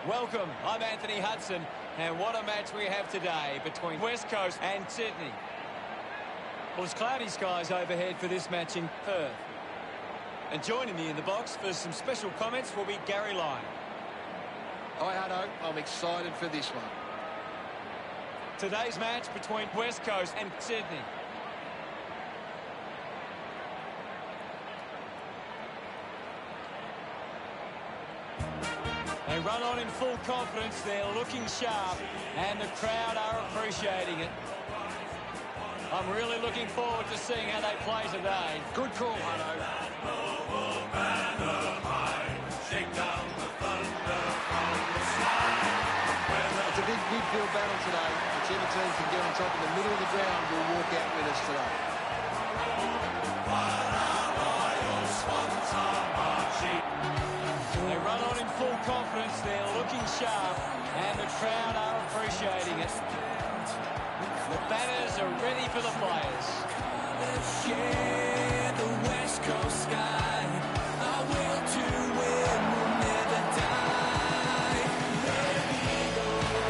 Welcome, I'm Anthony Hudson, and what a match we have today between West Coast and Sydney. Well, it's cloudy skies overhead for this match in Perth. And joining me in the box for some special comments will be Gary Lyon. Hi, Hutto. I'm excited for this one. Today's match between West Coast and Sydney. They run on in full confidence, they're looking sharp, and the crowd are appreciating it. I'm really looking forward to seeing how they play today. Good call, Hutto. It's a big midfield battle today. Whichever team can get on top in the middle of the ground will walk out with us today. They run on in full confidence, they're looking sharp, and the crowd are appreciating it. The banners are ready for the players. Share the West Coast sky. Our will to win will never die. Red Eagles,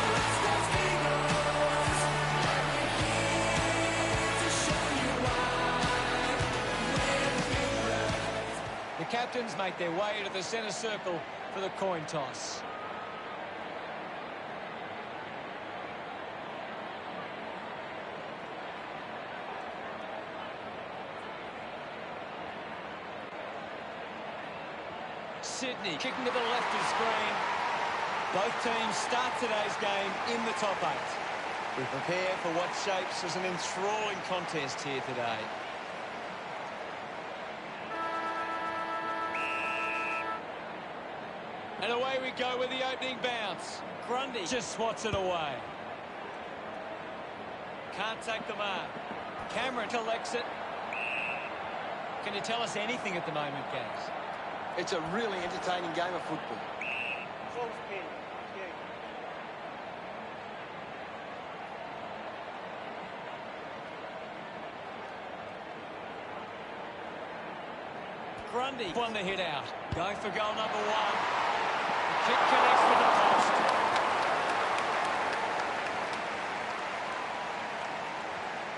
West Coast Eagles. We're here to show you why. The captains make their way to the centre circle for the coin toss. Sydney kicking to the left of screen. Both teams start today's game in the top 8. We prepare for what shapes as an enthralling contest here today. And away we go with the opening bounce. Grundy just swats it away. Can't take the mark. Cameron collects it. Can you tell us anything at the moment, Gaz? It's a really entertaining game of football. Grundy won the hit out. Going for goal number 1. The kick connects with the post.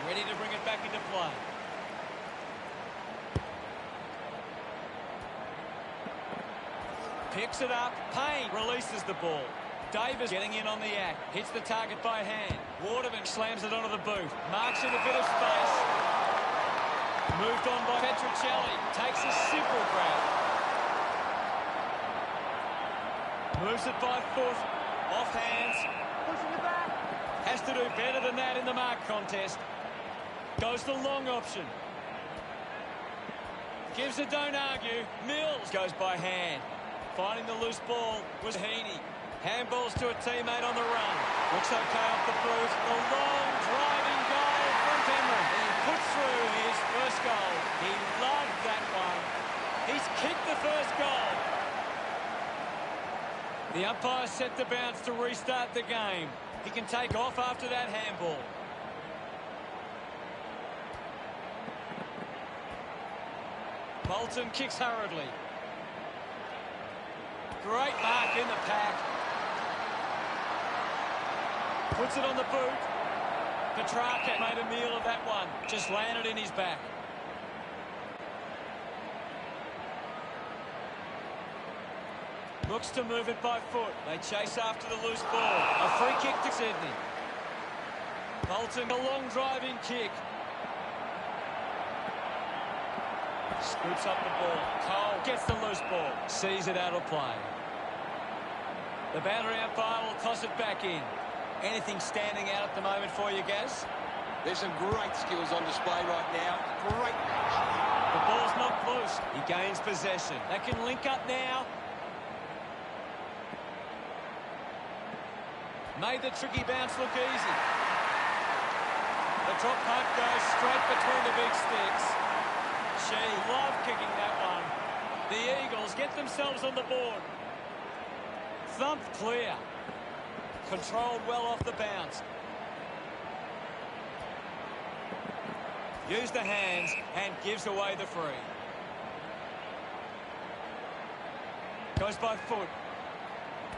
Ready to bring it back into play. Picks it up. Payne releases the ball. Davis getting in on the act. Hits the target by hand. Waterman slams it onto the boot. Marks in a bit of space. Moved on by Petrocelli. Takes a simple grab. Moves it by foot. Off hands. Pushing it back. Has to do better than that in the mark contest. Goes the long option. Gives a don't argue. Mills goes by hand. Finding the loose ball was Heaney. Handballs to a teammate on the run. Looks okay off the boot. The long driving goal from Cameron. He puts through his first goal. He loved that one. He's kicked the first goal. The umpire set the bounce to restart the game. He can take off after that handball. Bolton kicks hurriedly. Great mark in the pack. Puts it on the boot. Petrarca made a meal of that one. Just landed in his back. Looks to move it by foot. They chase after the loose ball. A free kick to Sydney. Bolton, a long driving kick. Scoops up the ball. Cole gets the loose ball. Sees it out of play. The boundary umpire will toss it back in. Anything standing out at the moment for you, Gaz? There's some great skills on display right now. Great match. The ball's knocked loose. He gains possession. They can link up now. Made the tricky bounce look easy. The drop punt goes straight between the big sticks. She loved kicking that one. The Eagles get themselves on the board. Thumped clear. Controlled well off the bounce. Used the hands and gives away the free. Goes by foot.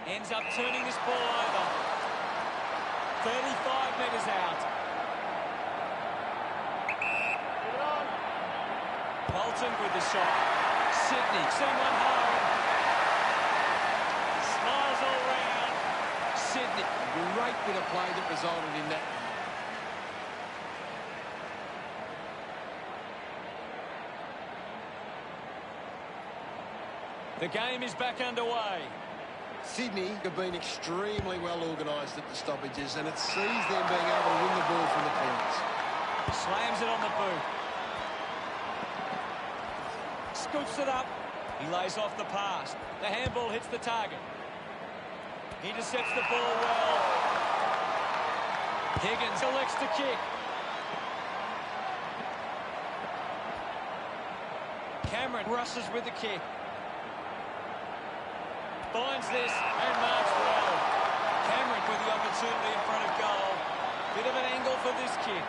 Ends up turning this ball over. 35 metres out. Bolton with the shot. Sydney, send one home. Smiles all round. Sydney. Great bit of play that resulted in that. The game is back underway. Sydney have been extremely well organised at the stoppages, and it sees them being able to win the ball from the corners. Slams it on the boot. Scoops it up. He lays off the pass. The handball hits the target. Intercepts the ball well. Higgins elects to kick. Cameron rushes with the kick. Finds this and marks well. Cameron with the opportunity in front of goal. Bit of an angle for this kick.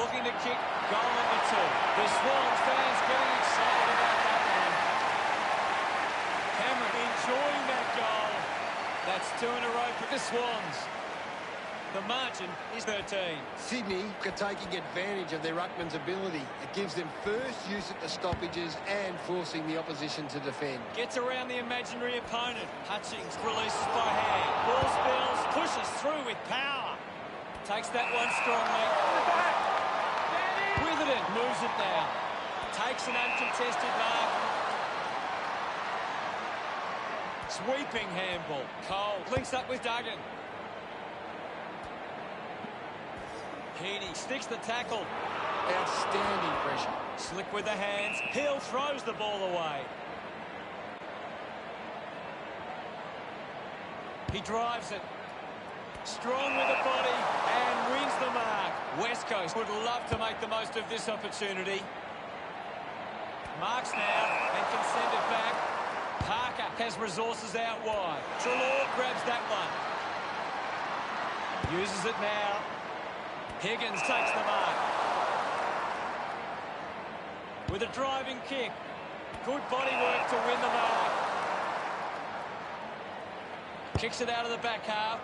Looking to kick goal number 2. The Swans fans getting excited about that one. Cameron enjoying that goal. That's 2 in a row for the Swans. The margin is 13. Sydney are taking advantage of their ruckman's ability. It gives them first use at the stoppages and forcing the opposition to defend. Gets around the imaginary opponent. Hutchings releases by hand. Ball spills, pushes through with power. Takes that one strongly. With it in, moves it now. Takes an uncontested mark. Sweeping handball. Cole links up with Duggan. Heaney sticks the tackle. Outstanding pressure. Slick with the hands. Hill throws the ball away. He drives it. Strong with the body and wins the mark. West Coast would love to make the most of this opportunity. Marks now and can send it back. Parker has resources out wide. Trelaw grabs that one. Uses it now. Higgins takes the mark. With a driving kick. Good body work to win the mark. Kicks it out of the back half.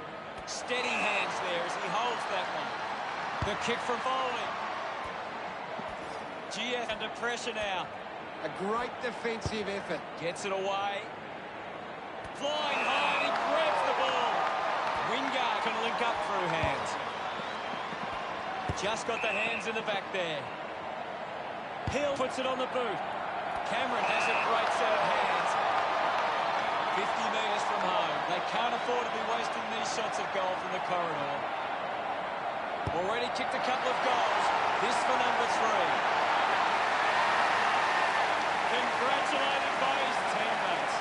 Steady hands there as he holds that one. The kick from Foley. Gia under pressure now. A great defensive effort. Gets it away. Flying high and he grabs the ball. Wingard can link up through hands. Just got the hands in the back there. Hill puts it on the boot. Cameron has a great set of hands. 50 metres from home. They can't afford to be wasting these shots of goal from the corridor. Already kicked a couple of goals. This for number 3. Congratulated by his teammates.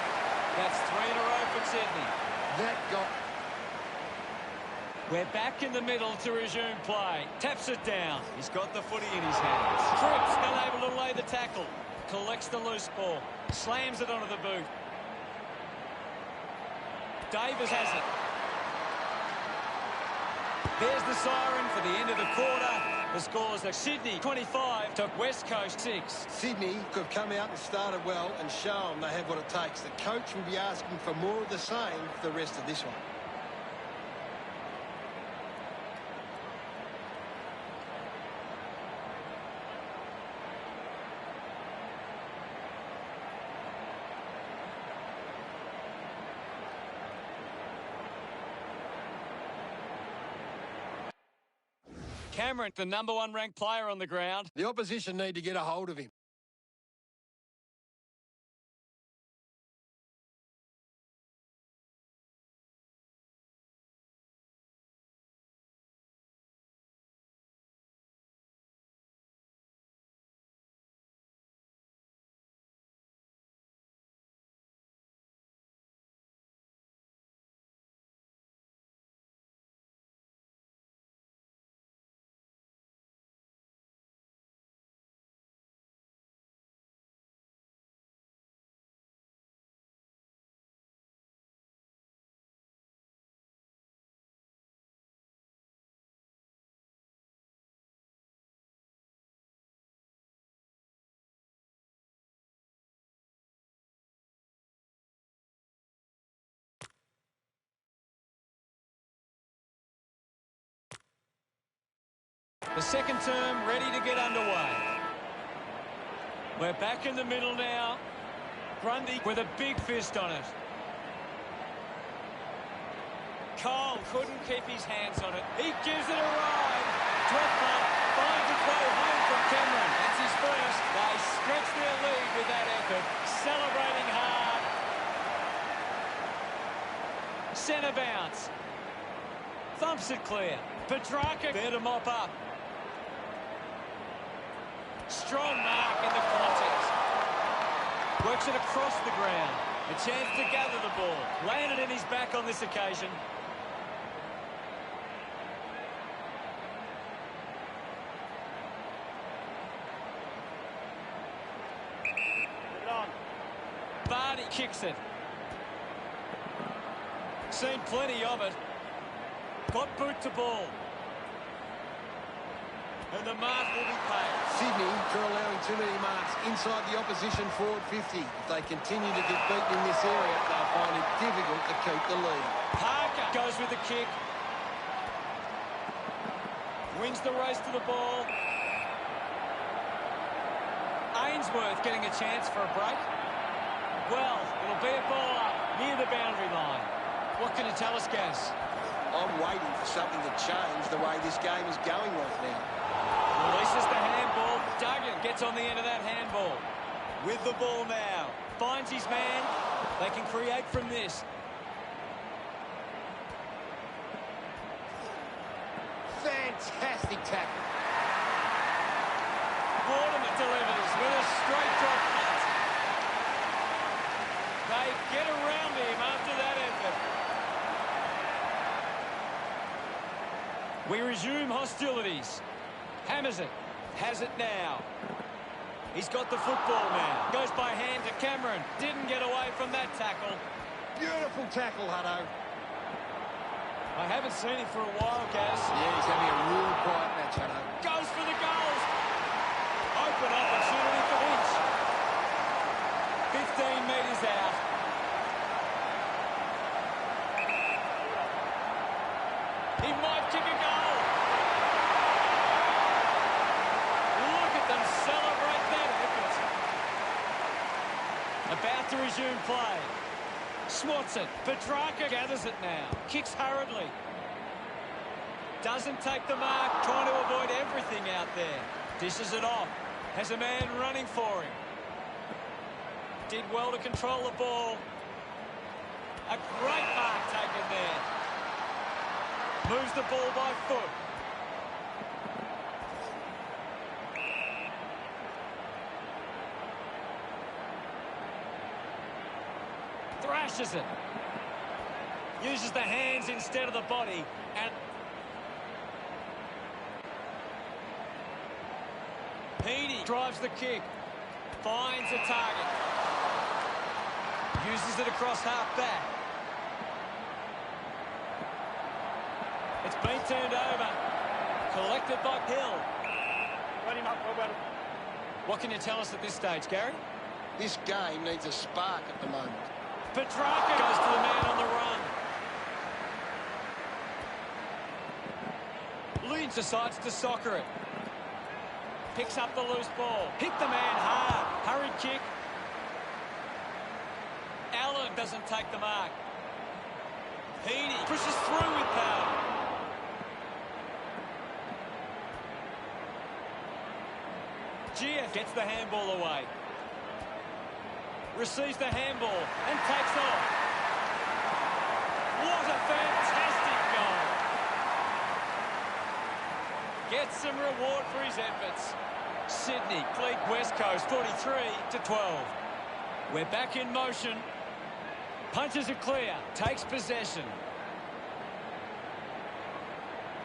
That's 3 in a row for Sydney. That got... We're back in the middle to resume play. Taps it down. He's got the footy in his hands. Cripps unable to lay the tackle. Collects the loose ball. Slams it onto the boot. Davis has it. There's the siren for the end of the quarter. The scores are Sydney 25 to West Coast 6. Sydney have come out and started well and shown they have what it takes. The coach will be asking for more of the same for the rest of this one. Cameron, the number 1 ranked player on the ground. The opposition need to get a hold of him. The second term ready to get underway. We're back in the middle now. Grundy with a big fist on it. Cole couldn't keep his hands on it. He gives it a ride. Drop punt, finds its way home from Cameron. That's his first. They stretch their lead with that effort. Celebrating hard. Centre bounce. Thumps it clear. Petrarca there to mop up. Strong mark in the context. Works it across the ground. A chance to gather the ball. Landed in his back on this occasion. Vardy kicks it. Seen plenty of it. Got boot to ball. And the mark will be paid. Sydney, for allowing too many marks inside the opposition forward 50. If they continue to get beaten in this area, they'll find it difficult to keep the lead. Parker goes with the kick. Wins the race to the ball. Ainsworth getting a chance for a break. Well, it'll be a ball up near the boundary line. What can you tell us, Gaz? I'm waiting for something to change the way this game is going right now. Releases the handball. Duggan gets on the end of that handball. With the ball now. Finds his man. They can create from this. Fantastic tackle. Mortimer delivers with a straight drop punt. They get around him after that effort. We resume hostilities. Hammers it. Has it now. He's got the football now. Goes by hand to Cameron. Didn't get away from that tackle. Beautiful tackle, Hutto. I haven't seen him for a while, Gaz. Yeah, he's having a real quiet match, Hutto. Goes for the goals. Open opportunity for Hinch. 15 metres out. He might kick a goal. Look at them celebrate that effort. About to resume play. Swats it. Petrarca gathers it now. Kicks hurriedly. Doesn't take the mark. Trying to avoid everything out there. Dishes it off. Has a man running for him. Did well to control the ball. A great mark taken there. Moves the ball by foot. Thrashes it. Uses the hands instead of the body. And Heaney drives the kick. Finds a target. Uses it across half back. It's been turned over. Collected by Hill. Run him up, well. What can you tell us at this stage, Gary? This game needs a spark at the moment. Petrarca goes to the man on the run. Leeds decides to soccer it. Picks up the loose ball. Hit the man hard. Hurried kick. Allen doesn't take the mark. Heaney pushes through with power. GF gets the handball away. Receives the handball and takes off. What a fantastic goal. Gets some reward for his efforts. Sydney lead West Coast 43-12. We're back in motion. Punches it clear. Takes possession.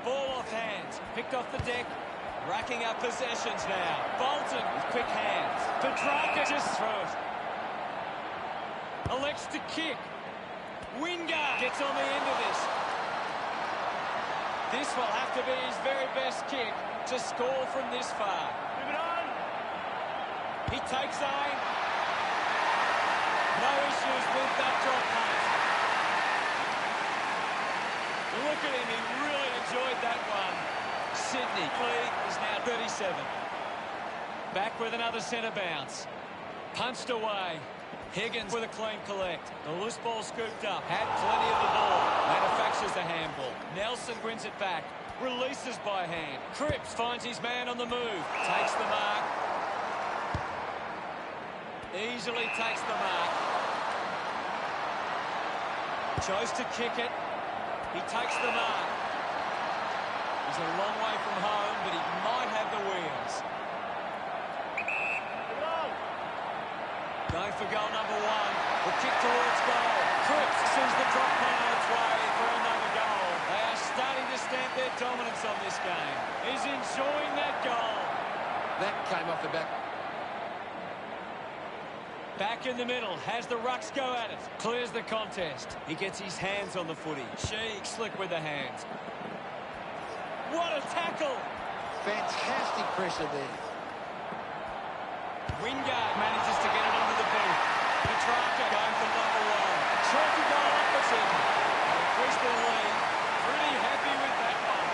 Ball off hands. Picked off the deck. Racking up possessions now. Bolton with quick hands. Petrarca just through it. Elects to kick. Wingard gets on the end of this. This will have to be his very best kick to score from this far. Move it on. He takes aim. No issues with that drop punt. Look at him, he really enjoyed that one. Sydney lead is now 37. Back with another centre bounce. Punched away. Higgins with a clean collect. The loose ball scooped up. Had plenty of the ball. Manufactures the handball. Nelson wins it back. Releases by hand. Cripps finds his man on the move. Takes the mark. Easily takes the mark. Chose to kick it. He takes the mark. He's a long way from home, but he might have the wheels. Going for goal number one. The kick towards goal. Cripps sees the drop man on its way for another goal. They are starting to stamp their dominance on this game. He's enjoying that goal. That came off the back. Back in the middle, has the rucks go at it. Clears the contest. He gets his hands on the footy. Sheik slick with the hands. What a tackle! Fantastic pressure there. Wingard manages to get it onto the boot. Petrarca going for number one. Trophy goal up for Sydney. They increase their lead. Pretty happy with that one.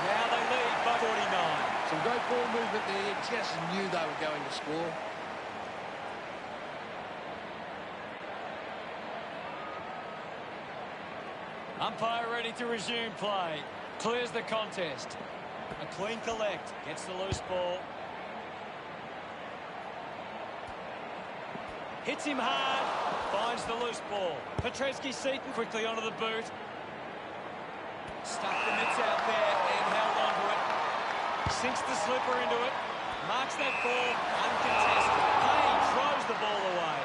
Now they lead by 49. Some great ball movement there. You just knew they were going to score. Umpire ready to resume play. Clears the contest. A clean collect. Gets the loose ball. Hits him hard. Finds the loose ball. Petreski-Seaton quickly onto the boot. Stuck the mitts out there and held onto it. Sinks the slipper into it. Marks that ball uncontested. Payne throws the ball away.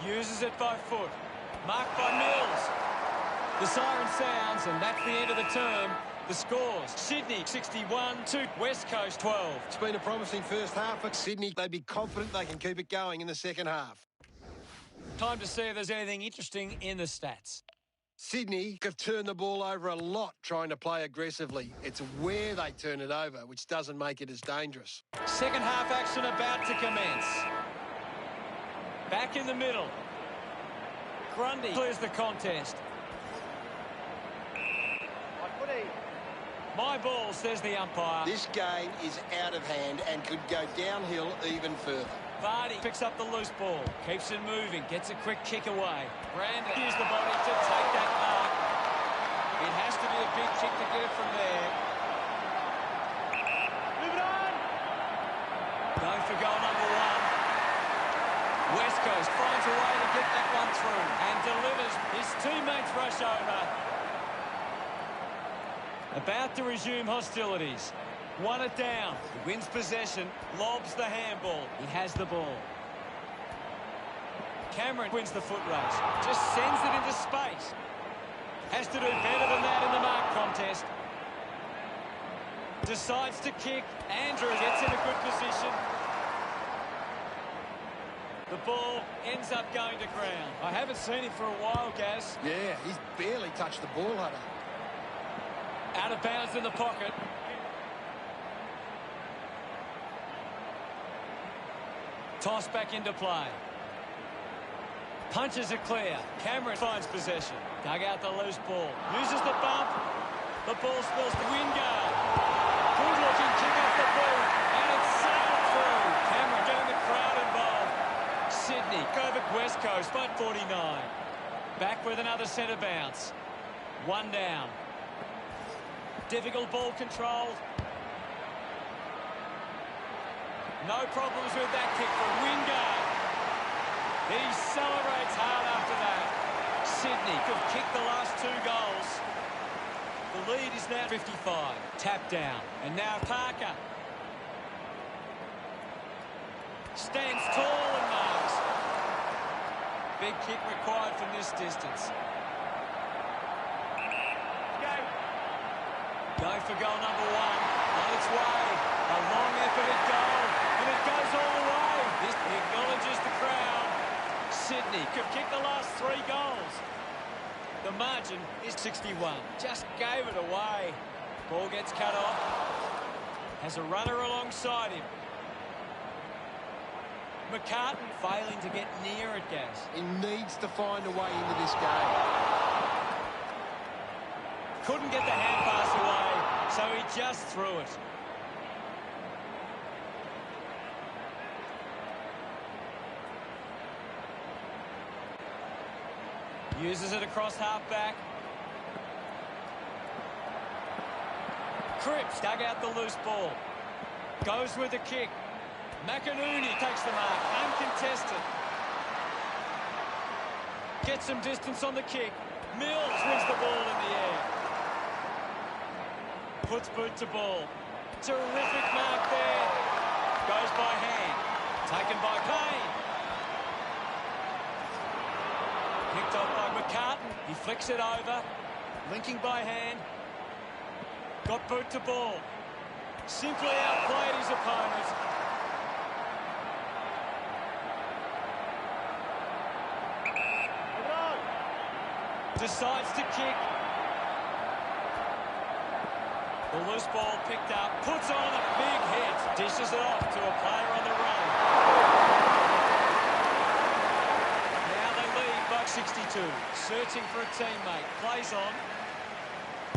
Uses it by foot. Marked by Mills. The siren sounds, and that's the end of the term. The scores: Sydney 61 to West Coast 12. It's been a promising first half for Sydney. They'd be confident they can keep it going in the second half. Time to see if there's anything interesting in the stats. Sydney have turned the ball over a lot trying to play aggressively. It's where they turn it over, which doesn't make it as dangerous. Second half action about to commence. Back in the middle. Grundy clears the contest. My ball, says the umpire. This game is out of hand and could go downhill even further. Vardy picks up the loose ball. Keeps it moving. Gets a quick kick away. Brandon used the body to take that mark. It has to be a big kick to get it from there. Move it on! Going for goal number one. West Coast finds a way to get that one through and delivers. His teammates rush over. About to resume hostilities. Won it down. He wins possession. Lobs the handball. He has the ball. Cameron wins the foot race. Just sends it into space. Has to do better than that in the mark contest. Decides to kick. Andrew gets in a good position. The ball ends up going to ground. I haven't seen him for a while, Gaz. Yeah, he's barely touched the ball, Hunter. Out of bounds in the pocket. Toss back into play. Punches it clear. Cameron finds possession. Dug out the loose ball. Uses the bump. The ball spills to Wingard. Good looking kick off the boot. And it's sailed through. Cameron getting the crowd involved. Sydney over West Coast by 49. Back with another centre bounce. One down. Difficult ball control. No problems with that kick from Wingard. He celebrates hard after that. Sydney could kick the last two goals. The lead is now 55. Tap down. And now Parker. Stands tall and marks. Big kick required from this distance. Going for goal number one. On its way. A long effort at goal. And it goes all the way. This acknowledges the crowd. Sydney could kick the last three goals. The margin is 61. Just gave it away. Ball gets cut off. Has a runner alongside him. McCartan failing to get near it, Gaz. He needs to find a way into this game. Couldn't get the hand pass away, so he just threw it. Uses it across half-back. Cripps dug out the loose ball. Goes with the kick. McInerney takes the mark, uncontested. Gets some distance on the kick. Mills wins the ball in the air. Puts boot to ball. Terrific mark there. Goes by hand. Taken by Payne. Picked off by McCartan. He flicks it over. Linking by hand. Got boot to ball. Simply outplayed his opponent. Decides to kick. The loose ball picked up. Puts on a big hit. Dishes it off to a player on the run. Now they lead by 62. Searching for a teammate. Plays on.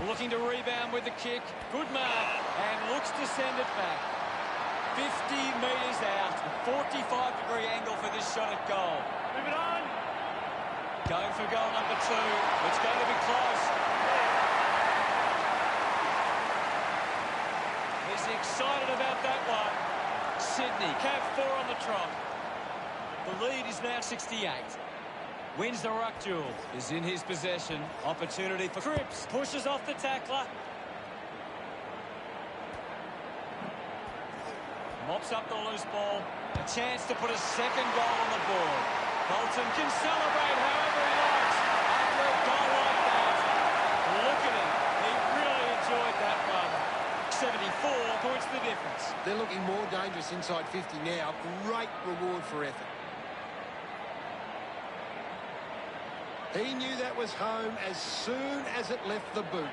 Looking to rebound with the kick. Good mark. And looks to send it back. 50 metres out. 45-degree angle for this shot at goal. Move it on. Going for goal number 2. It's going to be close. He's excited about that one. Sydney, cap 4 on the trot. The lead is now 68. Wins the ruck duel. Is in his possession. Opportunity for Cripps. Pushes off the tackler. Mops up the loose ball. A chance to put a second goal on the board. Bolton can celebrate however he likes after a goal like that. Look at him. He really enjoyed that run. 74 points the difference. They're looking more dangerous inside 50 now. Great reward for effort. He knew that was home as soon as it left the boot.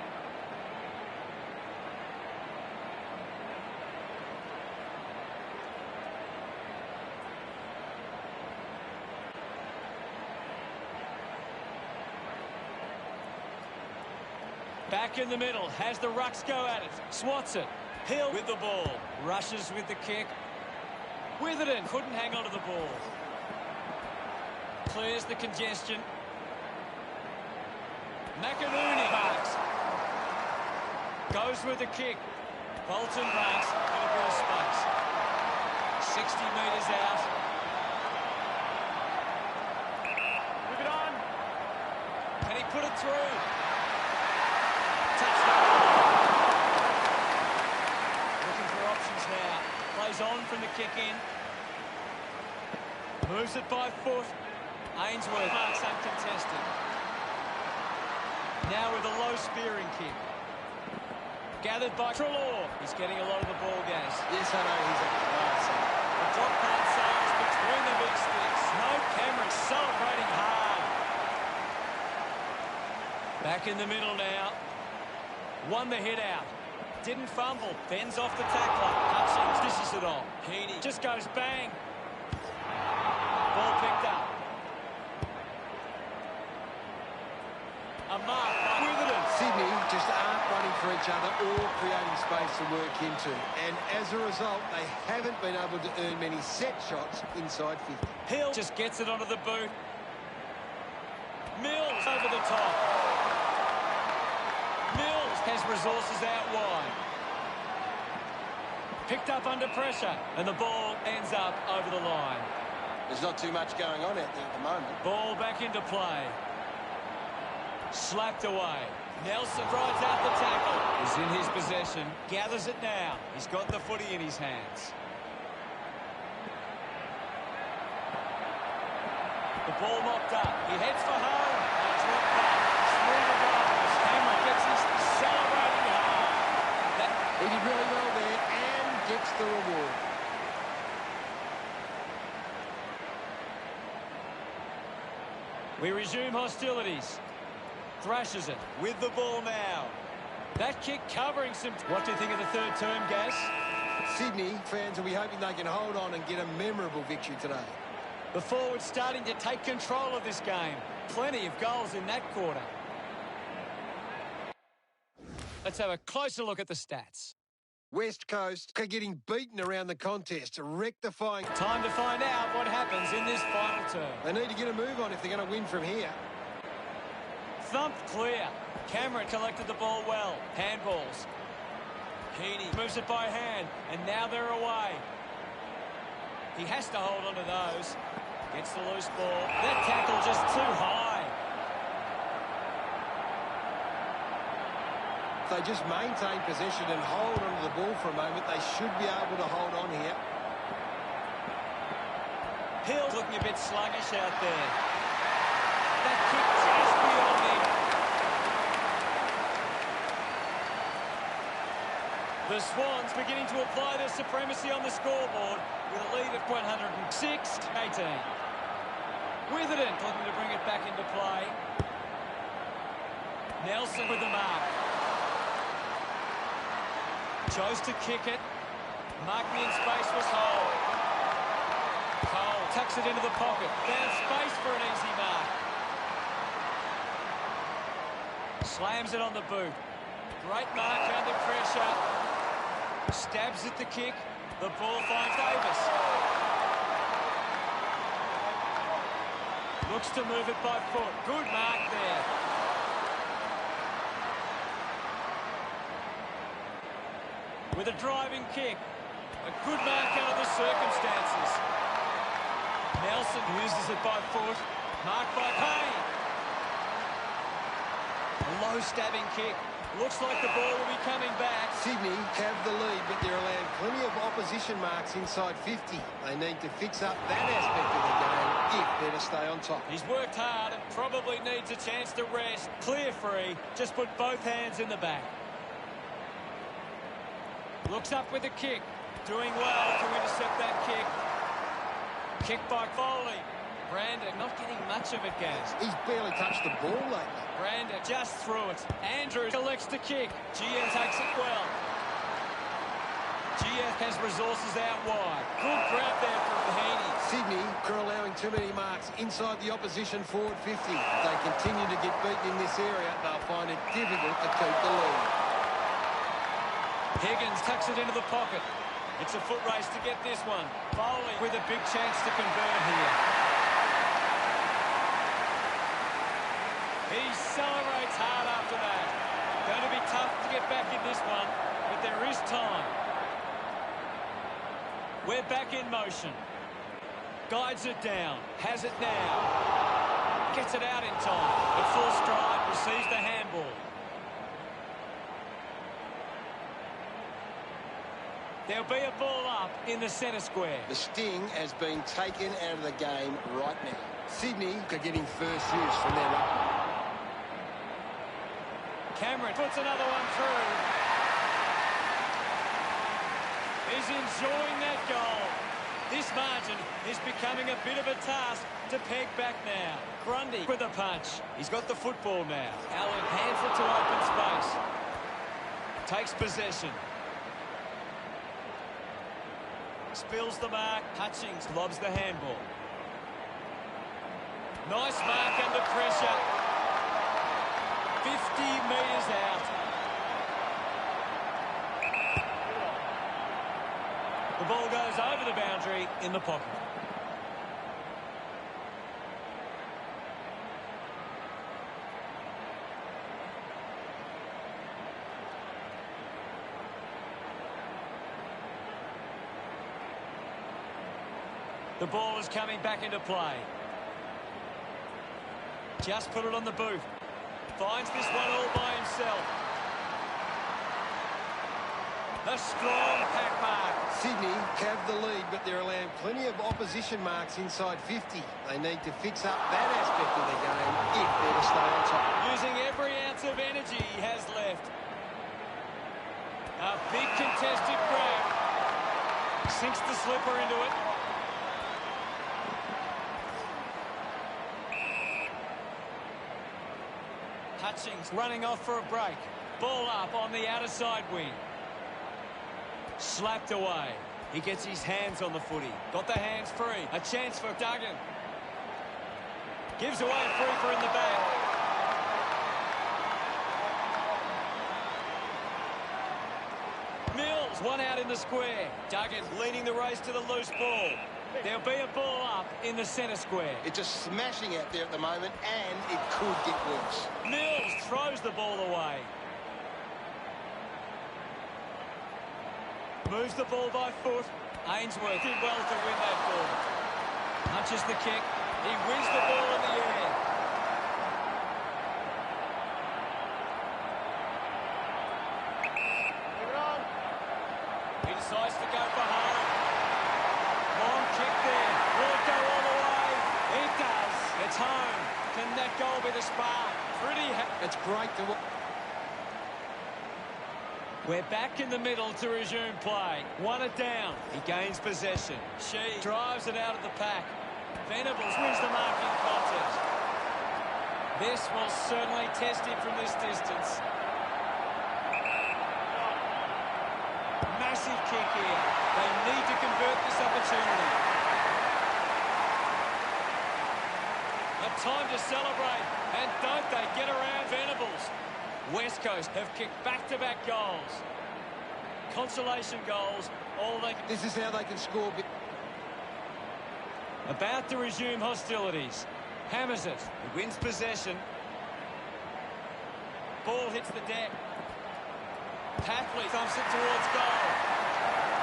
Back in the middle, has the rucks go at it. Swats it. Hill with the ball. Rushes with the kick. Witherden couldn't hang on to the ball. Clears the congestion. McInerney marks. Goes with the kick. Bolton marks in a bit of space. 60 metres out. Move it on. Can he put it through? Looking for options now. Plays on from the kick in. Moves it by foot. Ainsworth marks uncontested. Now with a low spearing kick. Gathered by Treloar. He's getting a lot of the ball gas. Yes, I know he's a class. The drop pass sails between the big sticks. No Cameron celebrating hard. Back in the middle now. Won the hit out. Didn't fumble. Bends off the tackler. Hutchings dishes it on. Heaney just goes bang. Ball picked up. A mark by Witherden. Sydney just aren't running for each other or creating space to work into. And as a result, they haven't been able to earn many set shots inside 50. Hill just gets it onto the boot. Mills over the top. Mills has resources out wide. Picked up under pressure. And the ball ends up over the line. There's not too much going on out there at the moment. Ball back into play. Slapped away. Nelson drives out the tackle. Is in his possession. Gathers it now. He's got the footy in his hands. The ball mopped up. He heads for home. Dropped back. Through the goals. Cameron gets his celebrating hard. He did really well there and gets the reward. We resume hostilities. Thrashes it with the ball now. That kick covering some... What do you think of the third term, Gas? Sydney fans will be hoping they can hold on and get a memorable victory today. The forwards starting to take control of this game. Plenty of goals in that quarter. Let's have a closer look at the stats. West Coast are getting beaten around the contest, rectifying. Time to find out what happens in this final term. They need to get a move on if they're going to win from here. Thumped clear. Cameron collected the ball well. Handballs. Heaney moves it by hand, and now they're away. He has to hold on to those. Gets the loose ball. That tackle just too high. If they just maintain possession and hold onto the ball for a moment, they should be able to hold on here. Hill's looking a bit sluggish out there. That kick just beyond him. The Swans beginning to apply their supremacy on the scoreboard with a lead of 106-18. Witherden looking to bring it back into play. Nelson with the mark. Chose to kick it. Marking in space was Cole. Cole tucks it into the pocket. Found space for an easy mark. Slams it on the boot. Great mark under pressure. Stabs at the kick. The ball finds Davis. Looks to move it by foot. Good mark there. With a driving kick. A good mark under the circumstances. Nelson uses it by foot. Marked by Payne. A low stabbing kick. Looks like the ball will be coming back. Sydney have the lead, but they're allowed plenty of opposition marks inside 50. They need to fix up that aspect of the game if they're to stay on top. He's worked hard and probably needs a chance to rest. Clear free. Just put both hands in the back. Looks up with a kick. Doing well to intercept that kick. Kick by Foley. Brandon not getting much of it, Gaz. He's barely touched the ball lately. Brandon just threw it. Andrews collects the kick. GF takes it well. GF has resources out wide. Good grab there from Heaney. Sydney are allowing too many marks inside the opposition forward 50. If they continue to get beaten in this area, they'll find it difficult to keep the lead. Higgins tucks it into the pocket. It's a foot race to get this one. Foley with a big chance to convert here. He celebrates hard after that. Going to be tough to get back in this one, but there is time. We're back in motion. Guides it down. Has it now. Gets it out in time. At full stride, receives the handball. There'll be a ball up in the centre square. The sting has been taken out of the game right now. Sydney are getting first use from their ruck. Cameron puts another one through. He's enjoying that goal. This margin is becoming a bit of a task to peg back now. Grundy with a punch. He's got the football now. Allen hands it to open space. Takes possession. Spills the mark. Hutchings lobs the handball. Nice mark under pressure. 50 metres out. The ball goes over the boundary in the pocket. The ball is coming back into play. Just put it on the boot. Finds this one all by himself. A strong pack mark. Sydney have the lead, but they're allowing plenty of opposition marks inside 50. They need to fix up that aspect of the game if they're to stay on top. Using every ounce of energy he has left. A big contested grab. Sinks the slipper into it. Hutchings running off for a break. Ball up on the outer side wing. Slapped away. He gets his hands on the footy. Got the hands free. A chance for Duggan. Gives away a free for in the back. It's one out in the square. Duggan leading the race to the loose ball. There'll be a ball up in the centre square. It's just smashing out there at the moment, and it could get worse. Mills throws the ball away. Moves the ball by foot. Ainsworth did well to win that ball. Punches the kick. He wins the ball in the air. Move it on. He decides to go for home. Long kick there. Will it go all the way? It does. It's home. Can that goal be the spark? It's great to watch. We're back in the middle to resume play. One it down. He gains possession. She drives it out of the pack. Venables wins the marking contest. This will certainly test him from this distance. Massive kick here. They need to convert this opportunity. A time to celebrate. And don't they get around Venables. West Coast have kicked back-to-back goals. Consolation goals. This is how they can score. About to resume hostilities. Hammers it. He wins possession. Ball hits the deck. Papley thumps it towards goal.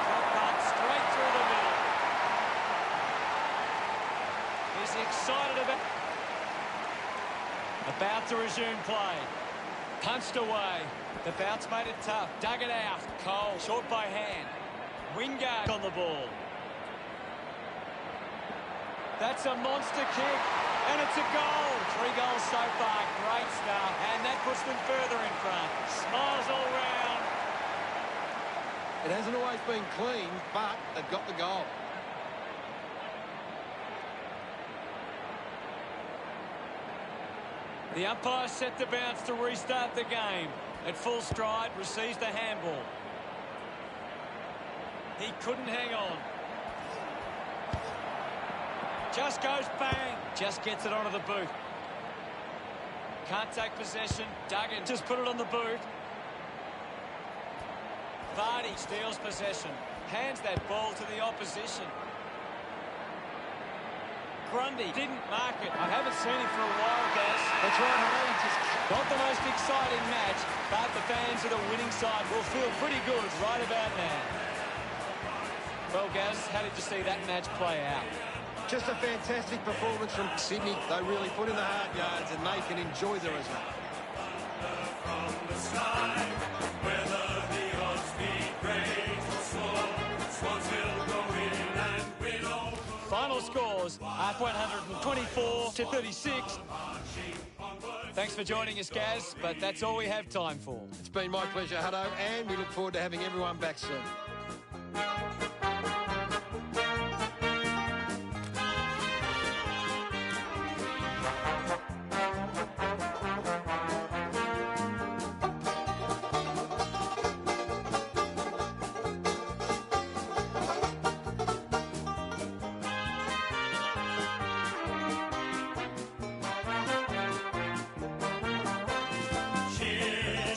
Front punt straight through the middle. He's excited about to resume play. Punched away. The bounce made it tough. Dug it out. Cole, short by hand. Wingard on the ball. That's a monster kick. And it's a goal. 3 goals so far. Great start. And that puts them further in front. Smiles all round. It hasn't always been clean, but they've got the goal. The umpire set the bounce to restart the game. At full stride, receives the handball. He couldn't hang on. Just goes bang. Just gets it onto the boot. Can't take possession. Duggan just put it on the boot. Vardy steals possession. Hands that ball to the opposition. Grundy didn't mark it. I haven't seen him for a while, Gaz. That's right, Harry. Not the most exciting match, but the fans of the winning side will feel pretty good right about now. Well, Gaz, how did you see that match play out? Just a fantastic performance from Sydney. They really put in the hard yards and they can enjoy the result. Final scores at 124 to 36. Thanks for joining us, Gaz, but that's all we have time for. It's been my pleasure, Hutto, and we look forward to having everyone back soon.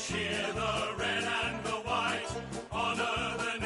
Cheer the red and the white, honour the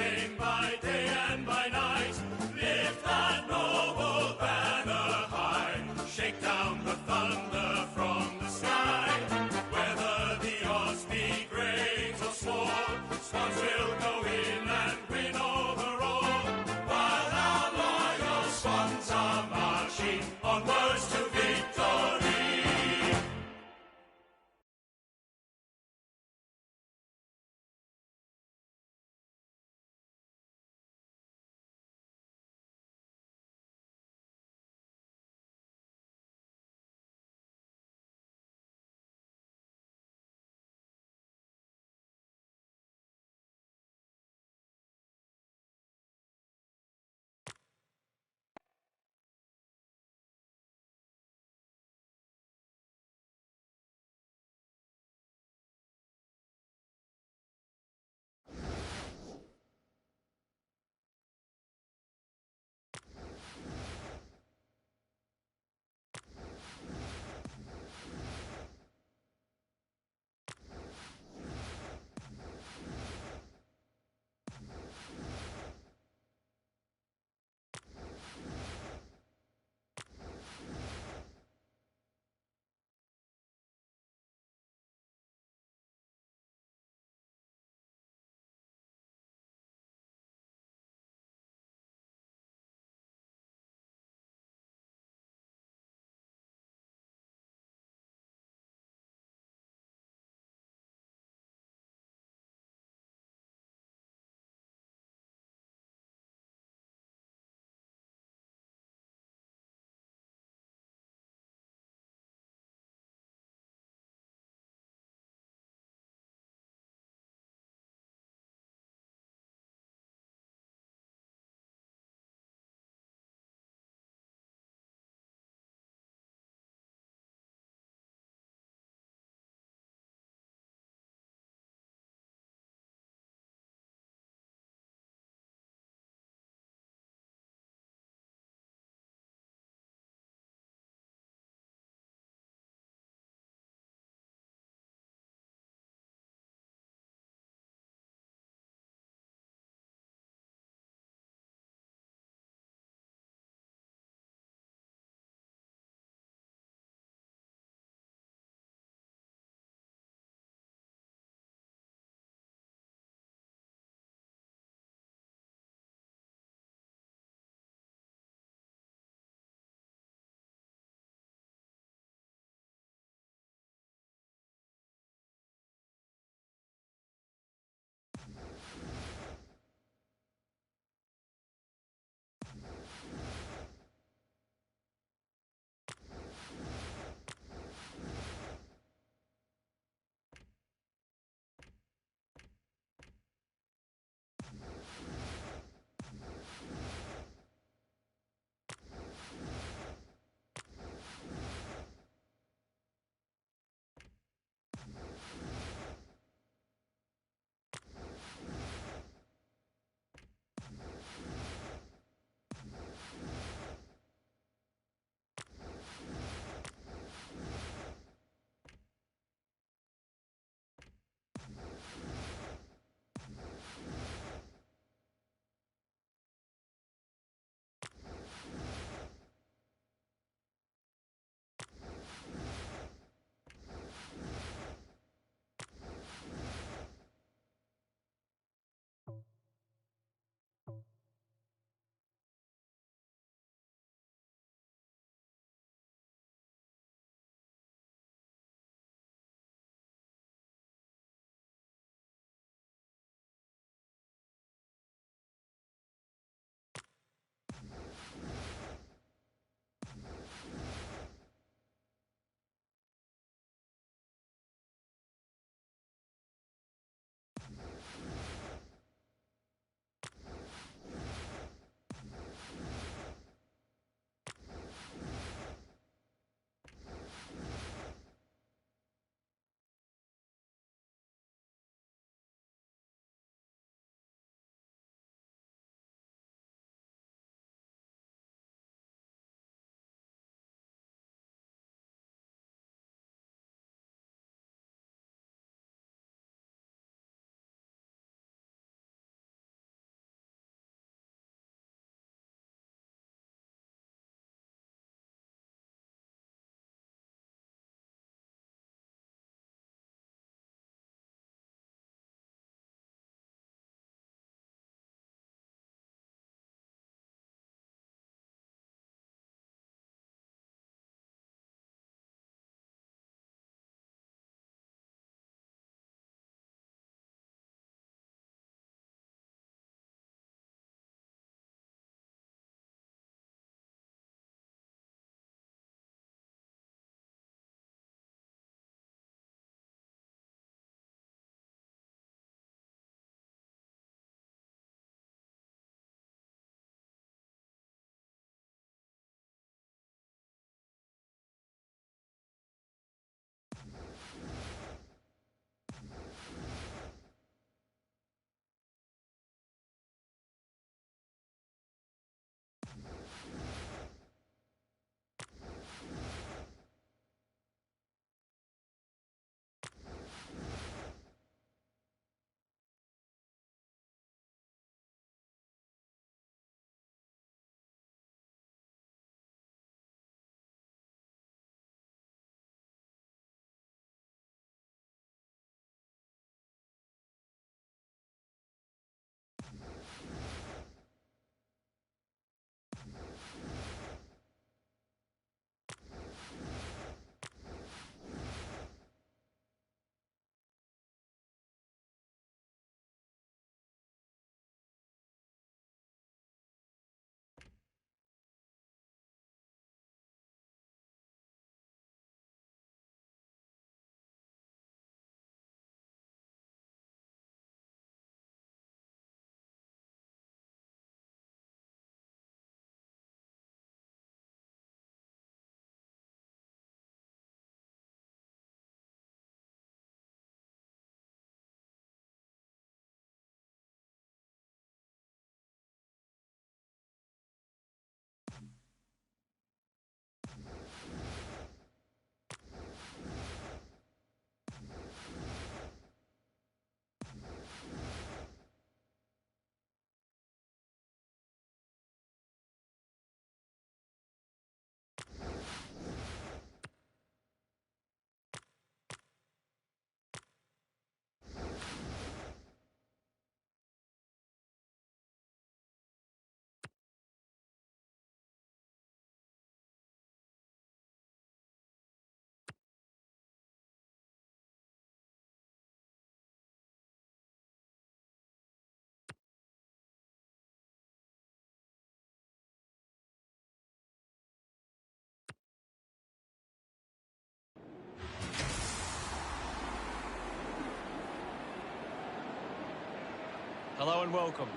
Hello and welcome.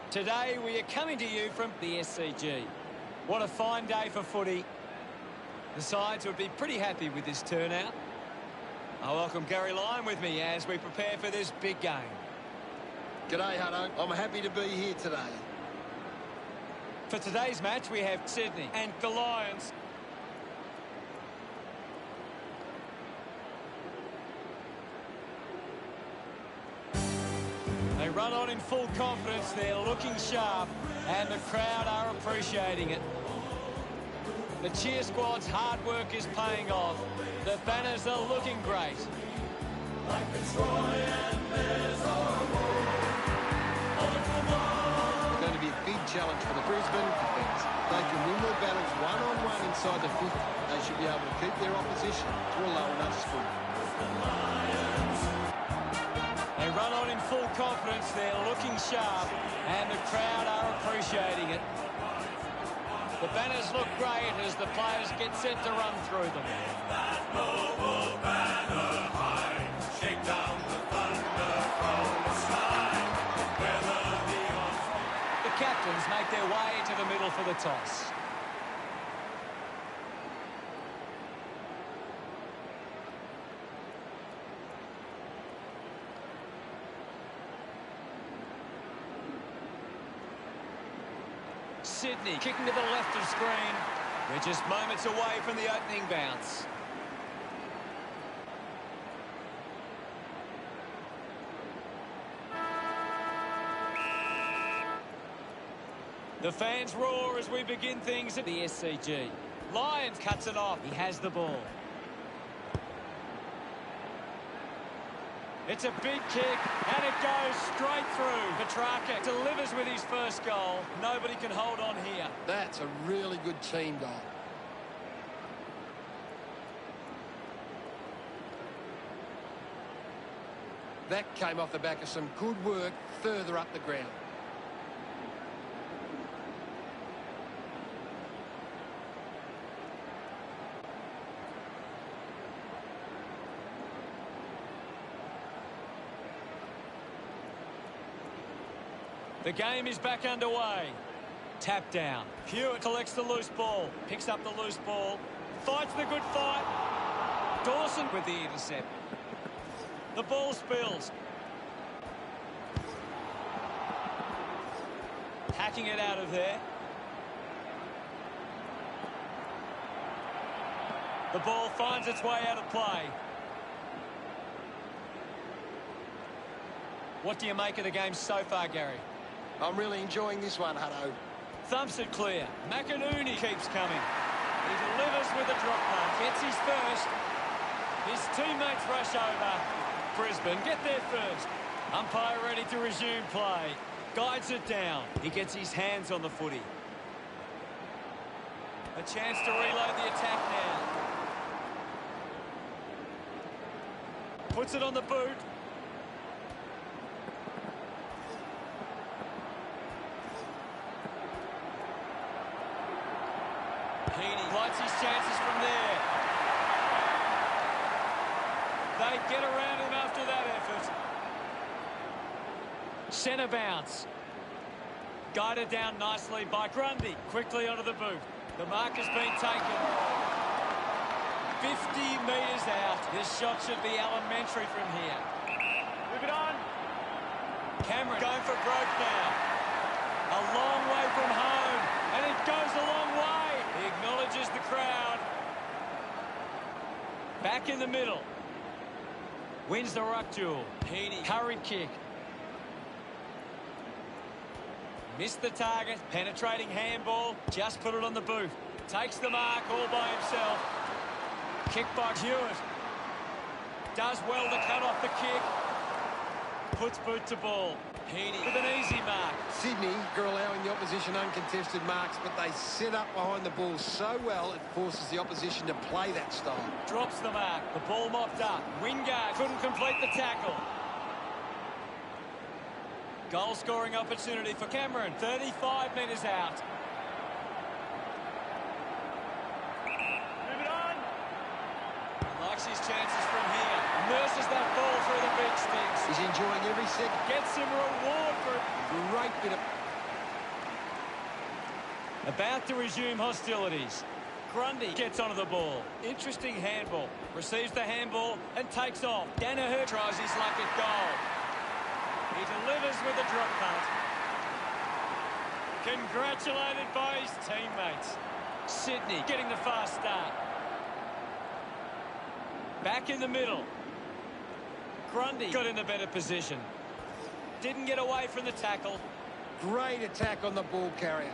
Today we are coming to you from the SCG. What a fine day for footy. The sides would be pretty happy with this turnout. I welcome Gary Lyon with me as we prepare for this big game. G'day, Hutto. I'm happy to be here today. For today's match we have Sydney and the Lions. They run on in full confidence, they're looking sharp, and the crowd are appreciating it. The cheer squad's hard work is paying off. The banners are looking great. It's going to be a big challenge for the Brisbane defence. They can win their battles one-on-one inside the 50. They should be able to keep their opposition to a low enough score. They run on in full confidence, they're looking sharp, and the crowd are appreciating it. The banners look great as the players get set to run through them. The captains make their way to the middle for the toss. Sydney kicking to the left of screen. We're just moments away from the opening bounce. The fans roar as we begin things at the SCG. Lyons cuts it off. He has the ball. It's a big kick, and it goes straight through. Petrarca delivers with his first goal. Nobody can hold on here. That's a really good team goal. That came off the back of some good work further up the ground. The game is back underway. Tap down. Hewitt collects the loose ball. Picks up the loose ball. Fights the good fight. Dawson with the intercept. The ball spills. Hacking it out of there. The ball finds its way out of play. What do you make of the game so far, Gary? I'm really enjoying this one, Hutto. Thumps it clear. McInerney keeps coming. He delivers with a drop punt. Gets his first. His teammates rush over. Brisbane get there first. Umpire ready to resume play. Guides it down. He gets his hands on the footy. A chance to reload the attack now. Puts it on the boot. Lights his chances from there. They get around him after that effort. Centre bounce. Guided down nicely by Grundy. Quickly onto the boot. The mark has been taken. 50 metres out. This shot should be elementary from here. Move it on. Cameron going for broke now. A long way from home. And it goes a long way. He acknowledges the crowd. Back in the middle. Wins the ruck duel. Heaney. Hurry kick. Missed the target. Penetrating handball. Just put it on the boot. Takes the mark all by himself. Kick by Hewitt. Does well to cut off the kick. Puts boot to ball. Heaney with an easy mark. Sydney are allowing the opposition uncontested marks, but they set up behind the ball so well it forces the opposition to play that style. Drops the mark. The ball mopped up. Wingard couldn't complete the tackle. Goal scoring opportunity for Cameron. 35 metres out. Move it on. Likes his chances from here. Nurses that ball through the kick sticks. He's enjoying every second. Gets some reward for it. Great bit of... About to resume hostilities. Grundy gets onto the ball. Interesting handball. Receives the handball and takes off. Danaher tries his luck at goal. He delivers with a drop punt. Congratulated by his teammates. Sydney getting the fast start. Back in the middle. Grundy got in the better position. Didn't get away from the tackle. Great attack on the ball carrier.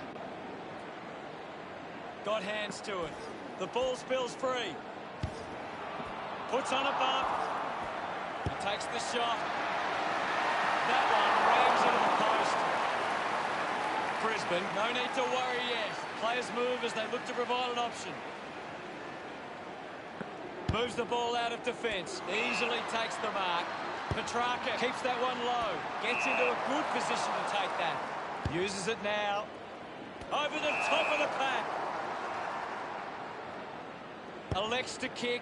Got hands to it. The ball spills free. Puts on a bump. He takes the shot. That one rams into the post. Brisbane, no need to worry yet. Players move as they look to provide an option. Moves the ball out of defence. Easily takes the mark. Petrarca keeps that one low. Gets into a good position to take that. Uses it now. Over the top of the pack. Elects to kick.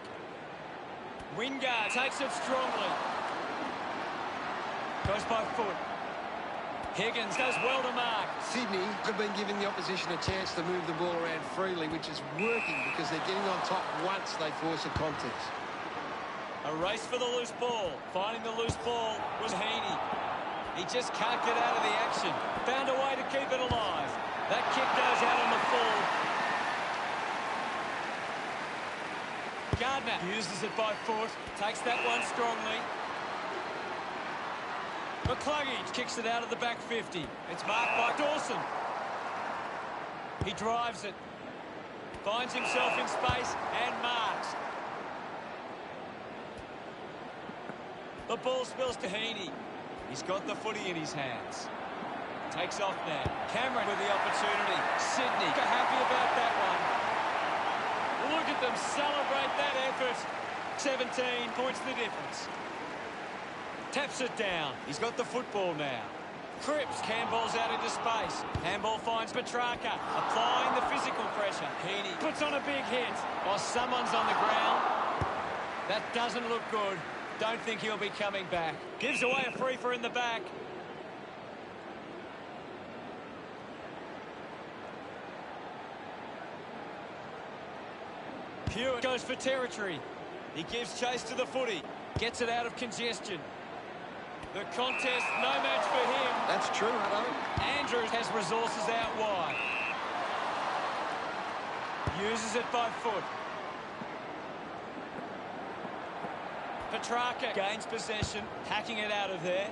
Wingard takes it strongly. Goes by foot. Higgins does well to mark. Sydney have been giving the opposition a chance to move the ball around freely, which is working because they're getting on top once they force a contest. A race for the loose ball. Finding the loose ball was Heaney. He just can't get out of the action. Found a way to keep it alive. That kick goes out on the full. Gardner uses it by foot. Takes that one strongly. McCluggage kicks it out of the back 50. It's marked by Dawson. He drives it. Finds himself in space and marks. The ball spills to Heaney. He's got the footy in his hands. Takes off now. Cameron with the opportunity. Sydney happy about that one. Look at them celebrate that effort. 17 points the difference. Taps it down. He's got the football now. Cripps handballs out into space. Handball finds Petrarca. Applying the physical pressure. Heaney puts on a big hit. While someone's on the ground. That doesn't look good. Don't think he'll be coming back. Gives away a free for in the back. Hewitt goes for territory. He gives chase to the footy. Gets it out of congestion. The contest, no match for him. That's true, Hutto. Andrews has resources out wide. Uses it by foot. Petrarca gains possession, hacking it out of there.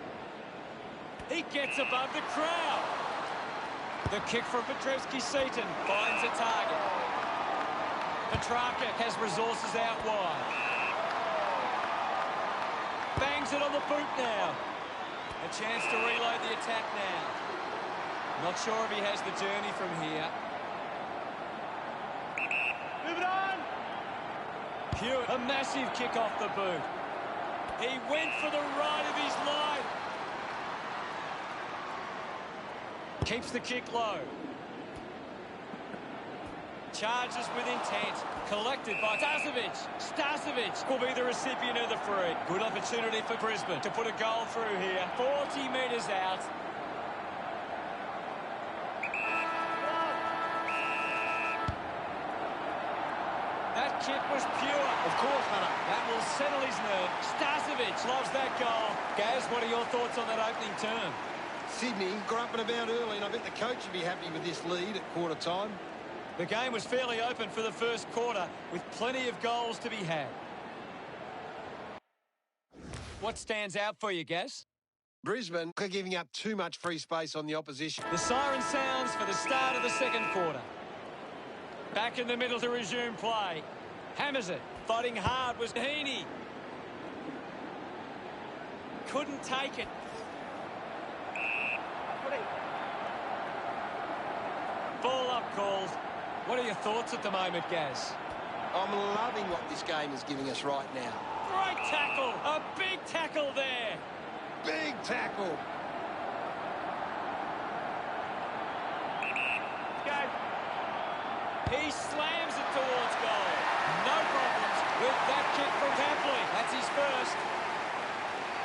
He gets above the crowd. The kick from Petrevski-Seaton finds a target. Petrarca has resources out wide. Bangs it on the boot now. A chance to reload the attack now. Not sure if he has the journey from here. Move it on! Hewitt, a massive kick off the boot. He went for the ride of his life. Keeps the kick low. Charges with intent. Collected by Starcevic. Starcevic will be the recipient of the free. Good opportunity for Brisbane to put a goal through here. 40 metres out. That kick was pure. Of course, Hunter. That will settle his nerve. Starcevic loves that goal. Gaz, what are your thoughts on that opening term? Sydney got up and about early, and I bet the coach would be happy with this lead at quarter time. The game was fairly open for the first quarter, with plenty of goals to be had. What stands out for you, Gaz? Brisbane are giving up too much free space on the opposition. The siren sounds for the start of the second quarter. Back in the middle to resume play. Hammers it. Fighting hard was Heaney. Couldn't take it. Ball up calls. What are your thoughts at the moment, Gaz? I'm loving what this game is giving us right now. Great tackle. A big tackle there. Big tackle. Go. He slams it towards goal. No problems with that kick from Campley. That's his first.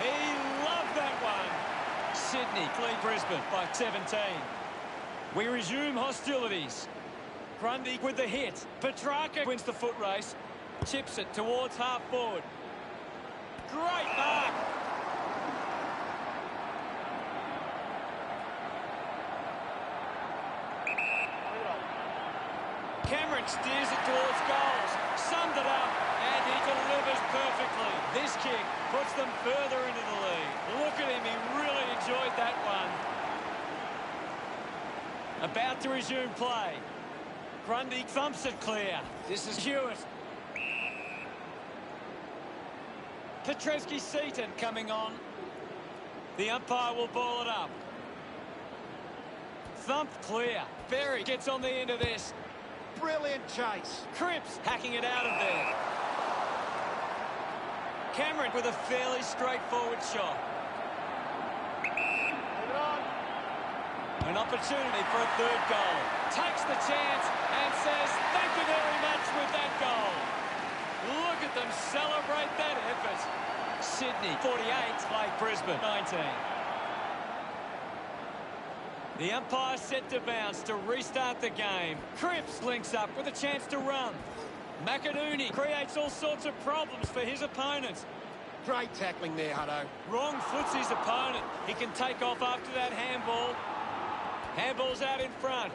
He Sydney lead Brisbane by 17. We resume hostilities. Grundy with the hit. Petrarca wins the foot race. Chips it towards half forward. Great mark. Cameron steers it towards goals. Summed it up, and he delivers perfectly. This kick puts them further into the lead. Look at him, he really enjoyed that one. About to resume play. Grundy thumps it clear. This is Hewitt. Petrevski-Seaton coming on. The umpire will ball it up. Thumped clear. Berry gets on the end of this. Brilliant chase. Cripps hacking it out of there. Cameron with a fairly straightforward shot. Leave it on. An opportunity for a third goal. Takes the chance and says, thank you very much with that goal. Look at them celebrate that effort. Sydney 48, like Brisbane 19. The umpire set to bounce to restart the game. Cripps links up with a chance to run. McInerney creates all sorts of problems for his opponents. Great tackling there, Hutto. Wrong foots his opponent. He can take off after that handball. Handball's out in front.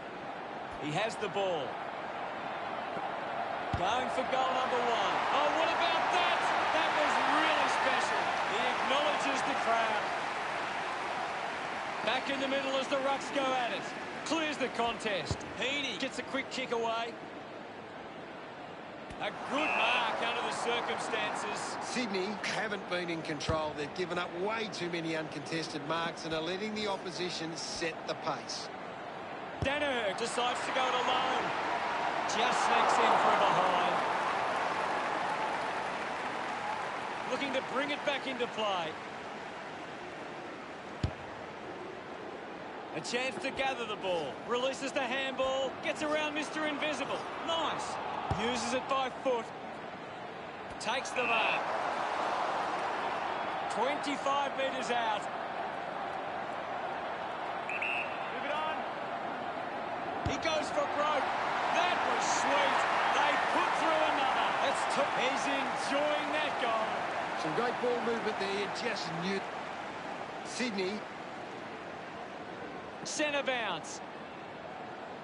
He has the ball. Going for goal number one. Oh, what about that? That was really special. He acknowledges the crowd. Back in the middle as the Rucks go at it. Clears the contest. Heaney gets a quick kick away. A good mark under the circumstances. Sydney haven't been in control. They've given up way too many uncontested marks and are letting the opposition set the pace. Danaher decides to go it alone. Just sneaks in from behind. Looking to bring it back into play. A chance to gather the ball. Releases the handball. Gets around Mr. Invisible. Nice. Uses it by foot. Takes the mark. 25 metres out. Leave it on. He goes for broke. That was sweet. They put through another. He's enjoying that goal. Some great ball movement there. You just knew. Sydney. Centre bounce.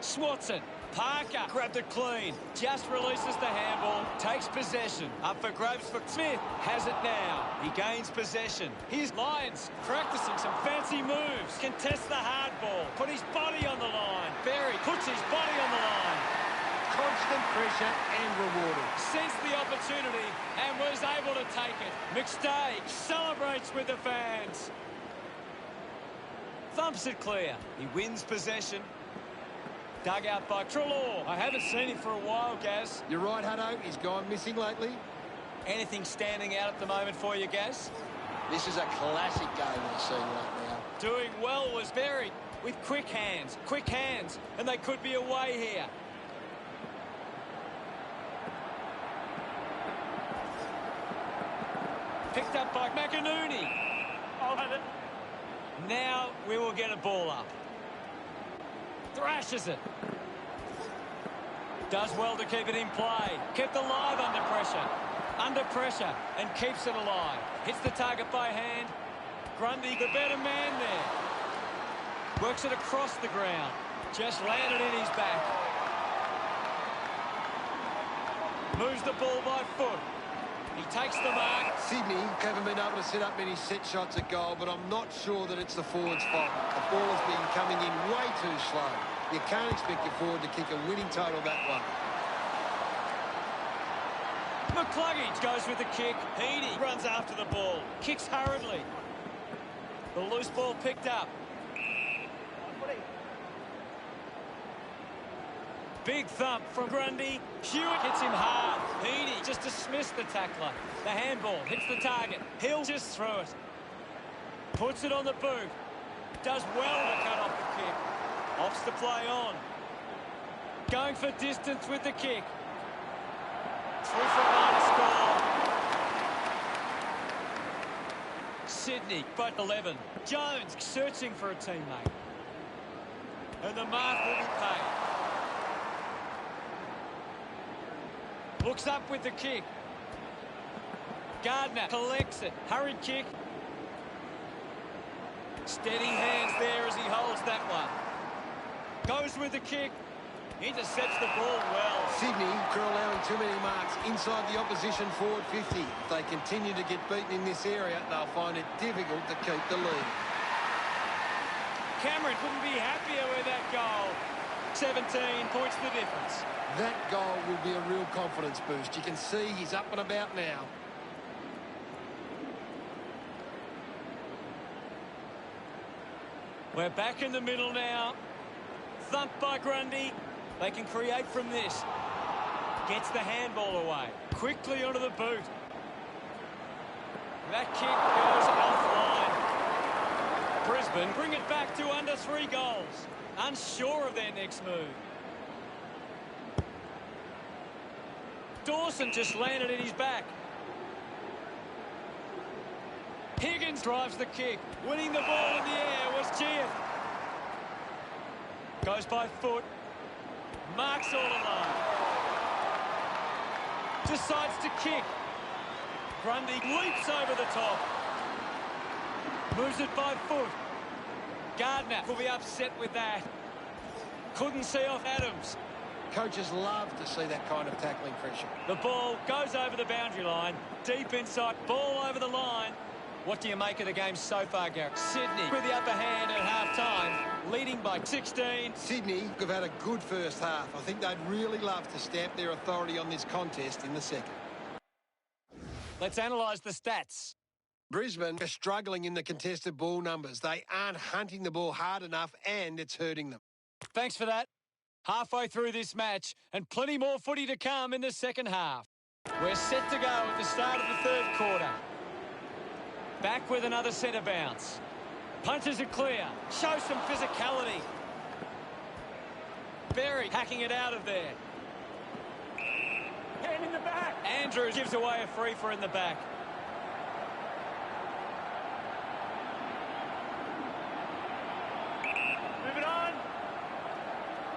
Swatson. Parker grabbed it clean. Just releases the handball. Takes possession. Up for grabs for Smith. Has it now. He gains possession. Here's Lyons practicing some fancy moves. Contests the hard ball. Put his body on the line. Berry puts his body on the line. Constant pressure and rewarded. Sensed the opportunity and was able to take it. McStay celebrates with the fans. Thumps it clear. He wins possession. Dug out by Treloar. I haven't seen him for a while, Gaz. You're right, Hutto. He's gone missing lately. Anything standing out at the moment for you, Gaz? This is a classic game we've seen right now. Doing well was Berry with quick hands, and they could be away here. Picked up by McInerney. I'll have it. Now we will get a ball up. Thrashes it. Does well to keep it in play. Kept alive under pressure. Under pressure and keeps it alive. Hits the target by hand. Grundy, the better man there. Works it across the ground. Just landed in his back. Moves the ball by foot. He takes the mark. Sydney haven't been able to set up many set shots at goal, but I'm not sure that it's the forward's fault. The ball has been coming in way too slow. You can't expect your forward to kick a winning total that way. McCluggage goes with the kick. Heaney runs after the ball. Kicks hurriedly. The loose ball picked up. Big thump from Grundy. Hewitt hits him hard. Heaney just dismissed the tackler. The handball hits the target. He'll just throw it. Puts it on the boot. Does well to cut off the kick. Opts to play on. Going for distance with the kick. Through for a line to score. Sydney, but 11. Jones searching for a teammate. And the mark will be paid. Looks up with the kick. Gardner collects it. Hurried kick. Steady hands there as he holds that one. Goes with the kick. Intercepts the ball well. Sydney are allowing too many marks inside the opposition forward 50. If they continue to get beaten in this area, they'll find it difficult to keep the lead. Cameron couldn't be happier with that goal. 17 points the difference. That goal will be a real confidence boost. You can see he's up and about now. We're back in the middle now. Thumped by Grundy. They can create from this. Gets the handball away. Quickly onto the boot. That kick goes offline. Brisbane bring it back to under 3 goals. Unsure of their next move. Dawson just landed in his back. Higgins drives the kick. Winning the ball in the air was Giant. Goes by foot. Marks all alone. Decides to kick. Grundy leaps over the top. Moves it by foot. Gardner will be upset with that. Couldn't see off Adams. Coaches love to see that kind of tackling pressure. The ball goes over the boundary line. Deep inside. Ball over the line. What do you make of the game so far, Gareth? Sydney with the upper hand at half-time, leading by 16. Sydney have had a good first half. I think they'd really love to stamp their authority on this contest in the second. Let's analyse the stats. Brisbane are struggling in the contested ball numbers. They aren't hunting the ball hard enough, and it's hurting them. Thanks for that. Halfway through this match, and plenty more footy to come in the second half. We're set to go at the start of the third quarter. Back with another centre bounce. Punches it clear. Shows some physicality. Berry hacking it out of there. Hand in the back. Andrews gives away a free for in the back. Move it on.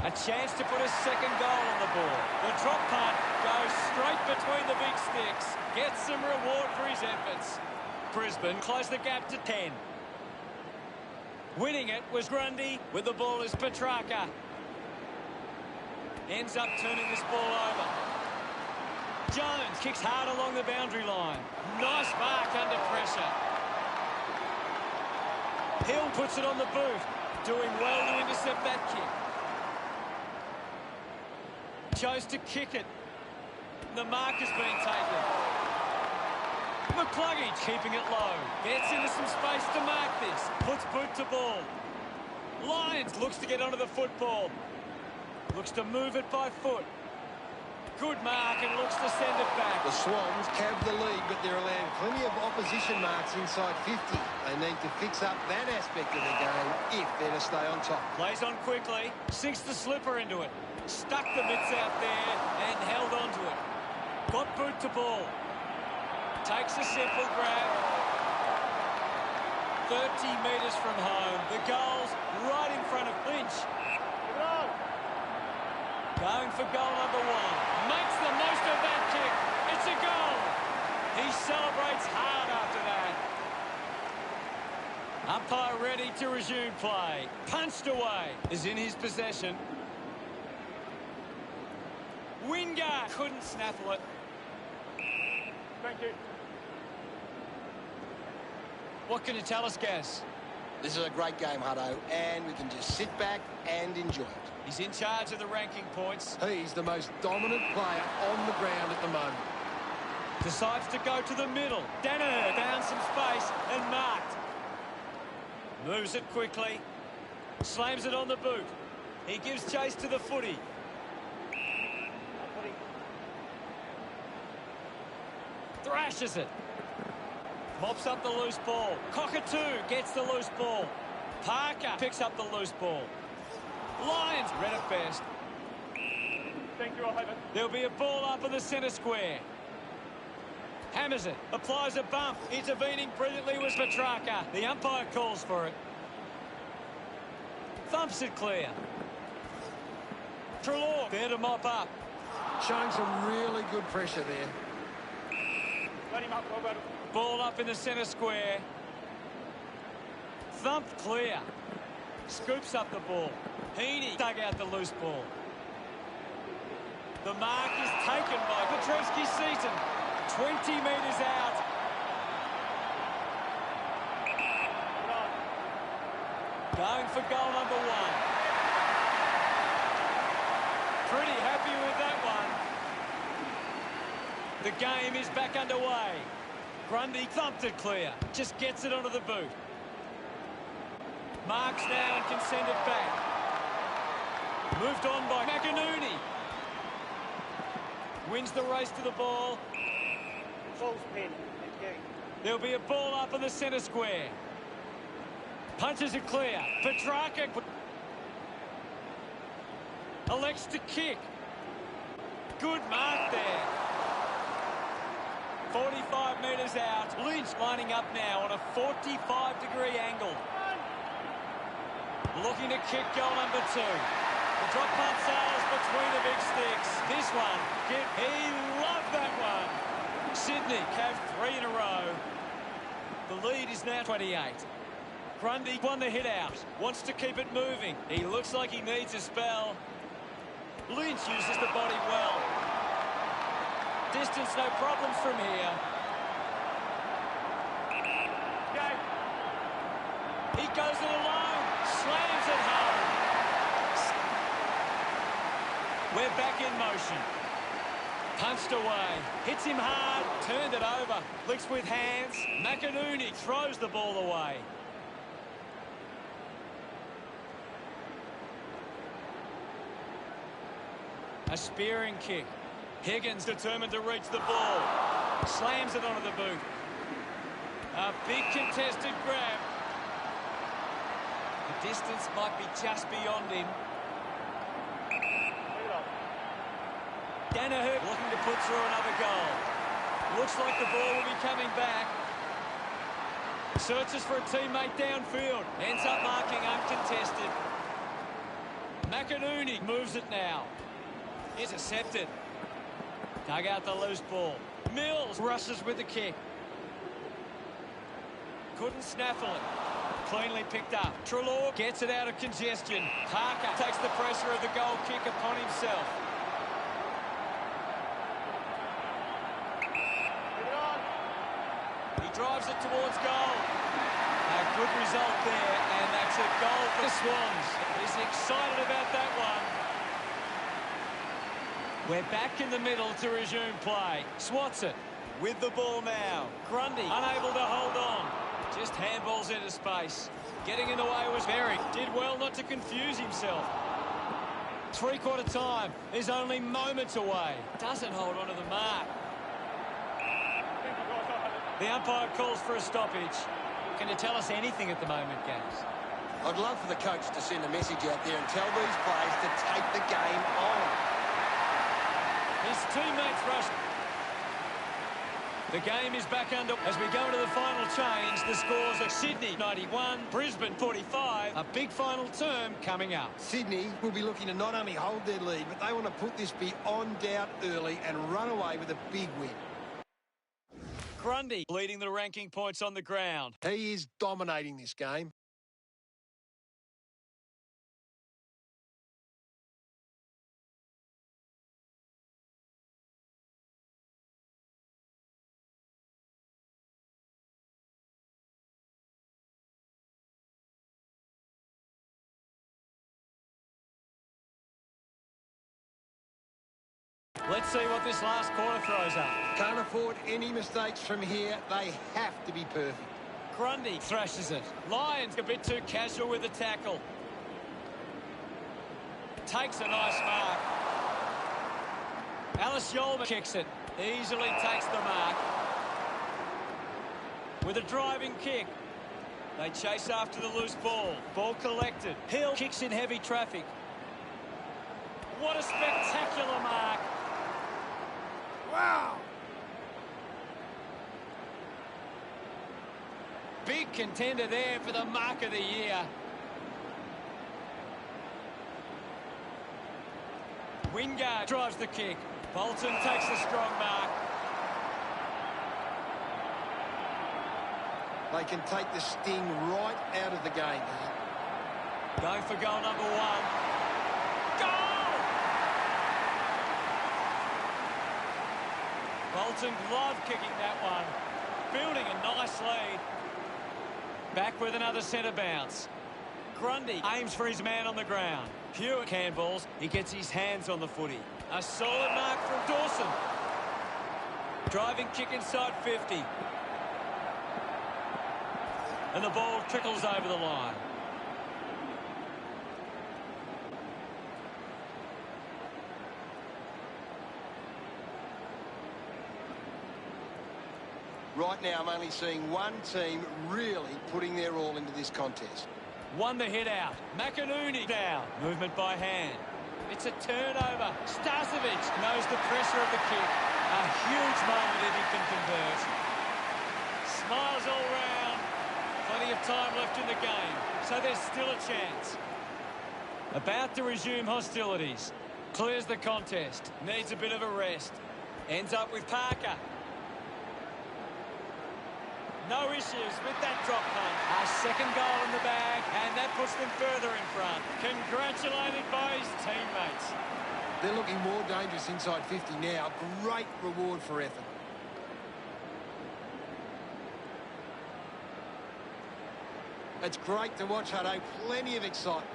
A chance to put a second goal on the board. The drop punt goes straight between the big sticks. Gets some reward for his efforts. Brisbane close the gap to 10. Winning it was Grundy. With the ball is Petrarca. Ends up turning this ball over. Jones kicks hard along the boundary line. Nice mark under pressure. Hill puts it on the boot. Doing well to intercept that kick. Chose to kick it. The mark has been taken. McCluggage keeping it low. Gets into some space to mark this. Puts boot to ball. Lyons looks to get onto the football. Looks to move it by foot. Good mark and looks to send it back. The Swans cab the lead, but they're allowing plenty of opposition marks inside 50. They need to fix up that aspect of the game if they're to stay on top. Plays on quickly. Sinks the slipper into it. Stuck the mitts out there and held onto it. Got boot to ball. Takes a simple grab. 30 metres from home. The goal's right in front of Lynch. Going for goal number 1. Makes the most of that kick. It's a goal. He celebrates hard after that. Umpire ready to resume play. Punched away. Is in his possession. Wingard couldn't snaffle it. Thank you. What can you tell us, Gaz? This is a great game, Hutto, and we can just sit back and enjoy it. He's in charge of the ranking points. He's the most dominant player on the ground at the moment. Decides to go to the middle. Danaher found some space and marked. Moves it quickly. Slams it on the boot. He gives chase to the footy. Thrashes it. Mops up the loose ball. Cockatoo gets the loose ball. Parker picks up the loose ball. Lyons read it best. Thank you, I'll have it. There'll be a ball up in the centre square. Hammers it. Applies a bump. Intervening brilliantly was Petrarca. The umpire calls for it. Thumps it clear. Trelaw there to mop up. Showing some really good pressure there. Let him up, Robert. Ball up in the centre square. Thumped clear. Scoops up the ball. Heaney dug out the loose ball. The mark is taken by Petrevski-Seaton. 20 metres out. Going for goal number 1. Pretty happy with that one. The game is back underway. Grundy thumped it clear. Just gets it onto the boot. Marks now and can send it back. Moved on by McInerney. Wins the race to the ball. False pin. Okay. There'll be a ball up in the centre square. Punches it clear. Petrarca elects to kick. Good mark there. 45 metres out. Lynch lining up now on a 45-degree angle. Looking to kick goal number 2. The drop punt sails between the big sticks. This one, he loved that one. Sydney have 3 in a row. The lead is now 28. Grundy won the hit out. Wants to keep it moving. He looks like he needs a spell. Lynch uses the body well. Distance, no problems from here. Okay. He goes it alone. Slams it home. We're back in motion. Punched away. Hits him hard. Turned it over. Flicks with hands. McInerney throws the ball away. A spearing kick. Higgins determined to reach the ball. Slams it onto the boot. A big contested grab. The distance might be just beyond him. Danaher looking to put through another goal. Looks like the ball will be coming back. Searches for a teammate downfield. Ends up marking uncontested. McInerney moves it now. Intercepted. Dug out the loose ball. Mills rushes with the kick. Couldn't snaffle it. Cleanly picked up. Trelaw gets it out of congestion. Parker takes the pressure of the goal kick upon himself. He drives it towards goal. A good result there, and that's a goal for the Swans. He's excited about that one. We're back in the middle to resume play. Swats it with the ball now. Grundy unable to hold on. Just handballs into space. Getting in the way was Berry. Did well not to confuse himself. Three-quarter time is only moments away. Doesn't hold on to the mark. The umpire calls for a stoppage. Can you tell us anything at the moment, Gaz? I'd love for the coach to send a message out there and tell these players to take the game on. His teammates rush. The game is back under as we go into the final change. The scores are Sydney 91, Brisbane 45. A big final term coming up. Sydney will be looking to not only hold their lead, but they want to put this beyond doubt early and run away with a big win. Grundy leading the ranking points on the ground. He is dominating this game. Let's see what this last quarter throws up. Can't afford any mistakes from here. They have to be perfect. Grundy thrashes it. Lions a bit too casual with the tackle. Takes a nice mark. Alice Yolman kicks it. Easily takes the mark. With a driving kick. They chase after the loose ball. Ball collected. Hill kicks in heavy traffic. What a spectacular mark. Wow! Big contender there for the mark of the year. Wingard drives the kick. Bolton takes a strong mark. They can take the sting right out of the game here. Going for goal number one. Goal! Bolton glove kicking that one. Building a nice lead. Back with another centre bounce. Grundy aims for his man on the ground. Hewitt handballs. He gets his hands on the footy. A solid mark from Dawson. Driving kick inside 50. And the ball trickles over the line. Right now, I'm only seeing one team really putting their all into this contest. Won the hit out. McInerney down. Movement by hand. It's a turnover. Starcevic knows the pressure of the kick. A huge moment if he can convert. Smiles all round. Plenty of time left in the game, so there's still a chance. About to resume hostilities. Clears the contest. Needs a bit of a rest. Ends up with Parker. No issues with that drop punt. A second goal in the bag, and that puts them further in front. Congratulated by his teammates. They're looking more dangerous inside 50 now. Great reward for effort. It's great to watch, Hutto. Plenty of excitement.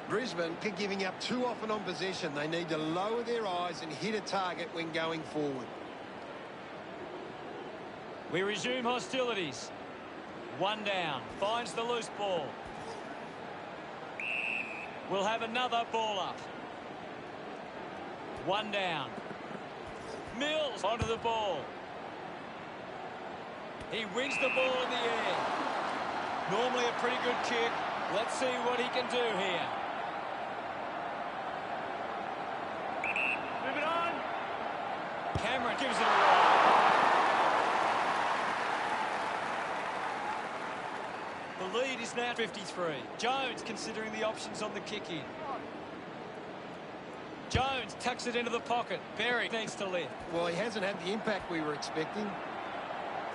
Brisbane are giving up too often on possession. They need to lower their eyes and hit a target when going forward. We resume hostilities. One down. Finds the loose ball. We'll have another ball up. One down. Mills onto the ball. He wins the ball in the air. Normally a pretty good kick. Let's see what he can do here. Move it on. Cameron gives it away. The lead is now 53. Jones considering the options on the kick-in. Jones tucks it into the pocket. Berry needs to lift. Well, he hasn't had the impact we were expecting.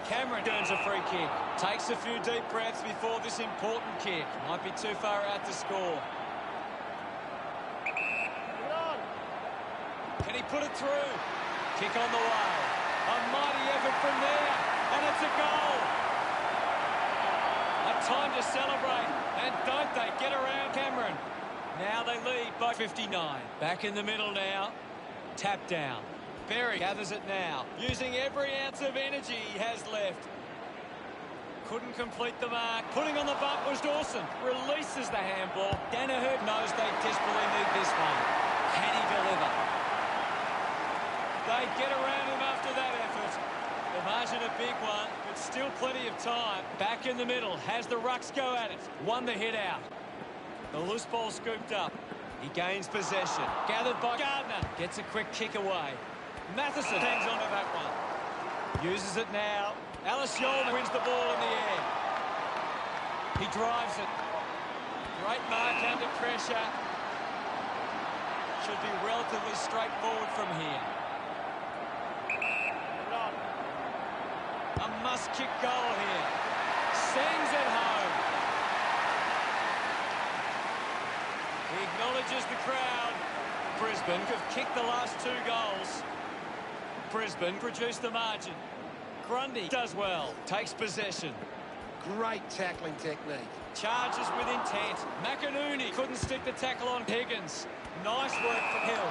Cameron earns a free kick. Takes a few deep breaths before this important kick. Might be too far out to score. Move it on. Can he put it through? Kick on the way. A mighty effort from there. And it's a goal. A time to celebrate. And don't they get around Cameron. Now they lead by 59. Back in the middle now. Tap down. Berry gathers it now. Using every ounce of energy he has left. Couldn't complete the mark. Putting on the bump was Dawson. Releases the handball. Danaher knows they desperately need this one. Can he deliver? They get around him after that effort. The margin a big one, but still plenty of time. Back in the middle. Has the Rucks go at it. Won the hit out. The loose ball scooped up. He gains possession. Gathered by Gardner. Gets a quick kick away. Matheson hangs on to that one. Uses it now. Alice Yolman wins the ball in the air. He drives it. Great mark under pressure. Should be relatively straightforward from here. Move it on. A must-kick goal here. Sends it home. He acknowledges the crowd. Brisbane have kicked the last 2 goals. Brisbane produced the margin. Grundy does well. Takes possession. Great tackling technique. Charges with intent. McInerney couldn't stick the tackle on Higgins. Nice work from Hill.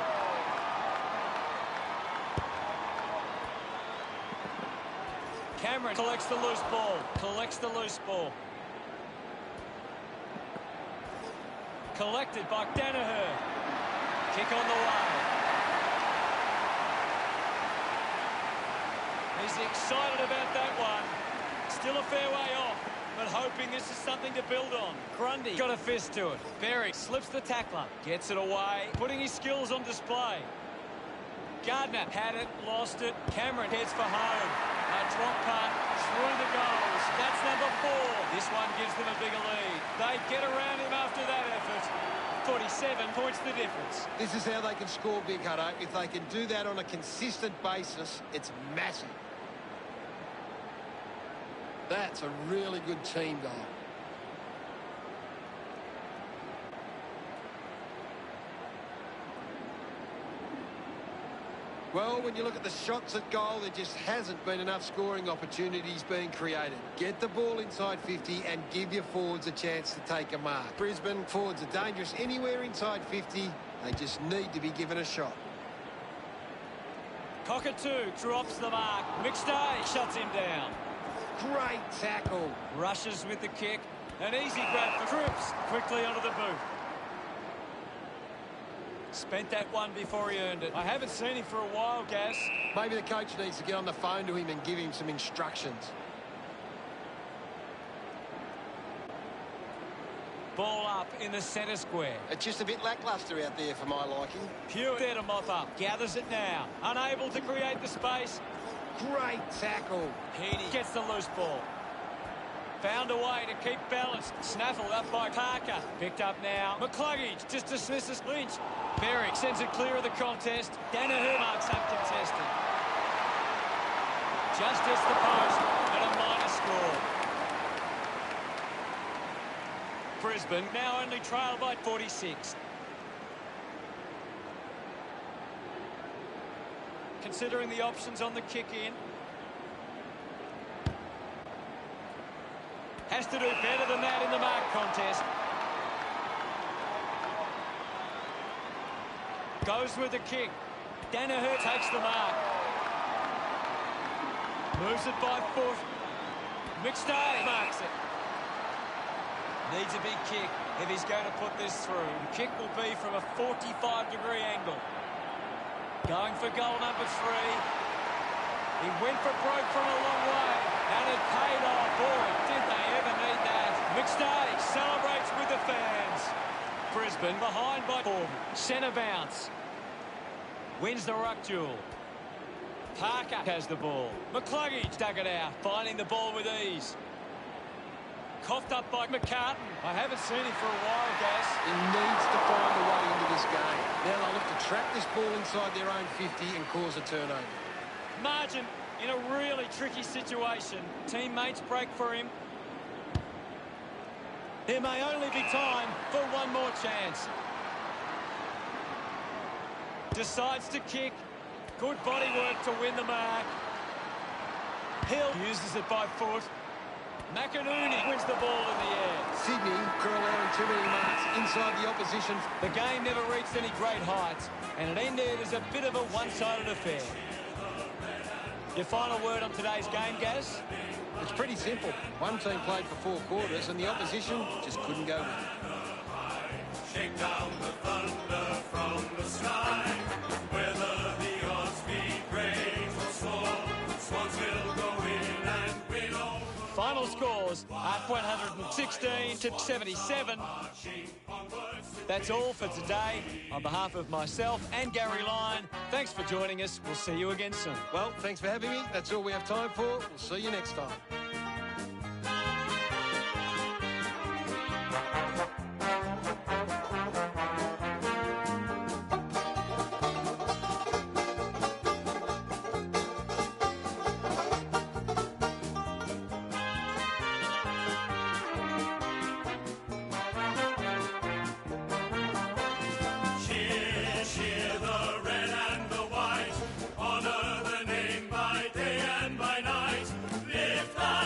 Cameron collects the loose ball. Collects the loose ball. Collected by Danaher. Kick on the way. He's excited about that one. Still a fair way off, but hoping this is something to build on. Grundy got a fist to it. Berry slips the tackler. Gets it away, putting his skills on display. Gardner had it, lost it. Cameron heads for home. A drop punt through the goals. That's number 4. This one gives them a bigger lead. They get around him after that effort. 47 points the difference. This is how they can score big, Hutto. If they can do that on a consistent basis, it's massive. That's a really good team goal. Well, when you look at the shots at goal, there just hasn't been enough scoring opportunities being created. Get the ball inside 50 and give your forwards a chance to take a mark. Brisbane forwards are dangerous anywhere inside 50. They just need to be given a shot. Cockatoo drops the mark. McStay shuts him down. Great tackle. Rushes with the kick. An easy grab for Cripps. Quickly onto the boot. Spent that one before he earned it. I haven't seen him for a while, Gaz. Maybe the coach needs to get on the phone to him and give him some instructions. Ball up in the centre square. It's just a bit lacklustre out there for my liking. Pure there to mop up. Gathers it now. Unable to create the space. Great tackle. Heaney gets the loose ball. Found a way to keep balance. Snaffled up by Parker. Picked up now. McCluggage just dismisses Lynch. Merrick sends it clear of the contest. Danaher marks uncontested. Just hits the post and a minor score. Brisbane now only trail by 46. Considering the options on the kick in. Has to do better than that in the mark contest. Goes with the kick. Danaher takes the mark. Moves it by foot. McStay marks it. Needs a big kick if he's going to put this through. The kick will be from a 45-degree angle. Going for goal number 3. He went for broke from a long way. And it paid off. Boy, did they ever need that. McStay celebrates with the fans. Brisbane behind by 4. Centre bounce. Wins the ruck duel. Parker has the ball. McCluggage dug it out, finding the ball with ease. Coughed up by McCartan. I haven't seen him for a while, Gaz. He needs to find a way into this game. Now they'll look to trap this ball inside their own 50 and cause a turnover. Margin in a really tricky situation. Teammates break for him. There may only be time for one more chance. Decides to kick. Good body work to win the mark. Hill uses it by foot. McInerney wins the ball in the air. Sydney allowing too many marks inside the opposition. The game never reached any great heights, and it ended as a bit of a one-sided affair. Your final word on today's game, Gaz? It's pretty simple. One team played for 4 quarters and the opposition just couldn't go with it. Shake down the thunder from the sky. Whether the odds be great or small, Swans will go in and win all. Final scores are 116 to 77. That's all for today. On behalf of myself and Gary Lyon, thanks for joining us. We'll see you again soon. Well, thanks for having me. That's all we have time for. We'll see you next time. Honor the name by day and by night. Lift the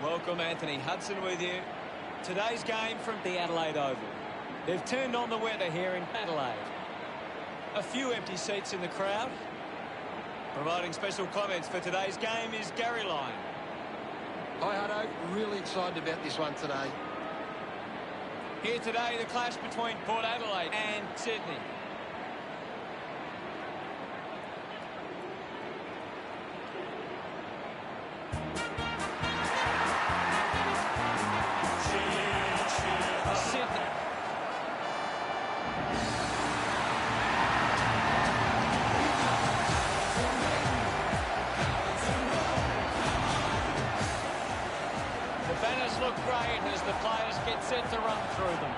Welcome, Anthony Hudson with you. Today's game from the Adelaide Oval. They've turned on the weather here in Adelaide. A few empty seats in the crowd. Providing special comments for today's game is Gary Lyon. Hi, Hutto. Really excited about this one today. Here today, the clash between Port Adelaide and Sydney. Look great as the players get set to run through them.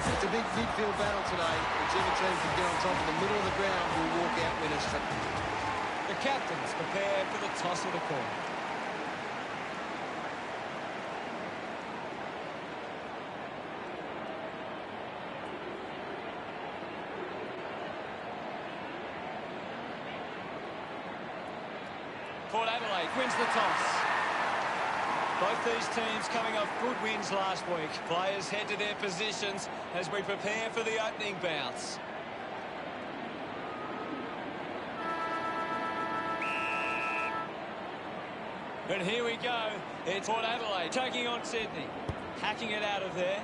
It's a big midfield battle today. Whichever team can get on top of the middle of the ground will walk out winners. The captains prepare for the toss of the coin. Port Adelaide wins the toss. Both these teams coming off good wins last week. Players head to their positions as we prepare for the opening bounce. And here we go. It's Port Adelaide taking on Sydney. Hacking it out of there.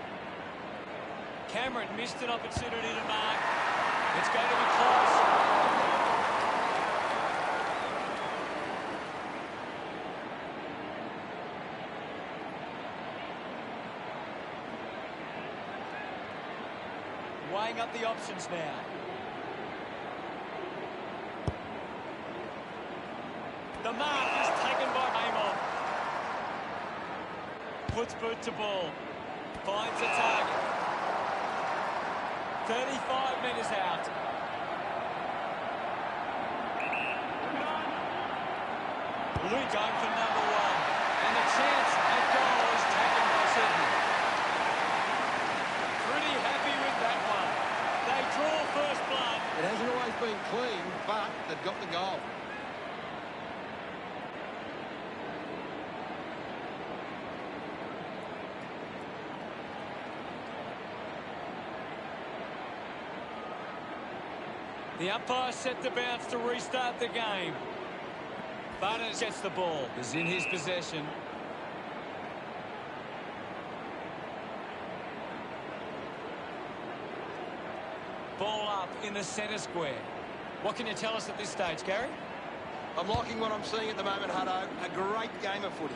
Cameron missed an opportunity to mark. It's going to be close. Weighing up the options now. The mark is taken by Amon. Puts boot to ball. Finds a target. 35 metres out. Luke going for number one. And the chance at goal is taken by Sydney. Pretty happy with that one. They draw first blood. It hasn't always been clean, but they've got the goal. The umpire set the bounce to restart the game. Butters gets the ball. Is in his possession. Ball up in the centre square. What can you tell us at this stage, Gary? I'm liking what I'm seeing at the moment, Hutto. A great game of footy.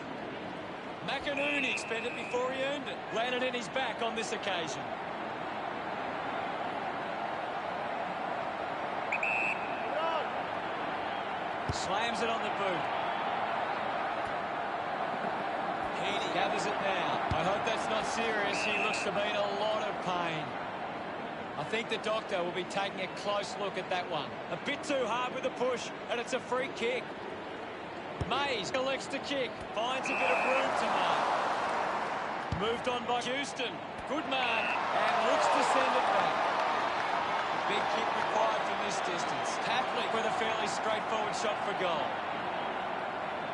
McInerney spent it before he earned it. Landed in his back on this occasion. Slams it on the boot. Heaney gathers it now. I hope that's not serious. He looks to be in a lot of pain. I think the doctor will be taking a close look at that one. A bit too hard with the push, and it's a free kick. Mays elects to kick. Finds a bit of room to mark. Moved on by Houston. Good mark, and looks to send it back. Big kick required from this distance. Tapley with a fairly straightforward shot for goal.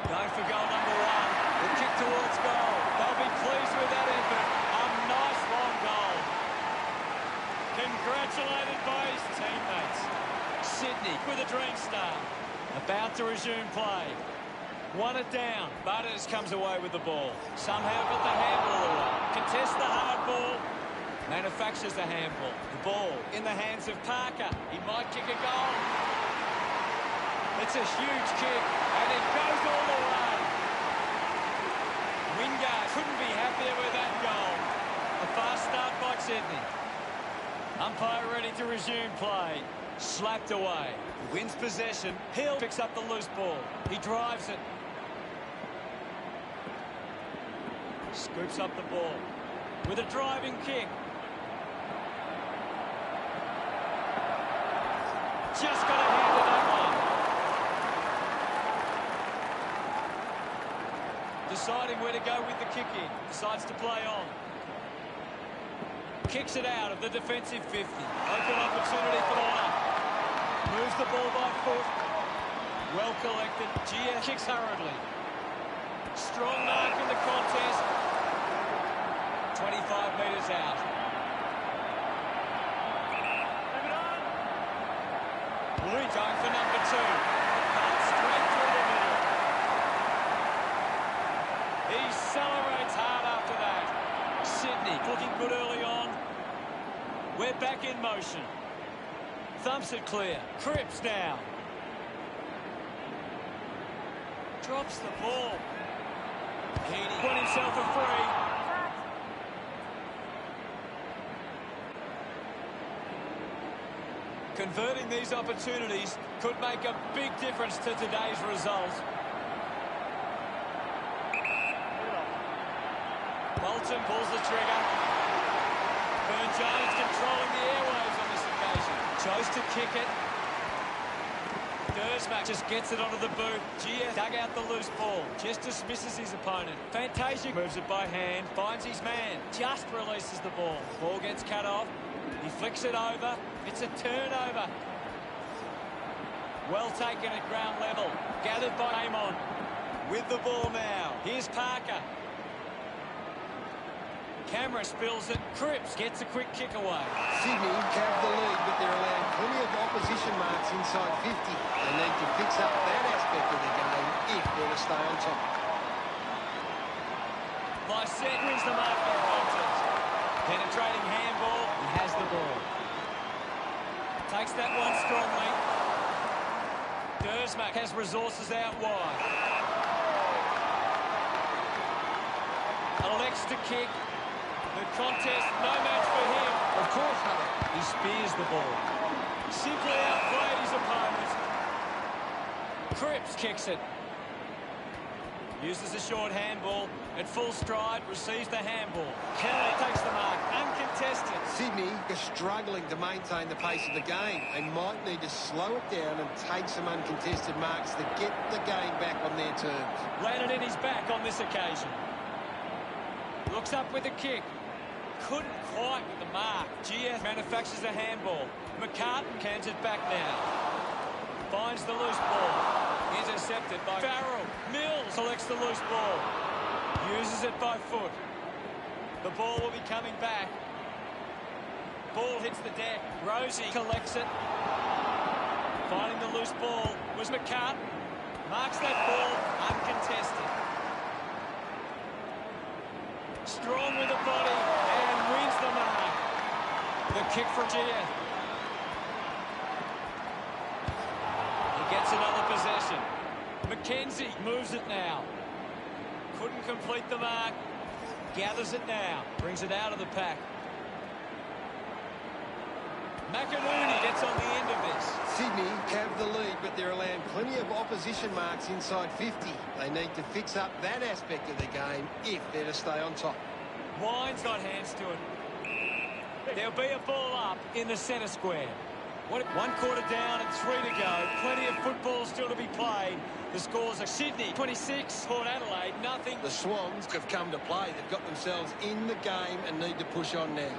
Going for goal number one. The kick towards goal. They'll be pleased with that effort. A nice long goal. Congratulated by his teammates. Sydney with a dream start. About to resume play. Won it down. Butters comes away with the ball. Somehow got the handball away. Contests the hard ball. Manufactures the handball. The ball in the hands of Parker. He might kick a goal. It's a huge kick, and it goes all the way. Wingard couldn't be happier with that goal. A fast start by Sydney. Umpire ready to resume play. Slapped away. Wins possession. Hill picks up the loose ball. He drives it. Scoops up the ball. With a driving kick. Just got a hand to that one. Deciding where to go with the kick in. Decides to play on. Kicks it out of the defensive 50. Open opportunity for the one. Moves the ball by foot. Well collected. Gia kicks hurriedly. Strong mark in the contest. 25 metres out. Louis going for number 2. Cut straight through the middle. He celebrates hard after that. Sydney looking good early on. We're back in motion. Thumps it clear. Cripps now. Drops the ball. Heaney got himself a free. Converting these opportunities could make a big difference to today's result. Bolton pulls the trigger. Burn-Jones controlling the airwaves on this occasion. Chose to kick it. Dersmack just gets it onto the boot. Gia dug out the loose ball. Just dismisses his opponent. Fantasia moves it by hand. Finds his man. Just releases the ball. Ball gets cut off. He flicks it over. It's a turnover. Well taken at ground level. Gathered by Amon. With the ball now. Here's Parker. Cameron spills it. Cripps gets a quick kick away. Sydney have the lead, but they're allowed plenty of opposition marks inside 50. They need to fix up that aspect of the game if they're to stay on top. Lysette wins the mark in the contest. Penetrating handball. He has the ball. Takes that one strongly. Dersmack has resources out wide. Elects to kick. The contest, no match for him. Of course, Hunter. He spears the ball. Simply outplayed his opponent. Cripps kicks it. Uses a short handball. At full stride, receives the handball. Kelly takes the mark. Uncontested. Sydney are struggling to maintain the pace of the game. They might need to slow it down and take some uncontested marks to get the game back on their terms. Landed in his back on this occasion. Looks up with a kick. Couldn't quite with the mark. GF manufactures a handball. McCartan cans it back now. Finds the loose ball. Intercepted by Farrell. Mills selects the loose ball. Uses it by foot. The ball will be coming back. Ball hits the deck. Rosie collects it. Finding the loose ball was McCartan. Marks that ball uncontested. Strong with the body and wins the mark. The kick from Gia. He gets another possession. McKenzie moves it now. Couldn't complete the mark. Gathers it now. Brings it out of the pack. McInerney gets on the end of this. Sydney have the lead, but they're allowed plenty of opposition marks inside 50. They need to fix up that aspect of the game if they're to stay on top. Wine's got hands to it. There'll be a ball up in the centre square. 1 quarter down and 3 to go. Plenty of football still to be played. The scores are Sydney 26, Port Adelaide nothing. The Swans have come to play. They've got themselves in the game and need to push on now.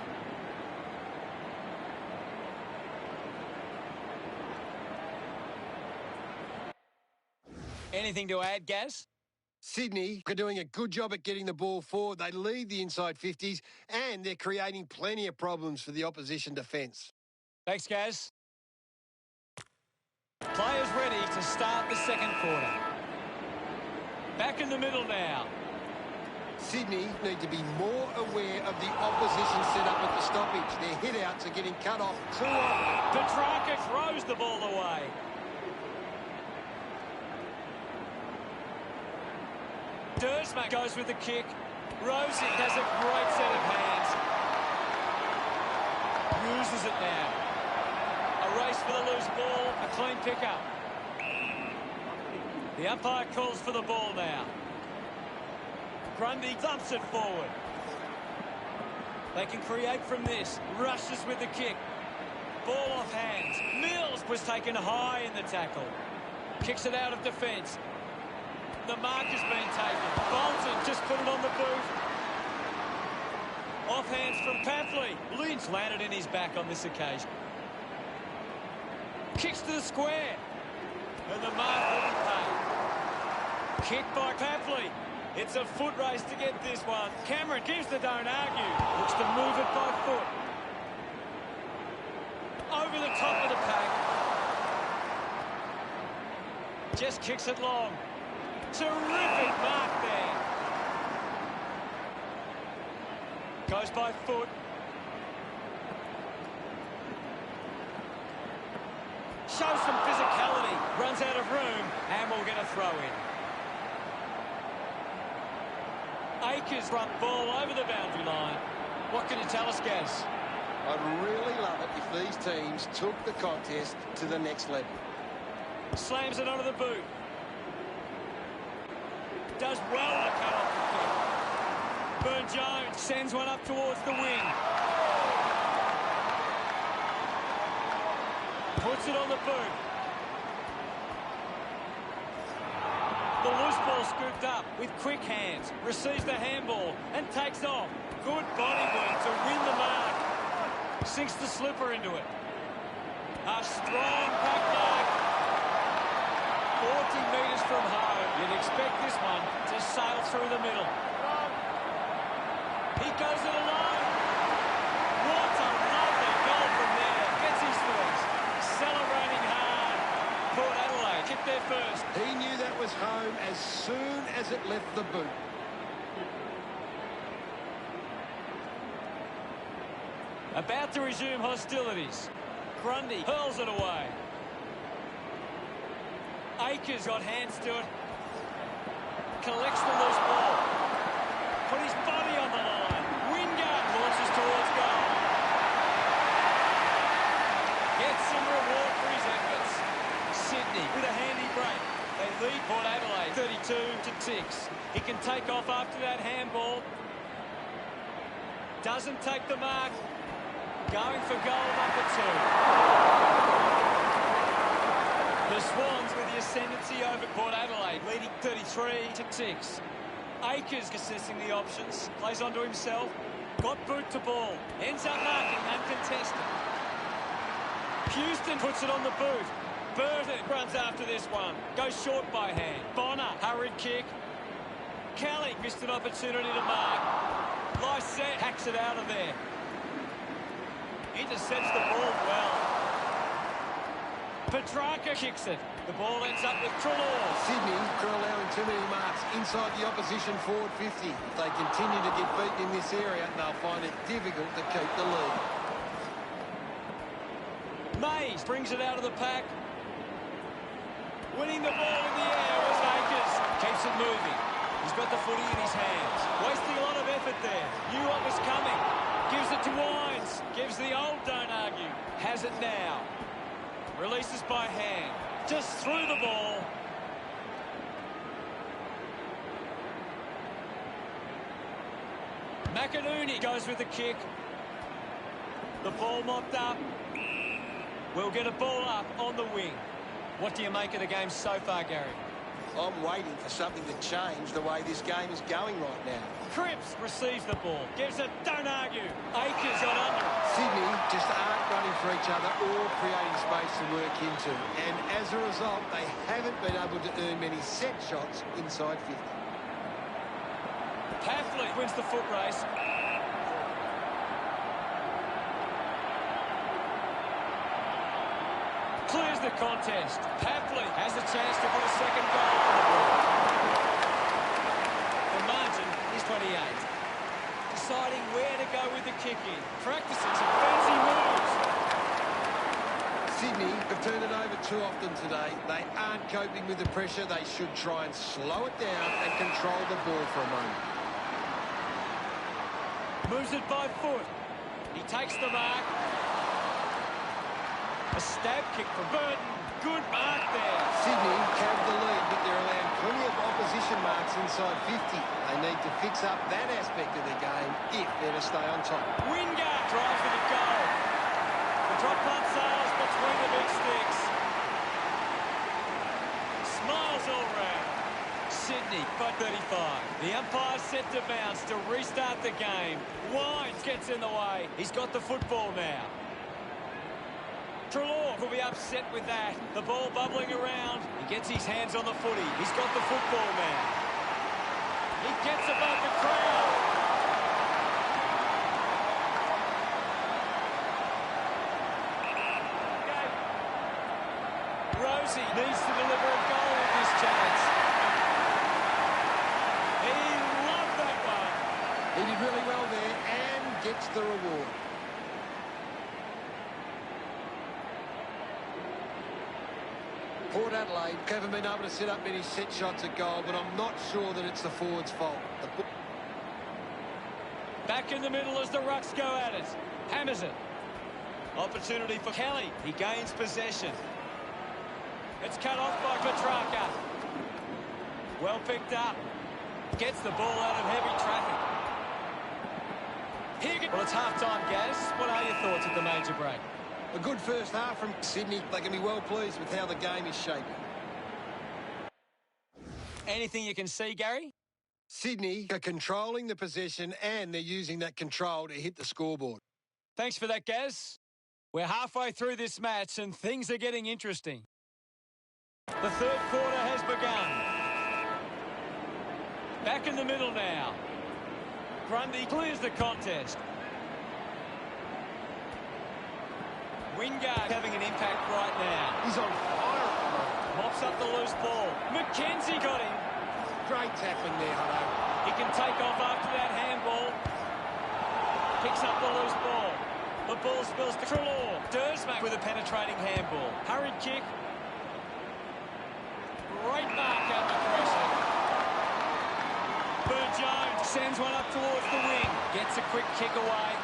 Anything to add, Gaz? Sydney are doing a good job at getting the ball forward. They lead the inside 50s and they're creating plenty of problems for the opposition defence. Thanks, Gaz. Players ready to start the second quarter. Back in the middle now. Sydney need to be more aware of the opposition set up at the stoppage. Their hit-outs are getting cut off too often. Petrarca throws the ball away. Dersmack goes with the kick. Rosie has a great set of hands. Uses it now. A race for the loose ball. A clean pickup. The umpire calls for the ball now. Grundy dumps it forward. They can create from this. Rushes with the kick. Ball off hands. Mills was taken high in the tackle. Kicks it out of defence. The mark has been taken. Bolton just put it on the boot. Off hands from Papley. Lynch landed in his back on this occasion. Kicks to the square. And the mark will be paid. Kick by Papley. It's a foot race to get this one. Cameron gives the don't argue. Looks to move it by foot. Over the top of the pack. Just kicks it long. Terrific mark there. Goes by foot. Shows some physicality. Runs out of room and will get a throw in. Akers front ball over the boundary line. What can you tell us, Gaz? I'd really love it if these teams took the contest to the next level. Slams it onto the boot. Does well to cut off the kick. Burne-Jones sends one up towards the wing. Puts it on the boot. The loose ball scooped up with quick hands. Receives the handball and takes off. Good body work to win the mark. Sinks the slipper into it. A strong pack mark. 40 metres from home. You'd expect this one to sail through the middle. He goes it alone. What a lovely goal from there. Gets his first. Celebrating hard. Port Adelaide kicked their first. He knew that was home as soon as it left the boot. About to resume hostilities. Grundy hurls it away. Akers got hands to it. Collects the loose ball. Put his body on the line. Wingard launches towards goal. Gets some reward for his efforts. Sydney with a handy break. They lead Port Adelaide 32-6. He can take off after that handball. Doesn't take the mark. Going for goal number 2. The Swans with the ascendancy over Port Adelaide, leading 33-6. Akers assessing the options, plays onto himself, got boot to ball, ends up marking uncontested. Houston puts it on the boot. Burton runs after this one, goes short by hand. Bonner, hurried kick. Kelly missed an opportunity to mark. Lysette hacks it out of there. Intercepts the ball well. Petrarca kicks it. The ball ends up with Treloar. Sydney are allowing too many marks inside the opposition forward 50. If they continue to get beaten in this area, they'll find it difficult to keep the lead. Mays brings it out of the pack. Winning the ball in the air was Akers. Keeps it moving. He's got the footy in his hands. Wasting a lot of effort there. Knew what was coming. Gives it to Wines. Gives the old don't argue. Has it now. Releases by hand. Just threw the ball. McInerney goes with the kick. The ball mopped up. We'll get a ball up on the wing. What do you make of the game so far, Gary? I'm waiting for something to change the way this game is going right now. Cripps receives the ball. Gives it, don't argue. Akers got under it. Sydney just aren't running for each other or creating space to work into. And as a result, they haven't been able to earn many set shots inside 50. Papley wins the foot race. Clears the contest. Papley has a chance to put a second goal on the board. The margin is 28. Deciding where to go with the kick in. Practicing some fancy moves. Sydney have turned it over too often today. They aren't coping with the pressure. They should try and slow it down and control the ball for a moment. Moves it by foot. He takes the mark. A stab kick from Burton. Good mark there. Sydney have the lead, but they're allowing plenty of opposition marks inside 50. They need to fix up that aspect of the game if they're to stay on top. Wingard drives for the goal. The drop punt sails between the big sticks. Smiles all round. Sydney by 35. The umpire set to bounce to restart the game. Wines gets in the way. He's got the football now. Treloar off. Will be upset with that. The ball bubbling around. He gets his hands on the footy. He's got the football now. He gets above the crowd. Rosie needs to deliver a goal with this chance. He loved that one. He did really well there and gets the reward. Port Adelaide haven't been able to set up many set shots at goal, but I'm not sure that it's the forward's fault. Back in the middle as the Rucks go at it. Hammers it. Opportunity for Kelly. He gains possession. It's cut off by Petrarca. Well picked up. Gets the ball out of heavy traffic. Well, it's half-time, Gaz. What are your thoughts at the major break? A good first half from Sydney. They can be well pleased with how the game is shaping. Anything you can see, Gary? Sydney are controlling the possession and they're using that control to hit the scoreboard. Thanks for that, Gaz. We're halfway through this match and things are getting interesting. The third quarter has begun. Back in the middle now. Grundy clears the contest. Wingard having an impact right now. He's on fire at the moment. Mops up the loose ball. McKenzie got him. Great tackling there, Hutto. He can take off after that handball. Picks up the loose ball. The ball spills to Trelaw. Dersmack with a penetrating handball. Hurried kick. Great mark out the pressure. Burn-Jones sends one up towards the wing. Gets a quick kick away.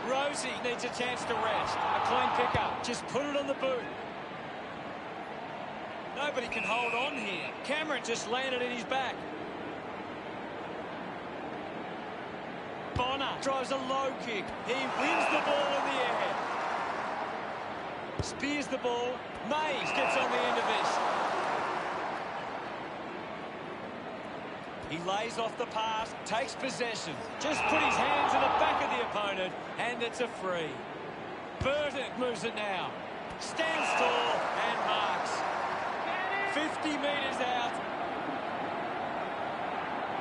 Rosie needs a chance to rest. A clean pickup. Just put it on the boot. Nobody can hold on here. Cameron just landed in his back. Bonner drives a low kick. He wins the ball in the air. Spears the ball. Mays gets on the end of this. He lays off the pass, takes possession. Just put his hands in the back of the opponent, and it's a free. Burton moves it now. Stands tall and marks. 50 metres out.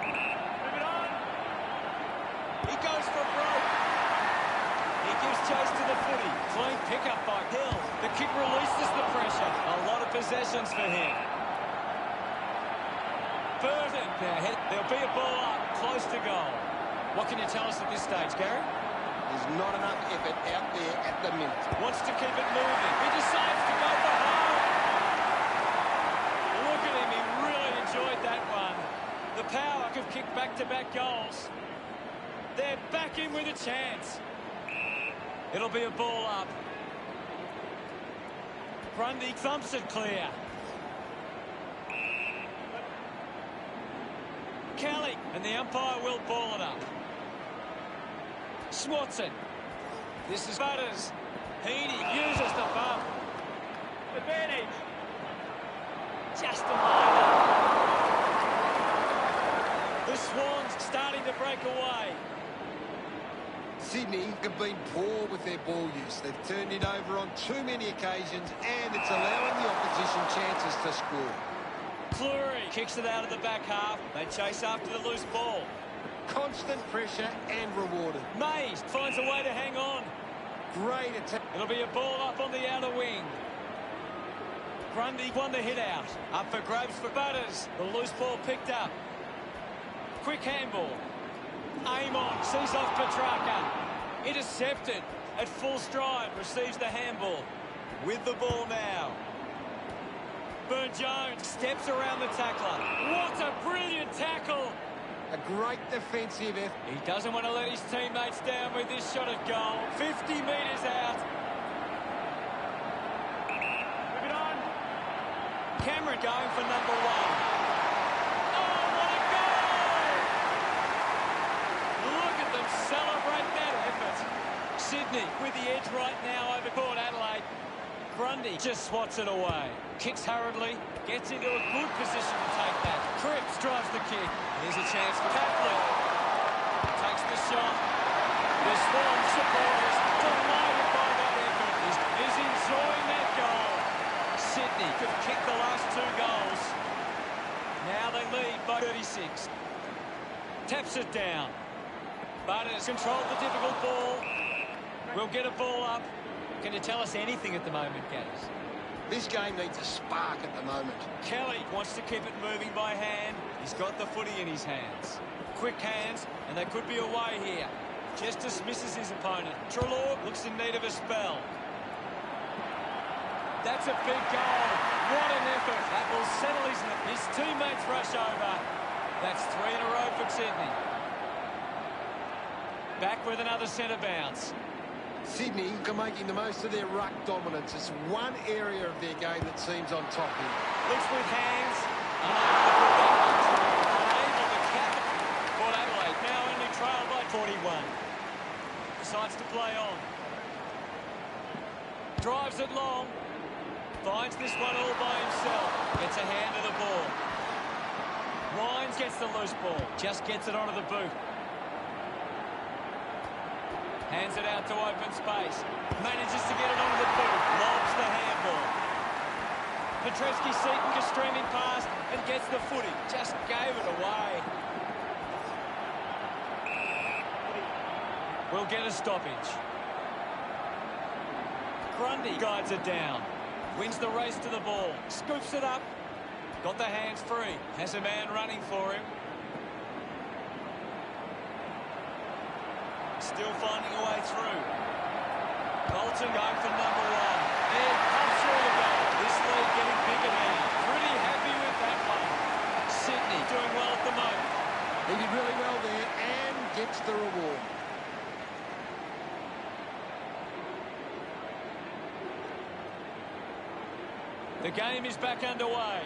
Move it on. He goes for broke. He gives chase to the footy. Clean pickup by Hill. The kick releases the pressure. A lot of possessions for him. Burton. Now, there'll be a ball up, close to goal. What can you tell us at this stage, Gary? There's not enough effort out there at the minute. Wants to keep it moving. He decides to go for home. Look at him. He really enjoyed that one. The power could kick back-to-back goals. They're back in with a chance. It'll be a ball up. Grundy thumps it clear. Kelly, and the umpire will ball it up. Swatson. This is Butters. Heaney uses the bump. Advantage. Just a minor. The Swans starting to break away. Sydney have been poor with their ball use. They've turned it over on too many occasions and it's allowing the opposition chances to score. Fleury kicks it out of the back half. They chase after the loose ball. Constant pressure and rewarded. Mays finds a way to hang on. Great attack. It'll be a ball up on the outer wing. Grundy won the hit out. Up for grabs for Butters. The loose ball picked up. Quick handball. Amon sees off Petrarca. Intercepted at full stride. Receives the handball. With the ball now. Burn-Jones steps around the tackler. What a brilliant tackle. A great defensive effort. He doesn't want to let his teammates down with this shot at goal. 50 metres out. Move it on. Cameron going for number one. Oh, what a goal! Look at them celebrate that effort. Sydney with the edge right now over Port Adelaide. Grundy just swats it away. Kicks hurriedly, gets into a good position to take that. Cripps drives the kick. Here's a chance for Catley. Takes the shot. The Swans supporters delighted by that effort. Now they lead by 36. Taps it down. Butters controlled the difficult ball. We'll get a ball up. Can you tell us anything at the moment, Gaz? This game needs a spark at the moment. Kelly wants to keep it moving by hand. He's got the footy in his hands. Quick hands, and they could be away here. Just dismisses his opponent. Treloar looks in need of a spell. That's a big goal. What an effort. That will settle his teammates rush over. That's 3 in a row for Sydney. Back with another centre bounce. Sydney are making the most of their ruck dominance. It's one area of their game that seems on top here. Looks with hands. Unable to cap it. Port Adelaide now only trail by 41. Decides to play on. Drives it long. Finds this one all by himself. Gets a hand of the ball. Wines gets the loose ball. Just gets it onto the boot. Hands it out to open space. Manages to get it onto the boot. Lobs the handball. Petrevski-Seton is streaming past and gets the footy. Just gave it away. We'll get a stoppage. Grundy guides it down. Wins the race to the ball. Scoops it up. Got the hands free. Has a man running for him. Still finding a way through. Bolton going for number 1. There, comes through the goal. This lead getting bigger now. Pretty happy with that one. Sydney doing well at the moment. He did really well there and gets the reward. The game is back underway.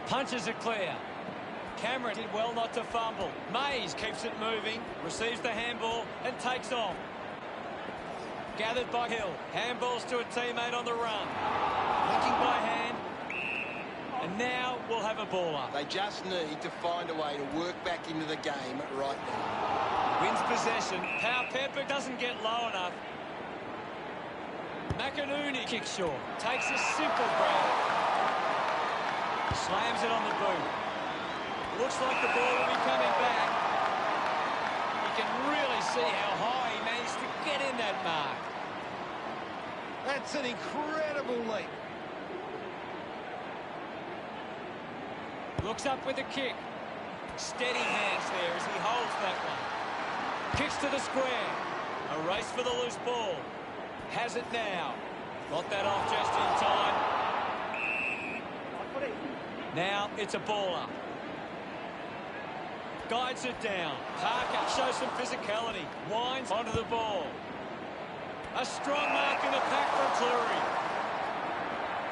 Punches it clear. Cameron did well not to fumble. Mays keeps it moving, receives the handball and takes off. Gathered by Hill. Handballs to a teammate on the run. Looking by hand. And now we'll have a ball up. They just need to find a way to work back into the game right now. Wins possession. Powell-Pepper doesn't get low enough. McInerney kicks short. Takes a simple grab. Slams it on the boot. Looks like the ball will be coming back. You can really see how high he managed to get in that mark. That's an incredible leap. Looks up with a kick. Steady hands there as he holds that one. Kicks to the square. A race for the loose ball. Has it now. Got that off just in time. Now it's a ball up. Guides it down. Parker shows some physicality. Winds onto the ball. A strong mark in the pack from Cleary.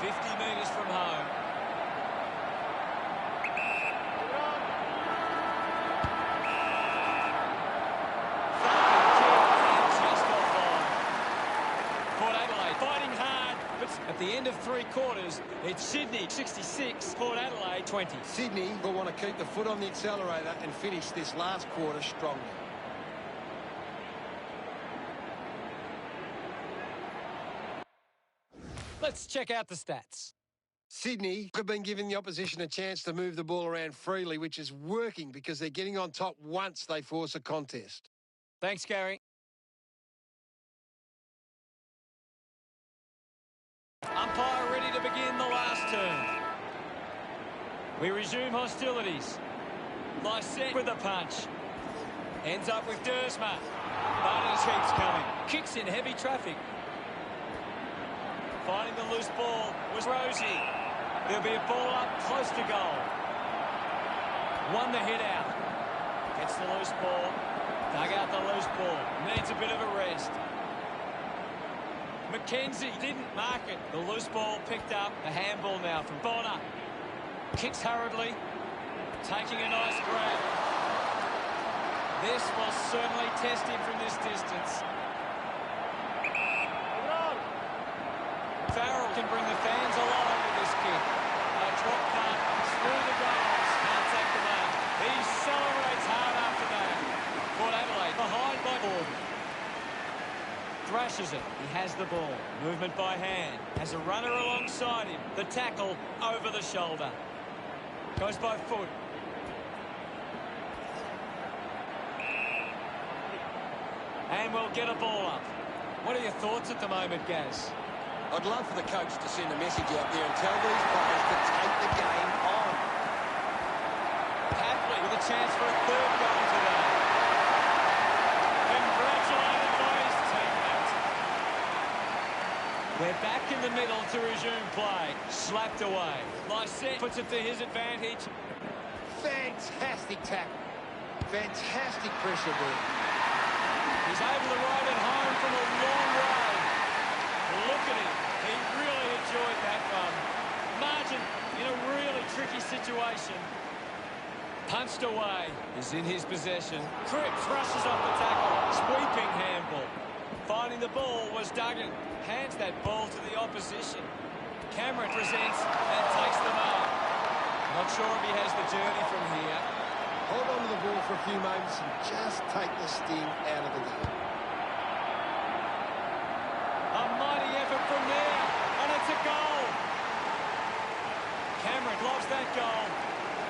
50 metres from home. At the end of 3 quarters, it's Sydney 66, Port Adelaide 20. Sydney will want to keep the foot on the accelerator and finish this last quarter strongly. Let's check out the stats. Sydney have been giving the opposition a chance to move the ball around freely, which is working because they're getting on top once they force a contest. Thanks, Gary. Umpire ready to begin the last turn. We resume hostilities. Lysette with a punch. Ends up with Dersma. Butters keeps coming. Kicks in heavy traffic. Finding the loose ball was Rosie. There'll be a ball up close to goal. Won the hit out. Gets the loose ball. Dug out the loose ball. Needs a bit of a rest. McKenzie didn't mark it. The loose ball picked up. A handball now from Bonner. Kicks hurriedly. Taking a nice grab. This will certainly test him from this distance. Farrell can bring the fans alive with this kick. A drop punt through the goals. Can't take the mark. He celebrates hard after that. Port Adelaide behind by Gordon. Thrashes it. He has the ball. Movement by hand. Has a runner alongside him. The tackle over the shoulder. Goes by foot. And we'll get a ball up. What are your thoughts at the moment, Gaz? I'd love for the coach to send a message out there and tell these players to take the game on. Happily with a chance for a third goal today. Congratulated by his teammates. We're back in the middle to resume play. Slapped away. Lysette puts it to his advantage. Fantastic tackle. Fantastic pressure there. He's able to ride it home from a long way. Look at him. He really enjoyed that one. Margin in a really tricky situation. Punched away. Is in his possession. Cripps rushes off the tackle. Sweeping handball. Finding the ball was Duggan. Hands that ball to the opposition. Cameron presents and takes the mark. Not sure if he has the journey from here. Hold on to the ball for a few moments and just take the sting out of the game. A mighty effort from there, and it's a goal. Cameron loves that goal.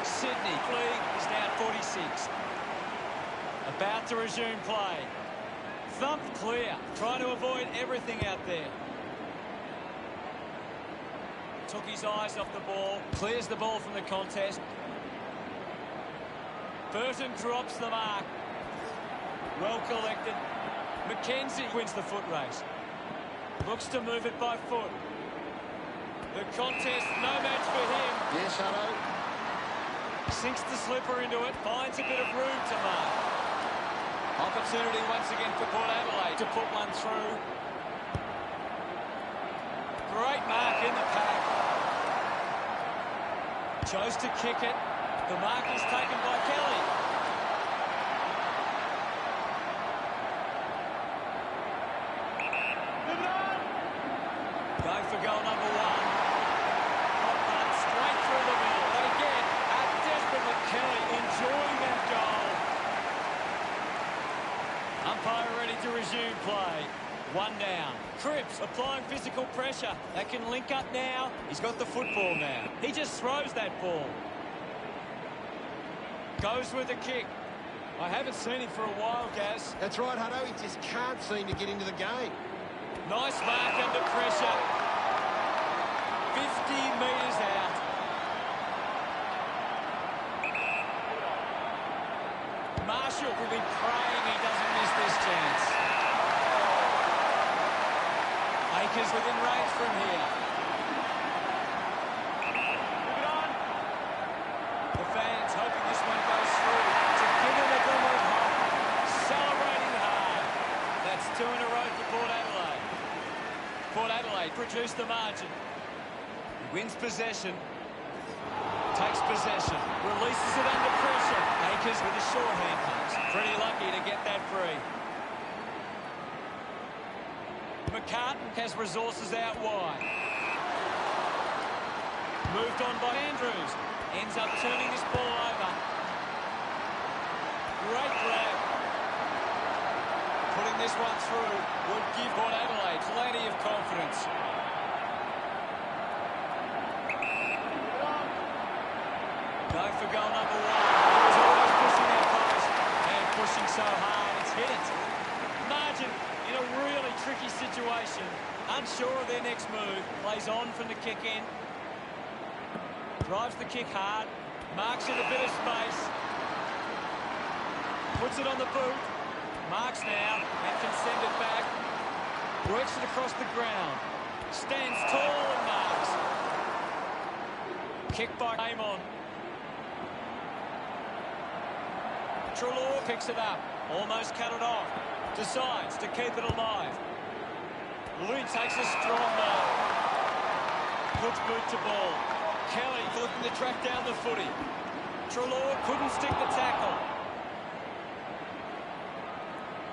Sydney lead is now 46. About to resume play. Thumped clear, trying to avoid everything out there. Took his eyes off the ball, clears the ball from the contest. Burton drops the mark. Well collected. McKenzie wins the foot race. Looks to move it by foot. The contest, no match for him. Yes, Hutto. Sinks the slipper into it, finds a bit of room to mark. Opportunity once again for Port Adelaide to put one through. Great mark in the pack. Chose to kick it. The mark is taken by Kelly. Move it on. Going for goal number one. Straight through the middle. But again, a desperate McKelly enjoying that goal. Umpire ready to resume play. One down. Cripps applying physical pressure. That can link up now. He's got the football now. He just throws that ball. Goes with the kick. I haven't seen him for a while, Gaz. That's right, Hutto. He just can't seem to get into the game. Nice mark under pressure. 50 metres out. Marshall will be praying he doesn't miss this chance. Akers within range from here. Move it on. The fans hoping this one goes through to give them a glimmer of hope. Celebrating hard. That's two in a row for Port Adelaide. Port Adelaide produced the margin. Wins possession. Takes possession. Releases it under pressure. Akers with a shorthand pass. Pretty lucky to get that free. McCartan has resources out wide. Moved on by Andrews. Ends up turning this ball over. Great grab. Putting this one through would give Port Adelaide plenty of confidence. Going for goal number one. He was always pushing that post. And pushing so hard, it's hit it. Margin in a really tricky situation. Unsure of their next move. Plays on from the kick in. Drives the kick hard. Marks in a bit of space. Puts it on the boot. Marks now and can send it back. Works it across the ground. Stands tall and marks. Kick by Amon. Treloar picks it up. Almost cut it off. Decides to keep it alive. Louis takes a strong mark. Puts boot to ball. Kelly looking to track down the footy. Treloar couldn't stick the tackle.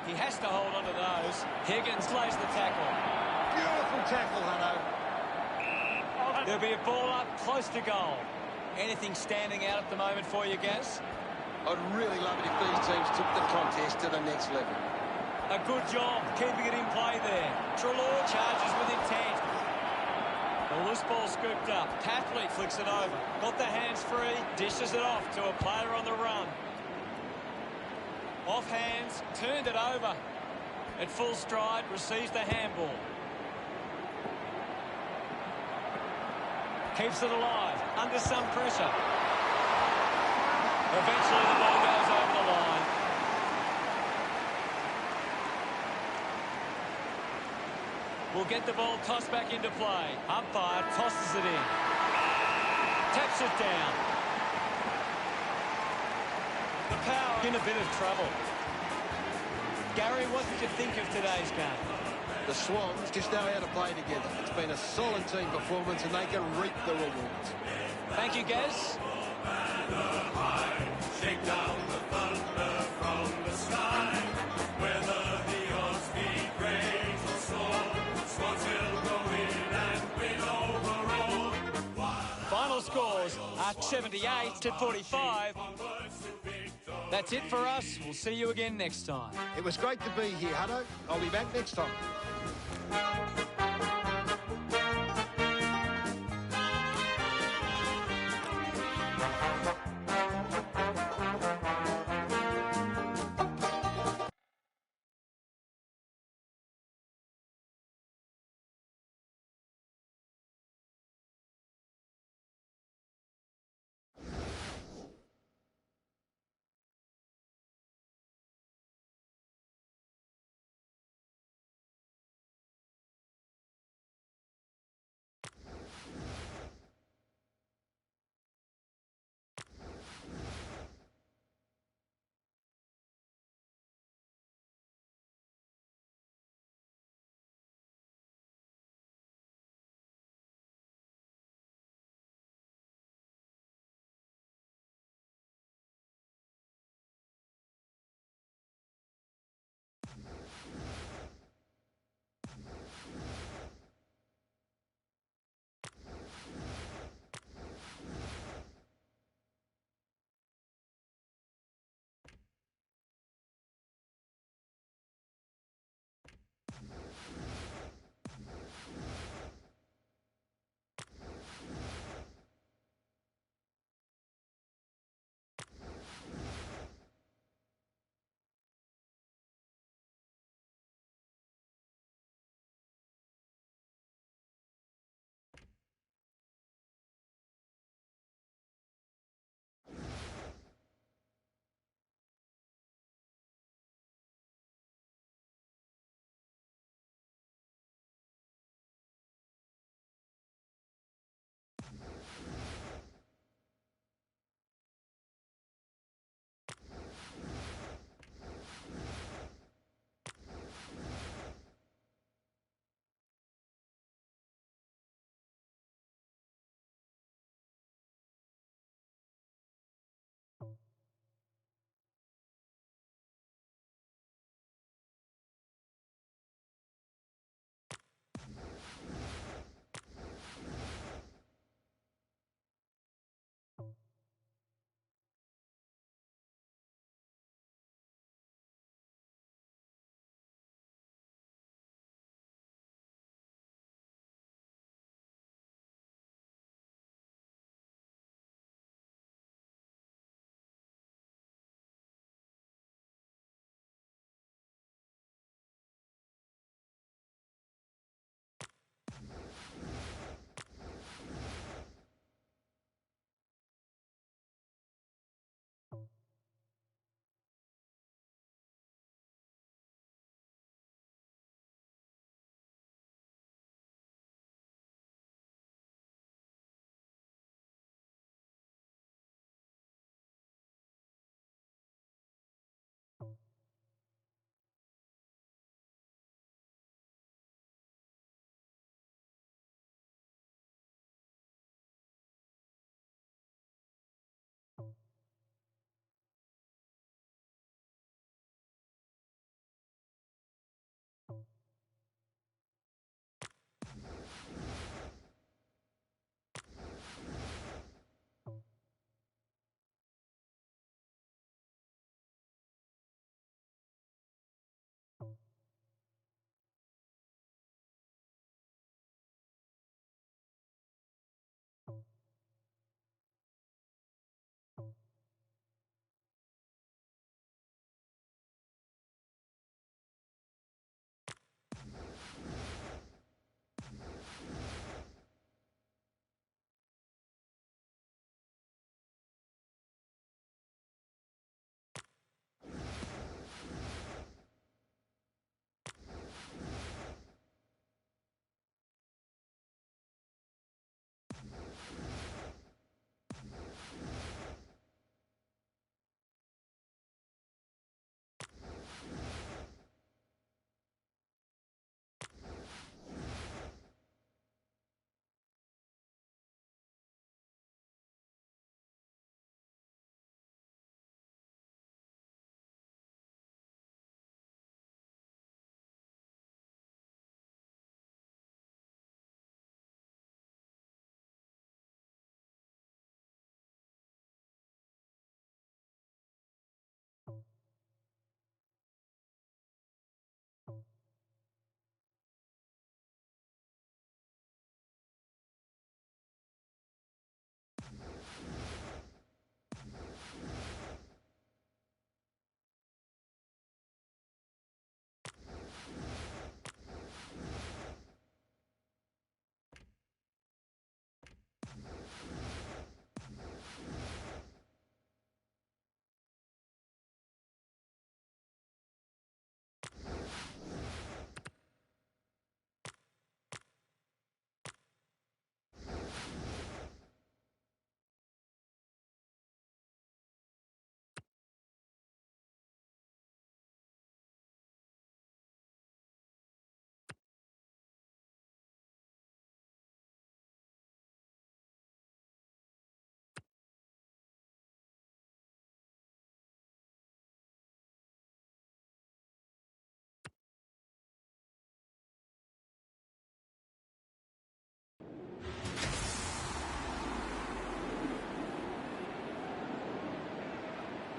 He has to hold on to those. Higgins lays the tackle. Beautiful tackle, Hutto. There'll be a ball up close to goal. Anything standing out at the moment for you, Gaz? I'd really love it if these teams took the contest to the next level. A good job keeping it in play there. Treloar charges with intent. The loose ball scooped up. Catholic flicks it over. Got the hands free. Dishes it off to a player on the run. Off hands. Turned it over. At full stride. Receives the handball. Keeps it alive. Under some pressure. Eventually the ball goes over the line. Will get the ball tossed back into play. Umpire tosses it in. Taps it down. The Power in a bit of trouble. Gary, what did you think of today's game? The Swans just know how to play together. It's been a solid team performance and they can reap the rewards. Thank you, Gaz. Shake down the thunder from the sky. Whether the odds be great or small, Swans will go in and win overall. Final scores are 78-45. That's it for us. We'll see you again next time. It was great to be here, Hutto. I'll be back next time.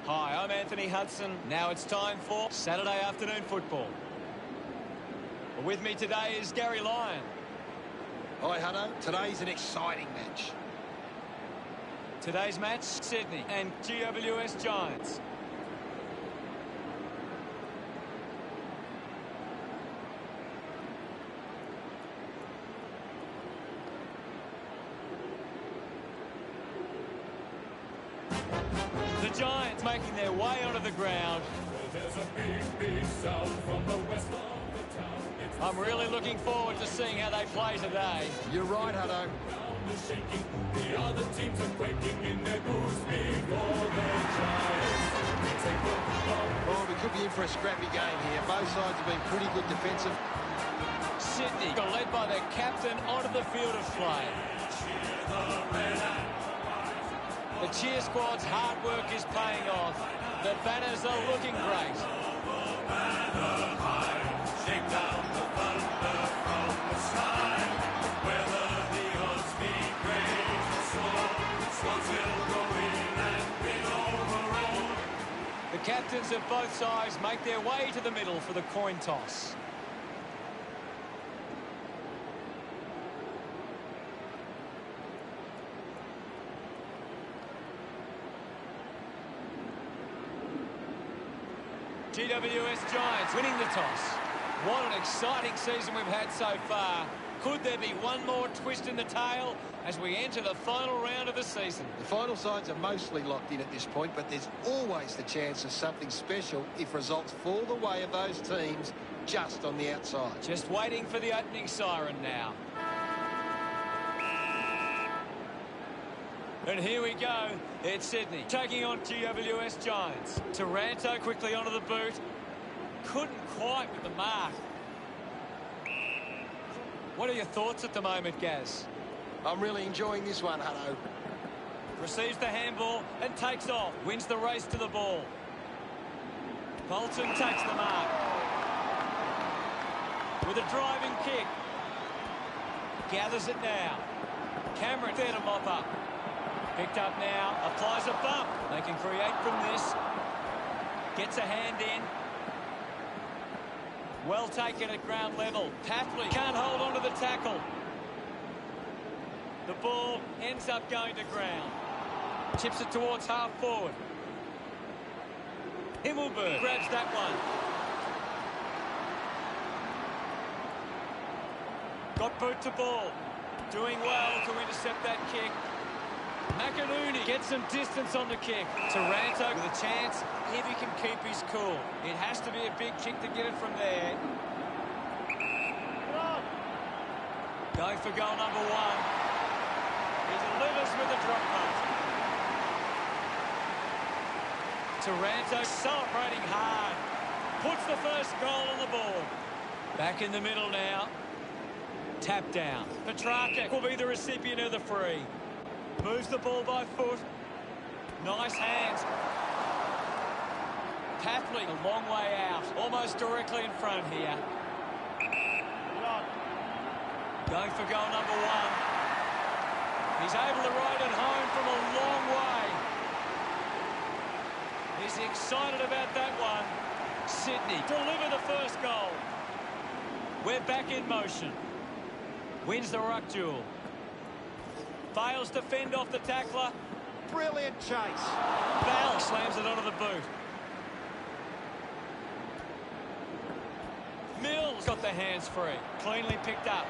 Hi, I'm Anthony Hudson. Now it's time for Saturday afternoon football. With me today is Gary Lyon. Hi, Hutto. Today's an exciting match. Today's match, Sydney and GWS Giants. The Giants making their way onto the ground. There's a big sound from the west of the town. I'm really looking forward to seeing how they play today. You're right, Hutto. It's shaking. The other teams are quaking in their boots before the Giants. They take the ball. Oh, we could be in for a scrappy game here. Both sides have been pretty good defensive. Sydney are led by their captain onto the field of play. The cheer squad's hard work is paying off. The banners are looking great. Shake down the thunder from the sky. Whether the odds be great or small, Swans will go in and win overall. The captains of both sides make their way to the middle for the coin toss. GWS Giants winning the toss. What an exciting season we've had so far. Could there be one more twist in the tail as we enter the final round of the season? The final sides are mostly locked in at this point, but there's always the chance of something special if results fall the way of those teams just on the outside. Just waiting for the opening siren now. And here we go. It's Sydney taking on GWS Giants. Taranto quickly onto the boot. Couldn't quite with the mark. What are your thoughts at the moment, Gaz? I'm really enjoying this one, Hutto. Receives the handball and takes off. Wins the race to the ball. Bolton takes the mark. With a driving kick. Gathers it now. Cameron there to mop up. Picked up now, applies a bump. They can create from this. Gets a hand in. Well taken at ground level. Tapley can't hold on to the tackle. The ball ends up going to ground. Chips it towards half forward. Himmelberg grabs that one. Got boot to ball. Doing well to intercept that kick. McInerney gets some distance on the kick. Taranto with a chance if he can keep his cool. It has to be a big kick to get it from there. Going for goal number one. He delivers with a drop punt. Taranto celebrating hard. Puts the first goal on the board. Back in the middle now. Tap down. Petrarca will be the recipient of the free. Moves the ball by foot. Nice hands. Tapley a long way out. Almost directly in front here. Going for goal number one. He's able to ride it home from a long way. He's excited about that one. Sydney deliver the first goal. We're back in motion. Wins the ruck duel. Fails to fend off the tackler. Brilliant chase. Bell slams it onto the boot. Mills got the hands free. Cleanly picked up.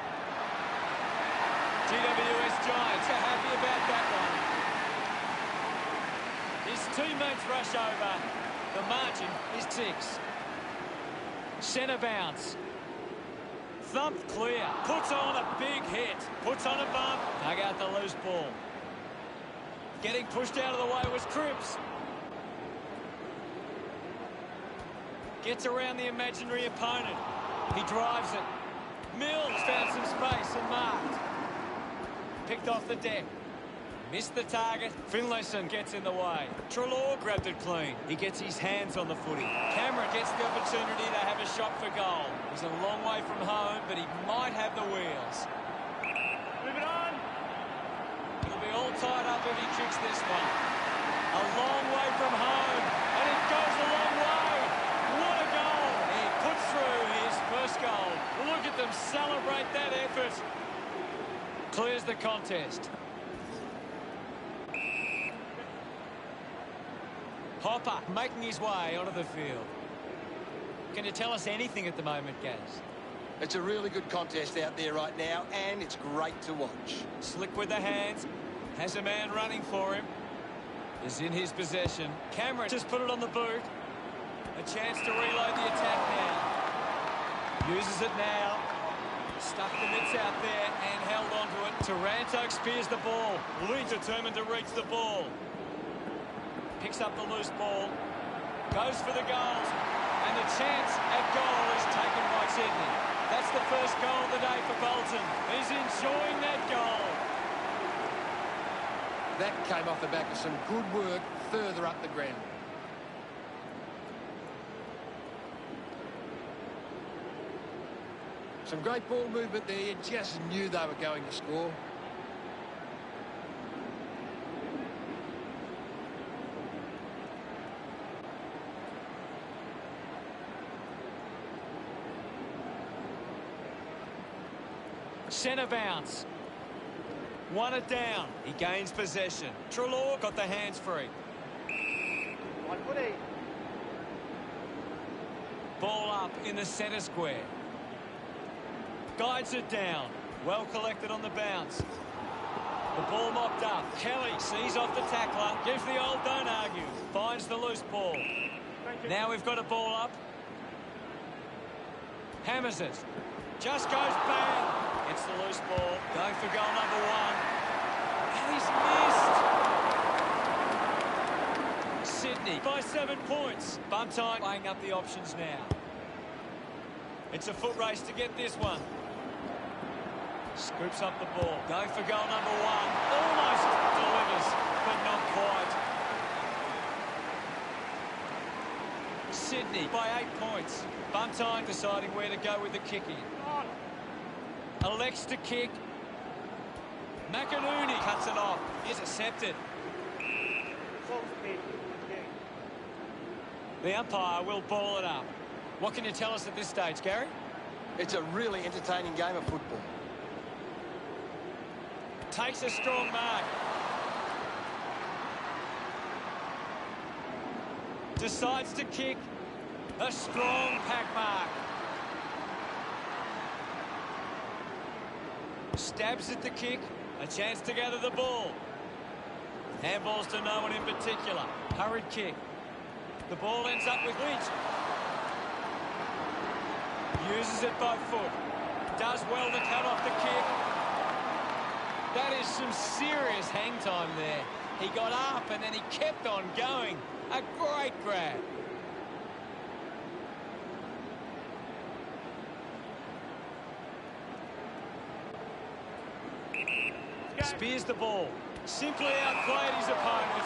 GWS Giants are happy about that one. His teammates rush over. The margin is 6. Centre bounce. Thumped clear. Puts on a big hit. Puts on a bump. Dug out the loose ball. Getting pushed out of the way was Cripps. Gets around the imaginary opponent. He drives it. Mills found some space and marked. Picked off the deck. Missed the target. Finlayson gets in the way. Treloar grabbed it clean. He gets his hands on the footy. Cameron gets the opportunity to have a shot for goal. He's a long way from home, but he might have the wheels. Move it on. He'll be all tied up if he kicks this one. A long way from home, goes a long way. What a goal. He puts through his first goal. Look at them celebrate that effort. Clears the contest. Hopper making his way onto the field. Can you tell us anything at the moment, Gaz? It's a really good contest out there right now, and it's great to watch. Slick with the hands. Has a man running for him. Is in his possession. Cameron just put it on the boot. A chance to reload the attack now. Uses it now. Stuck the mitts out there and held onto it. Taranto spears the ball. Lee determined to reach the ball. Picks up the loose ball. Goes for the goals. And the chance at goal is taken by Sydney. That's the first goal of the day for Bolton. He's enjoying that goal. That came off the back of some good work further up the ground. Some great ball movement there. You just knew they were going to score. Centre bounce. Won it down. He gains possession. Treloar got the hands free. Ball up in the centre square. Guides it down. Well collected on the bounce. The ball mopped up. Kelly sees off the tackler. Gives the old don't argue. Finds the loose ball. Now we've got a ball up. Hammers it. Just goes bang. It's the loose ball. Going for goal number one. And he's missed. Sydney by 7 points. Bump time. Weighing up the options now. It's a foot race to get this one. Scoops up the ball. Going for goal number one. Almost delivers, but not quite. Sydney by 8 points. Bump time deciding where to go with the kicking. Elects to kick. McInerney cuts it off. Intercepted. The umpire will ball it up. What can you tell us at this stage, Gary? It's a really entertaining game of football. Takes a strong mark. Decides to kick. A strong pack mark. Stabs at the kick. A chance to gather the ball. Handballs to no one in particular. Hurried kick. The ball ends up with Lynch. Uses it by foot. Does well to cut off the kick. That is some serious hang time there. He got up and then he kept on going. A great grab. Spears the ball. Simply outplayed his opponent.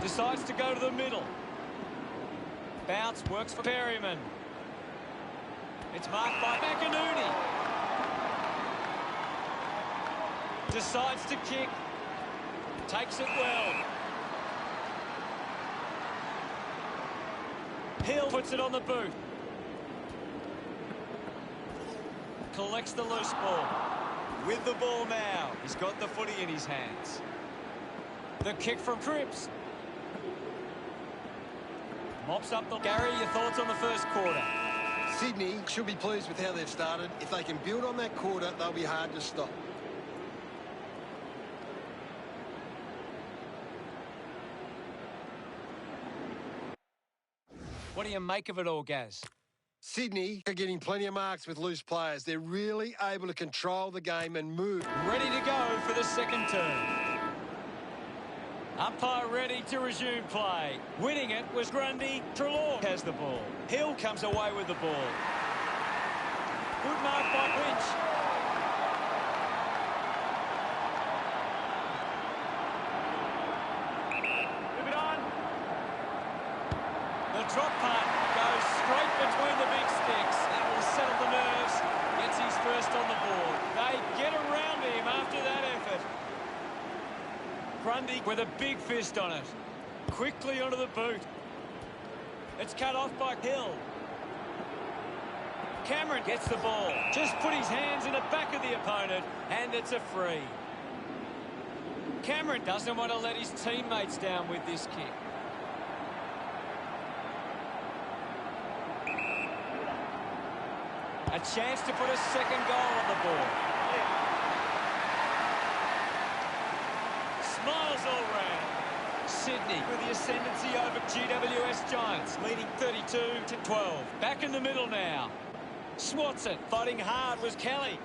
Decides to go to the middle. Bounce works for Perryman. It's marked by McInerney. Decides to kick. Takes it well. Hill puts it on the boot. Collects the loose ball. With the ball now. He's got the footy in his hands. The kick from Cripps. Mops up the... Gary, your thoughts on the first quarter? Sydney should be pleased with how they've started. If they can build on that quarter, they'll be hard to stop. What do you make of it all, Gaz? Sydney are getting plenty of marks with loose players. They're really able to control the game and move. Ready to go for the second turn. Umpire ready to resume play. Winning it was Grundy. Treloar has the ball. Hill comes away with the ball. Good mark by Lynch. Move it on. The drop punt goes straight between the big sticks. That will settle the nerves. Gets his first on the board. They get around him after that effort. Grundy Grundy with a big fist on it. Quickly onto the boot. It's cut off by Hill. Cameron gets the ball. Just put his hands in the back of the opponent, and it's a free. Cameron doesn't want to let his teammates down with this kick. A chance to put a second goal on the board. Smiles all round. Sydney with the ascendancy over GWS Giants, leading 32-12. Back in the middle now. Swatson fighting hard was Kelly.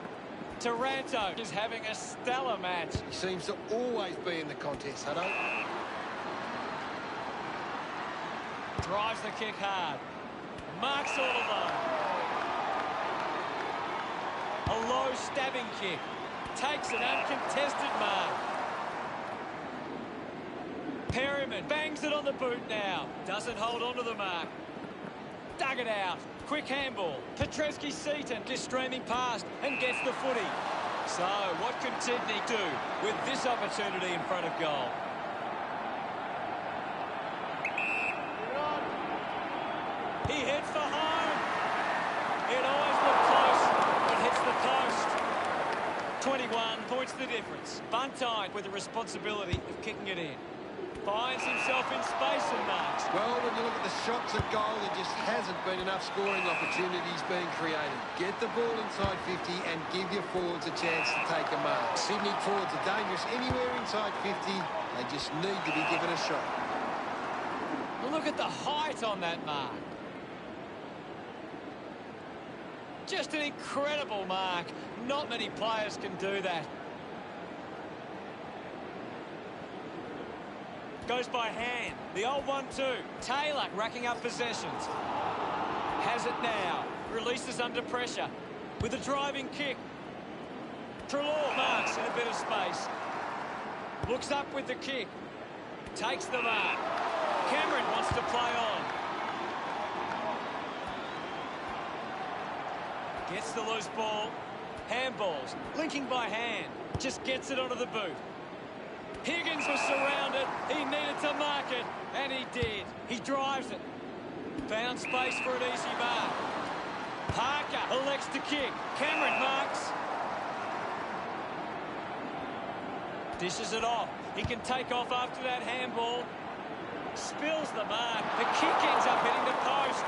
Taranto is having a stellar match. He seems to always be in the contest, Hutto. Drives the kick hard. Marks all alone. A low stabbing kick. Takes an uncontested mark. Perryman bangs it on the boot now. Doesn't hold on to the mark. Dug it out. Quick handball. Petreski-Seaton is streaming past and gets the footy. So, what can Sydney do with this opportunity in front of goal? He hits for home. It always looked close. It hits the post. 21 points the difference. Buntine with the responsibility of kicking it in. Finds himself in space and marks. Well, when you look at the shots at goal, there just hasn't been enough scoring opportunities being created. Get the ball inside 50 and give your forwards a chance to take a mark. Sydney forwards are dangerous anywhere inside 50. They just need to be given a shot. Look at the height on that mark. Just an incredible mark. Not many players can do that. Goes by hand. The old 1-2. Taylor racking up possessions. Has it now. Releases under pressure. With a driving kick. Treloar marks in a bit of space. Looks up with the kick. Takes the mark. Cameron wants to play on. Gets the loose ball. Handballs. Linking by hand. Just gets it onto the boot. Higgins was surrounded. He needed to mark it, and he did. He drives it. Found space for an easy mark. Parker elects to kick. Cameron marks. Dishes it off. He can take off after that handball. Spills the mark. The kick ends up hitting the post.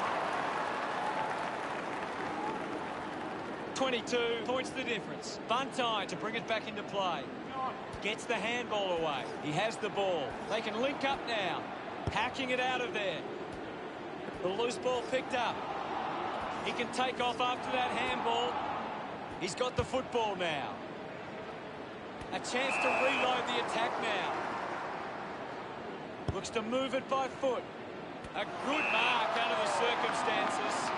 22 points the difference. Buntine to bring it back into play. Gets the handball away. He has the ball. They can link up now. Hacking it out of there. The loose ball picked up. He can take off after that handball. He's got the football now. A chance to reload the attack now. Looks to move it by foot. A good mark under the circumstances.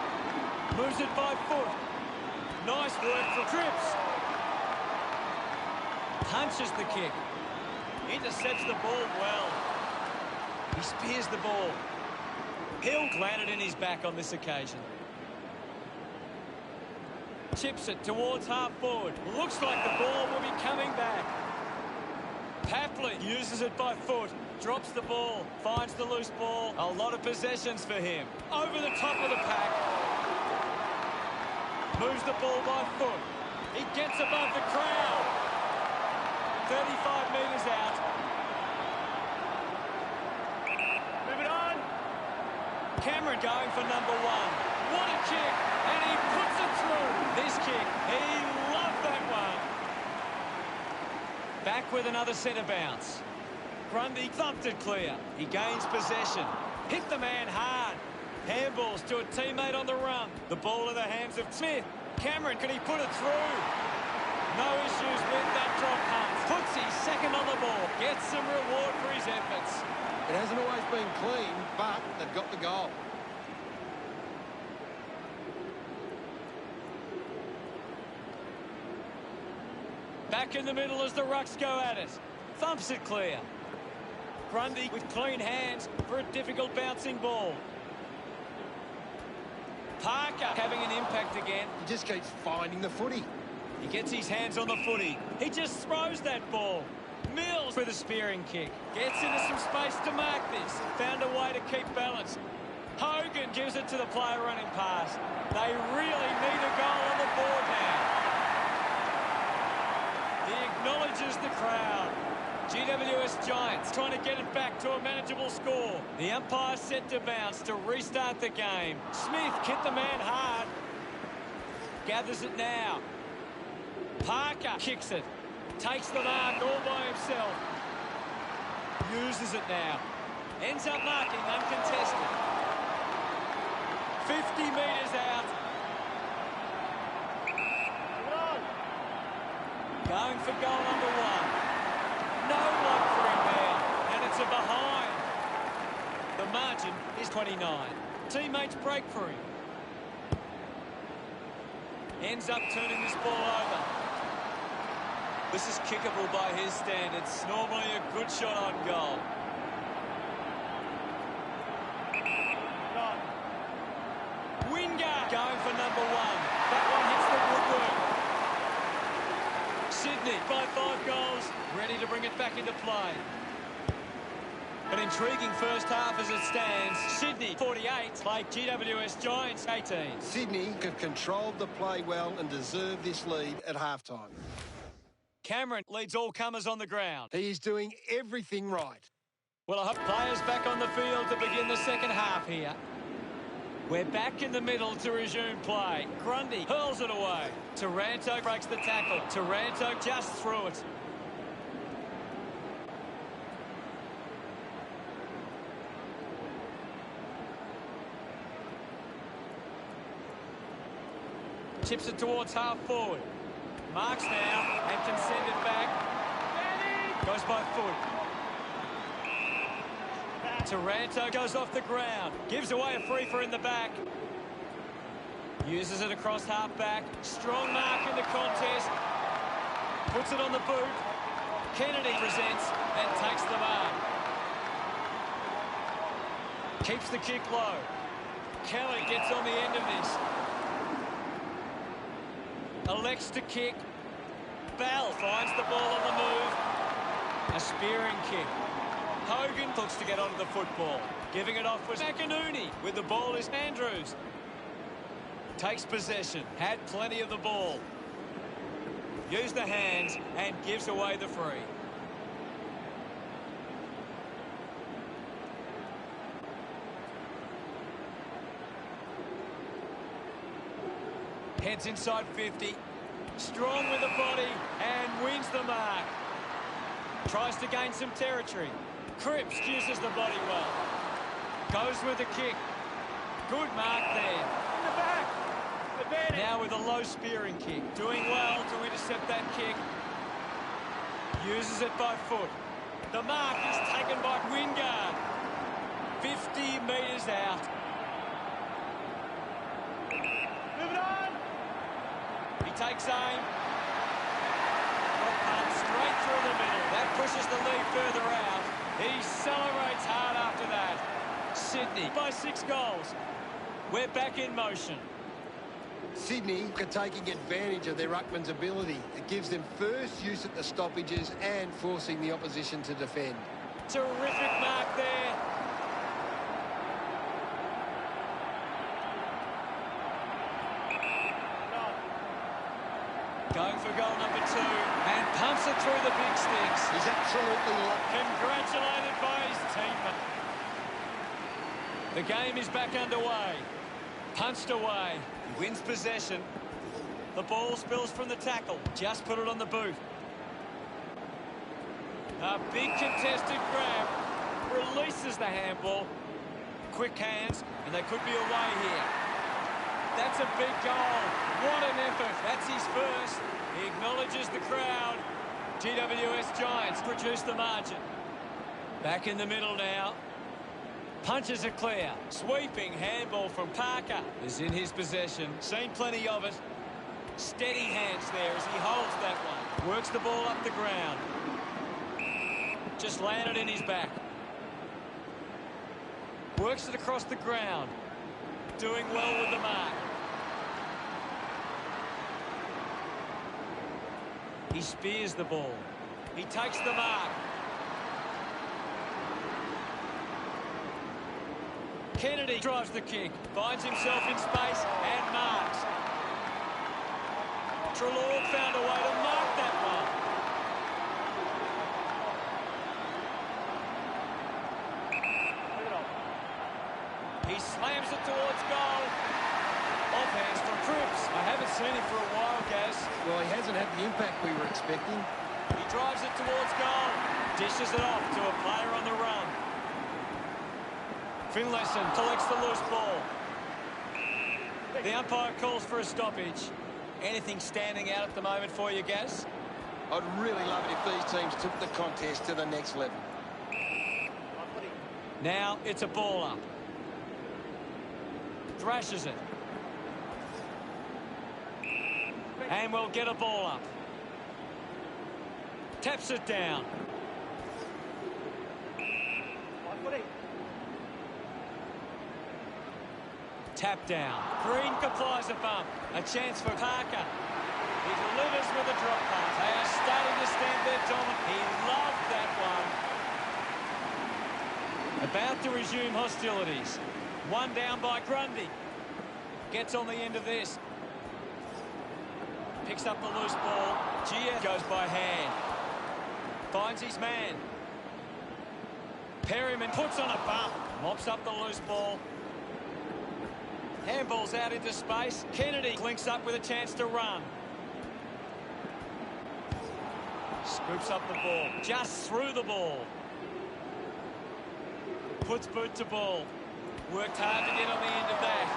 Moves it by foot. Nice work for Cripps. Punches the kick. Intercepts the ball well. He spears the ball. Hill landed in his back on this occasion. Chips it towards half forward. Looks like the ball will be coming back. Papley uses it by foot. Drops the ball. Finds the loose ball. A lot of possessions for him. Over the top of the pack. Moves the ball by foot. He gets above the crowd. 35 metres out. Move it on. Cameron going for number one. What a kick. And he puts it through. This kick, he loved that one. Back with another centre bounce. Grundy thumped it clear. He gains possession. Hit the man hard. Handballs to a teammate on the run. The ball in the hands of Smith. Cameron, can he put it through? No issues with that drop punt. Puts his second on the ball. Gets some reward for his efforts. It hasn't always been clean, but they've got the goal. Back in the middle as the Rucks go at it. Thumps it clear. Grundy with clean hands for a difficult bouncing ball. Parker having an impact again. He just keeps finding the footy. He gets his hands on the footy. He just throws that ball. Mills with a spearing kick. Gets into some space to mark this. Found a way to keep balance. Hogan gives it to the player running past. They really need a goal on the board now. He acknowledges the crowd. GWS Giants trying to get it back to a manageable score. The umpire set to bounce to restart the game. Smith hit the man hard. Gathers it now. Parker kicks it. Takes the mark all by himself. Uses it now. Ends up marking uncontested. 50 metres out. Going for goal number one. No luck for him there. And it's a behind. The margin is 29. Teammates break for him. Ends up turning this ball over. This is kickable by his standards. Normally a good shot on goal. Wingard going for number one. That one hits the woodwork. Sydney by 5 goals. Ready to bring it back into play. An intriguing first half as it stands. Sydney 48, played GWS Giants 18. Sydney have controlled the play well and deserve this lead at halftime. Cameron leads all comers on the ground. He is doing everything right. Well, I hope players back on the field to begin the second half here. We're back in the middle to resume play. Grundy hurls it away. Taranto breaks the tackle. Taranto just through it. Chips it towards half forward. Marks now and can send it back. Goes by foot. Taranto goes off the ground. Gives away a free for in the back. Uses it across half back. Strong mark in the contest. Puts it on the boot. Kennedy presents and takes the mark. Keeps the kick low. Kelly gets on the end of this. Elects to kick. Bell finds the ball on the move. A spearing kick. Hogan looks to get onto the football. Giving it off was McInerney. With the ball is Andrews. Takes possession. Had plenty of the ball. Used the hands and gives away the free. Heads inside 50. Strong with the body and wins the mark. Tries to gain some territory. Cripps uses the body well. Goes with the kick. Good mark there. In the back. Advantage. Now with a low spearing kick. Doing well to intercept that kick. Uses it by foot. The mark is taken by Wingard. 50 metres out. Move it on. He takes aim. And straight through the middle. That pushes the lead further out. He celebrates hard after that. Sydney by 6 goals. We're back in motion. Sydney are taking advantage of their ruckman's ability. It gives them first use at the stoppages and forcing the opposition to defend. Terrific mark there. Going for goal number 2 and pumps it through the big sticks. He's absolutely lucky. Congratulated by his teammate. The game is back underway. Punched away. He wins possession. The ball spills from the tackle. Just put it on the boot. A big contested grab. Releases the handball. Quick hands, and they could be away here. That's a big goal. What an effort. That's his first. He acknowledges the crowd. GWS Giants produce the margin. Back in the middle now. Punches it clear. Sweeping handball from Parker is in his possession. Seen plenty of it. Steady hands there as he holds that one. Works the ball up the ground. Just landed in his back. Works it across the ground. Doing well with the mark. He spears the ball. He takes the mark. Kennedy drives the kick, finds himself in space and marks. Treloar found a way to mark that one. He slams it towards goal. Off hands from Cripps. I haven't seen him for a while, Gaz. Well, he hasn't had the impact we were expecting. He drives it towards goal. Dishes it off to a player on the run. Finlayson collects the loose ball. The umpire calls for a stoppage. Anything standing out at the moment for you, Gaz? I'd really love it if these teams took the contest to the next level. Now it's a ball up. Thrashes it. And we'll get a ball up. Taps it down. Tap down. Green applies a bump. A chance for Parker. He delivers with a drop pass. They are starting to stand there dominant. He loved that one. About to resume hostilities. One down by Grundy. Gets on the end of this. Picks up the loose ball. Gia goes by hand. Finds his man. Perryman puts on a bump. Mops up the loose ball. Handball's out into space. Kennedy links up with a chance to run. Scoops up the ball. Just through the ball. Puts boot to ball. Worked hard to get on the end of that.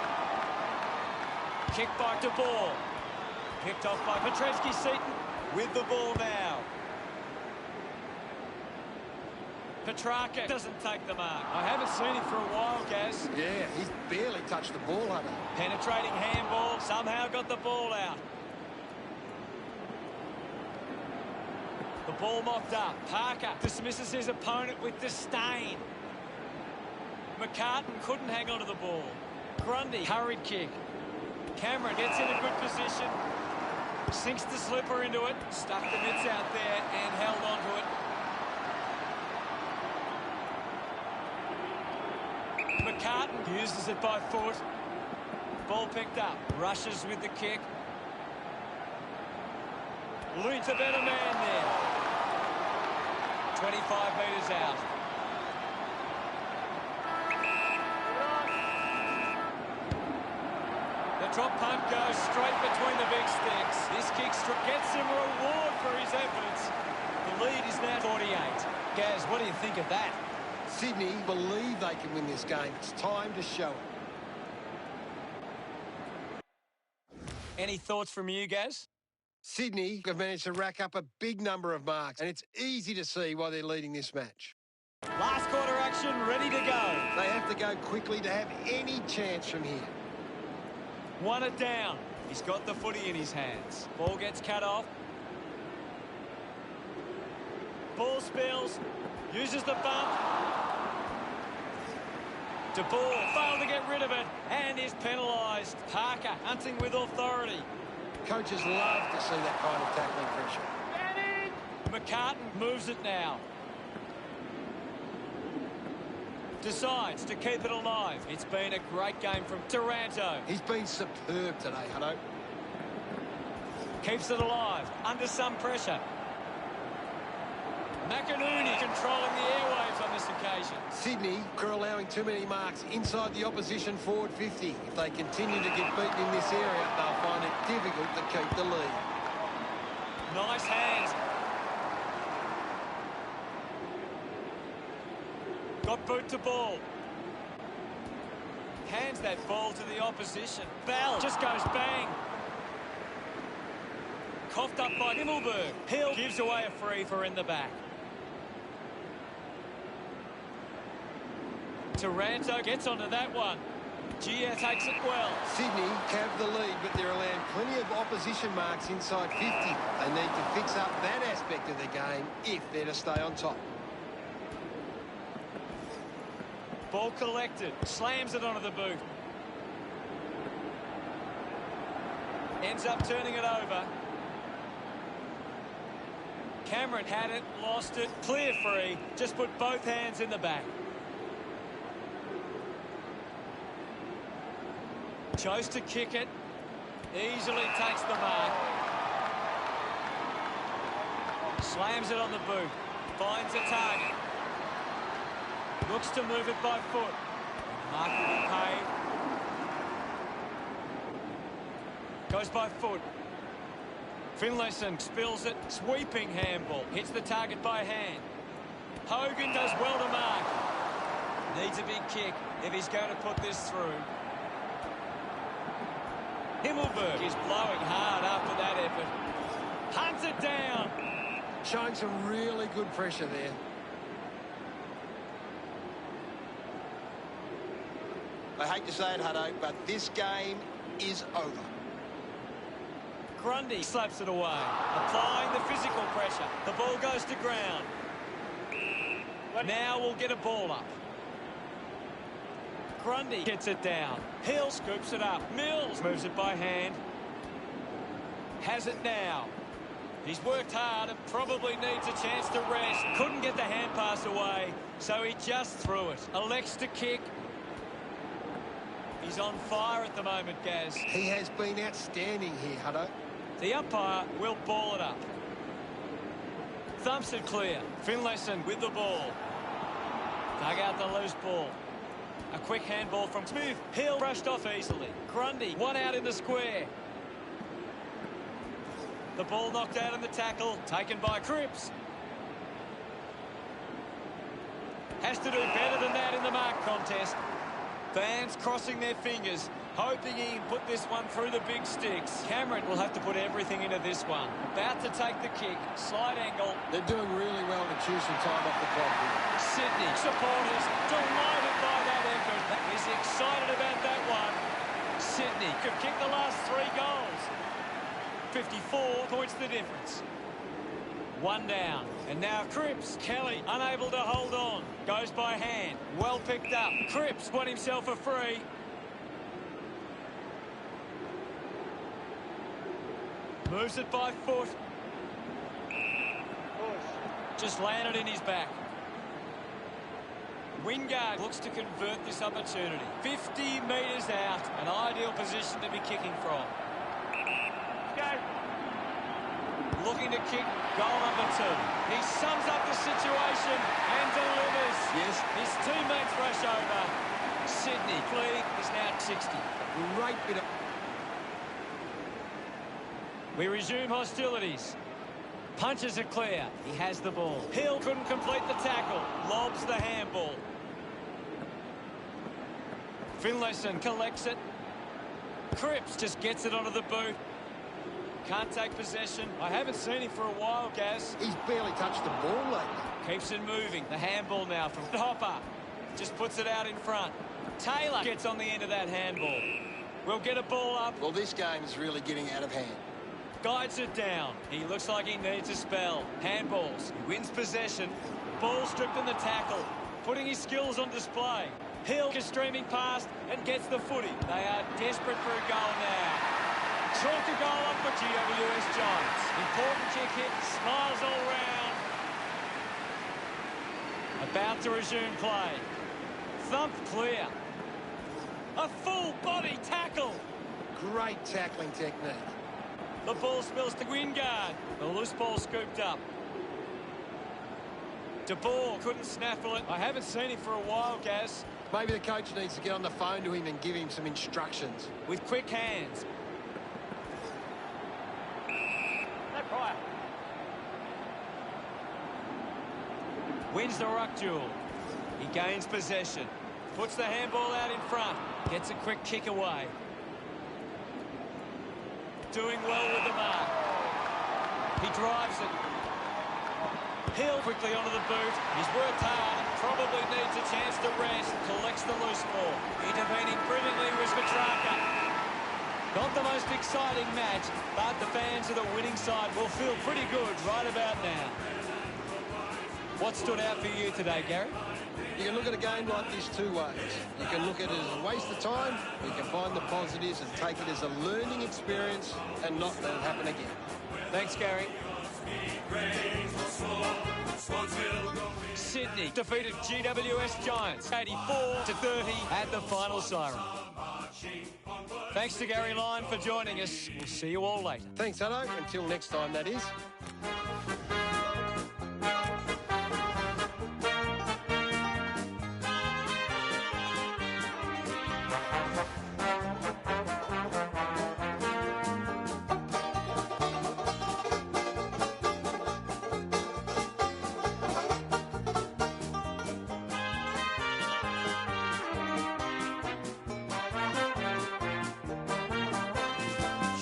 Kick back to ball. Picked off by Petrevski-Seton with the ball now. Petrarca doesn't take the mark. I haven't seen him for a while, Gaz. Yeah, he's barely touched the ball, Hunter. Penetrating handball, somehow got the ball out. The ball mopped up. Parker dismisses his opponent with disdain. McCartan couldn't hang on to the ball. Grundy, hurried kick. Cameron gets in a good position. Sinks the slipper into it. Stuck the mitts out there and held on to it. McCartan uses it by foot. Ball picked up. Rushes with the kick. Lune's a better man there. 25 metres out. The drop punt goes straight between the big sticks. This kick gets him reward for his efforts. The lead is now 48. Gaz, what do you think of that? Sydney believe they can win this game. It's time to show it. Any thoughts from you, Gaz? Sydney have managed to rack up a big number of marks, and it's easy to see why they're leading this match. Last quarter action, ready to go. They have to go quickly to have any chance from here. One it down. He's got the footy in his hands. Ball gets cut off. Ball spills. Uses the bump. De Boer failed to get rid of it and is penalised. Parker hunting with authority. Coaches love to see that kind of tackling pressure. McCartan moves it now. Decides to keep it alive. It's been a great game from Taranto. He's been superb today, Hutto. Keeps it alive, under some pressure. McInerney controlling the airwaves on this occasion. Sydney are allowing too many marks inside the opposition forward 50. If they continue to get beaten in this area, they'll find it difficult to keep the lead. Nice hands. Got boot to ball. Hands that ball to the opposition. Bell just goes bang. Coughed up by Himmelberg. Hill gives away a free for in the back. Taranto gets onto that one. Gia takes it well. Sydney have the lead, but they're allowing plenty of opposition marks inside 50. They need to fix up that aspect of the game if they're to stay on top. Ball collected. Slams it onto the boot. Ends up turning it over. Cameron had it, lost it, clear free, just put both hands in the back. Chose to kick it, easily takes the mark. Slams it on the boot, finds a target. Looks to move it by foot. Mark will be paid. Goes by foot. Finlayson spills it, sweeping handball. Hits the target by hand. Hogan does well to mark. Needs a big kick if he's going to put this through. Himmelberg is blowing hard after that effort. Hunts it down. Showing some really good pressure there. I hate to say it, Hutto, but this game is over. Grundy slaps it away, applying the physical pressure. The ball goes to ground. Now we'll get a ball up. Grundy gets it down. Hill scoops it up. Mills moves it by hand. Has it now. He's worked hard and probably needs a chance to rest. Couldn't get the hand pass away, so he just threw it. Elects to kick. He's on fire at the moment, Gaz. He has been outstanding here, Hutto. The umpire will ball it up. Thumps it clear. Finlayson with the ball. Dug out the loose ball. A quick handball from Smith. Hill brushed off easily. Grundy, one out in the square. The ball knocked out in the tackle. Taken by Cripps. Has to do better than that in the mark contest. Fans crossing their fingers, hoping he can put this one through the big sticks. Cameron will have to put everything into this one. About to take the kick. Slight angle. They're doing really well to choose some time off the clock here. Sydney supporters delighted by that effort. He's excited about that one. Sydney could kick the last 3 goals. 54 points the difference. One down. And now Cripps. Kelly unable to hold on. Goes by hand. Well picked up. Cripps won himself a free. Moves it by foot. Just landed in his back. Wingard looks to convert this opportunity. 50 metres out. An ideal position to be kicking from. Looking to kick goal number 2. He sums up the situation and delivers. Yes. His teammates rush over. Sydney lead is now 60. Great bit of... We resume hostilities. Punches it clear. He has the ball. Hill couldn't complete the tackle. Lobs the handball. Finlayson collects it. Cripps just gets it onto the boot. Can't take possession. I haven't seen him for a while, Gaz. He's barely touched the ball lately. Keeps it moving. The handball now from Hopper. Just puts it out in front. Taylor gets on the end of that handball. We'll get a ball up. Well, this game is really getting out of hand. Guides it down. He looks like he needs a spell. Handballs. He wins possession. Ball stripped in the tackle. Putting his skills on display. Hill is streaming past and gets the footy. They are desperate for a goal now. Chalk a goal up for GWS Giants. Important kick hit. Smiles all round. About to resume play. Thump clear. A full body tackle. Great tackling technique. The ball spills to Wingard. The loose ball scooped up. De Boer couldn't snaffle it. I haven't seen him for a while, Gaz. Maybe the coach needs to get on the phone to him and give him some instructions. With quick hands. No prior. Wins the ruck duel. He gains possession. Puts the handball out in front. Gets a quick kick away. Doing well with the mark. He drives it. Hill quickly onto the boot. He's worked hard and probably needs a chance to rest. Collects the loose ball. Intervening brilliantly was Petrarca. Not the most exciting match, but the fans of the winning side will feel pretty good right about now. What stood out for you today, Gary? You can look at a game like this 2 ways. You can look at it as a waste of time, or you can find the positives and take it as a learning experience and not let it happen again. Thanks, Gary. be great or small, the Swans will go in. Sydney defeated GWS Giants 84-30 at the final siren. Thanks to Gary Lyon for joining us. We'll see you all later. Thanks, Hutto. Until next time, that is.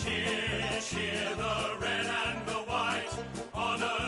Cheer, cheer the red and the white, honour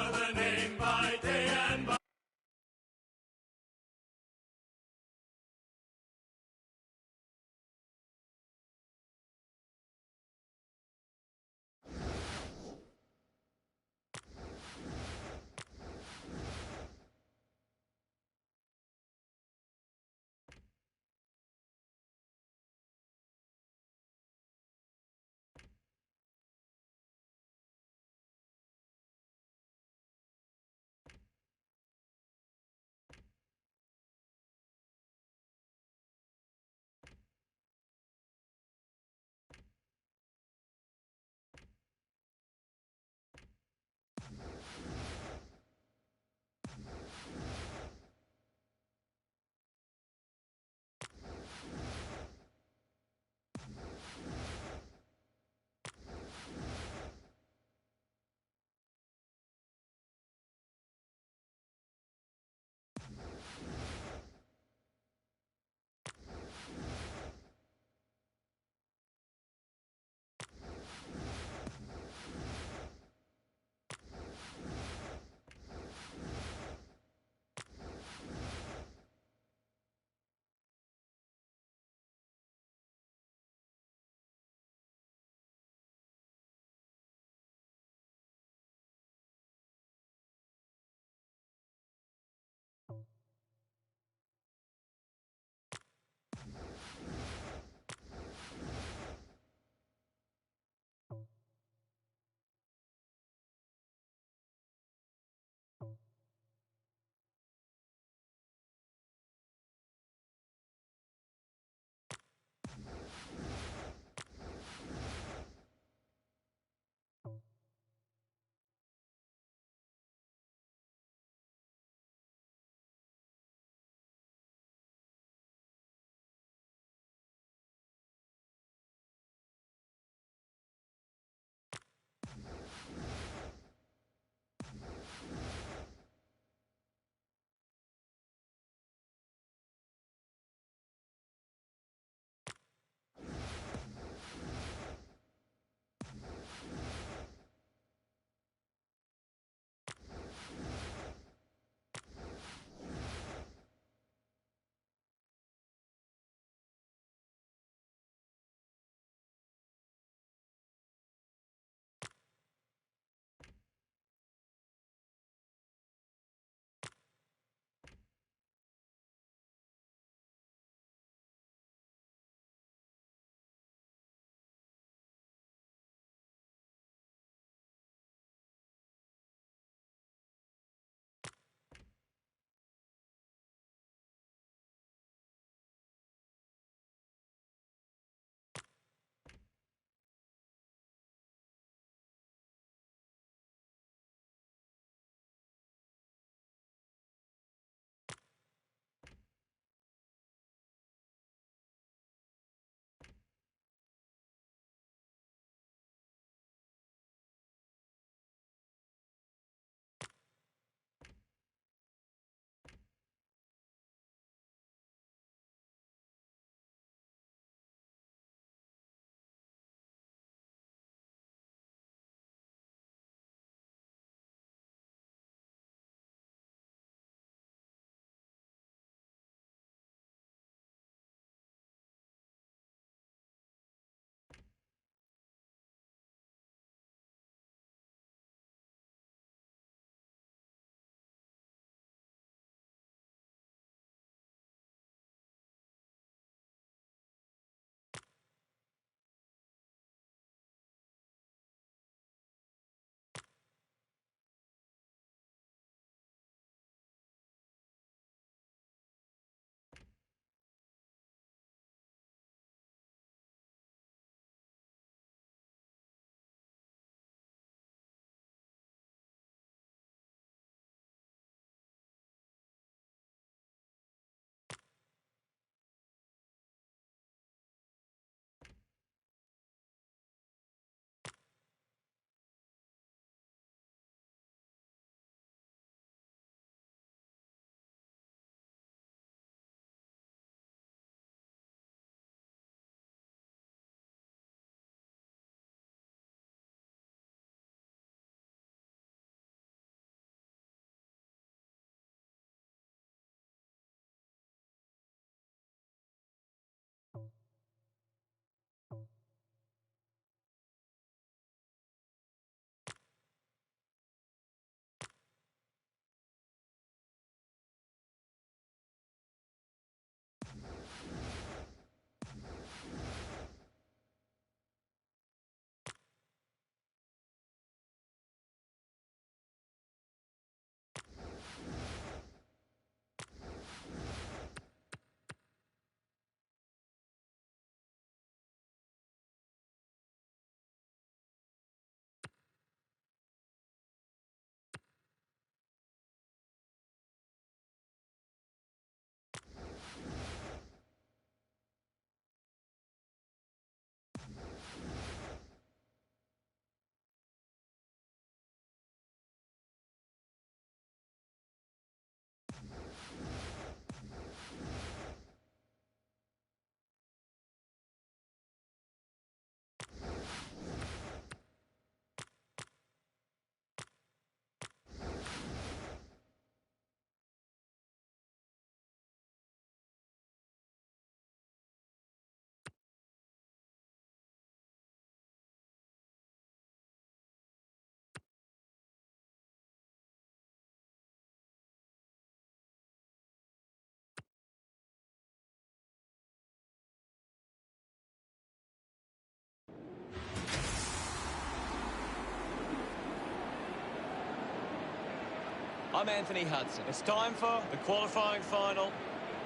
I'm Anthony Hudson. It's time for the qualifying final.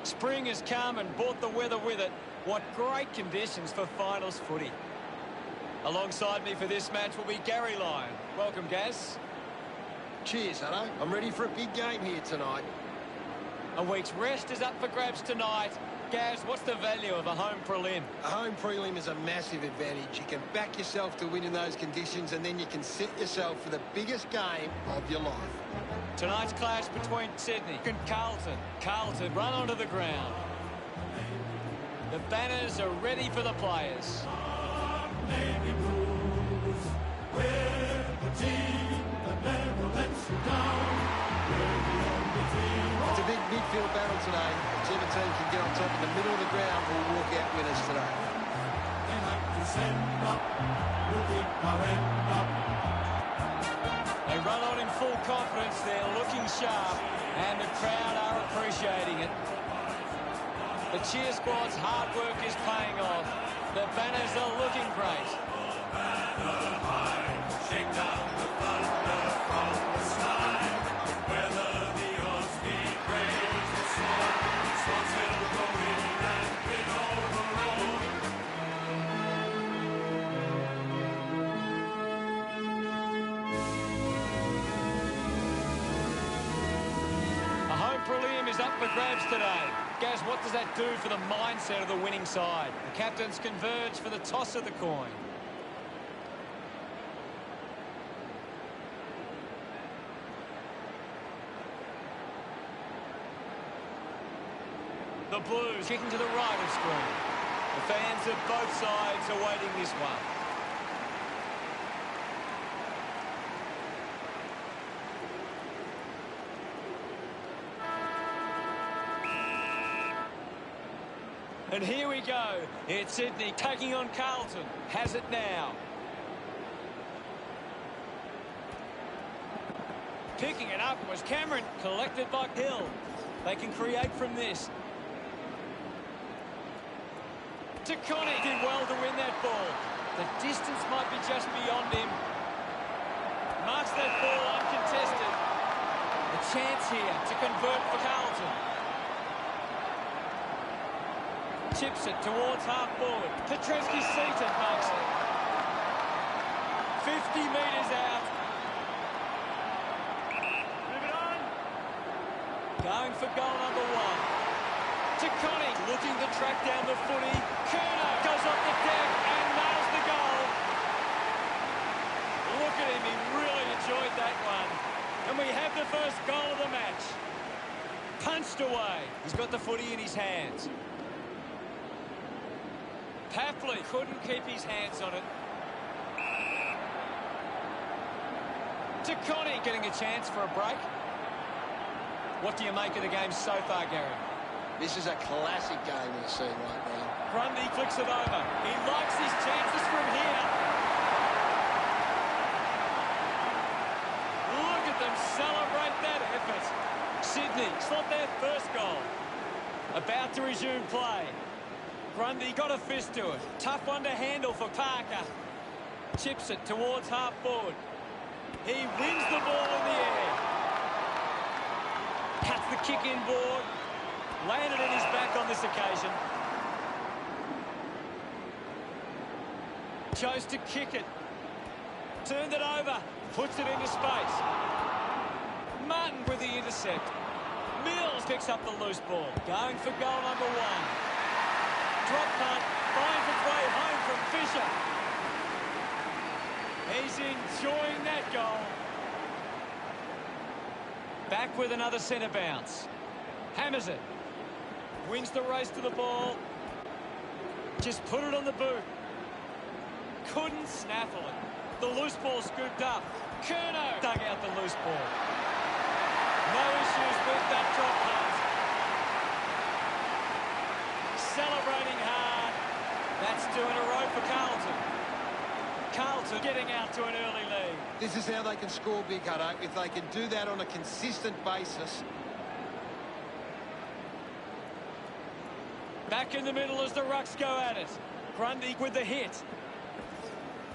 Spring has come and brought the weather with it. What great conditions for finals footy. Alongside me for this match will be Gary Lyon. Welcome, Gaz. Cheers, Hutto. I'm ready for a big game here tonight. A week's rest is up for grabs tonight. Gaz, what's the value of a home prelim? A home prelim is a massive advantage. You can back yourself to win in those conditions, and then you can set yourself for the biggest game of your life. Tonight's clash between Sydney and Carlton. Carlton run onto the ground. The banners are ready for the players. Navy blues, we're the team that never lets you down. We're the only team. It's a big midfield battle today. Whichever team can get on top in the middle of the ground will walk out winners today. They like to send up, we'll keep our end up. They run on in full confidence. They're looking sharp, and the crowd are appreciating it. The cheer squad's hard work is paying off. The banners are looking great. Shake down the thunder from the sky. Whether the odds be great or small, Swans will go in and win overall. A home prelim is up for grabs today. Gaz, what does that do for the mindset of the winning side? The captains converge for the toss of the coin. The Blues kicking to the right of screen. The fans of both sides are waiting this one. And here we go. It's Sydney taking on Carlton. Has it now. Picking it up was Cameron. Collected by Hill. They can create from this. To Connie. Did well to win that ball. The distance might be just beyond him. Marks that ball uncontested. A chance here to convert for Carlton. Chips it towards half forward. Petreski Seaton makes it. 50 metres out. Move it on. Going for goal number one. To Connie. Looking to track down the footy. Kerner goes off the deck and nails the goal. Look at him. He really enjoyed that one. And we have the first goal of the match. Punched away. He's got the footy in his hands. Papley couldn't keep his hands on it. To Connie, getting a chance for a break. What do you make of the game so far, Gary? This is a classic game we're seeing right now. Grundy flicks it over. He likes his chances from here. Look at them celebrate that effort. Sydney slot their first goal. About to resume play. Grundy got a fist to it. Tough one to handle for Parker. Chips it towards half forward. He wins the ball in the air. Cuts the kick inboard. Landed in his back on this occasion. Chose to kick it. Turned it over. Puts it into space. Martin with the intercept. Mills picks up the loose ball. Going for goal number one. Drop punt, finds its way home from Fisher. He's enjoying that goal. Back with another centre bounce. Hammers it. Wins the race to the ball. Just put it on the boot. Couldn't snaffle it. The loose ball scooped up. Kerner dug out the loose ball. No issues with that drop punt. Celebrating hard. That's two in a row for Carlton. Carlton getting out to an early lead. This is how they can score big, Hutto, if they can do that on a consistent basis. Back in the middle as the Rucks go at it. Grundy with the hit.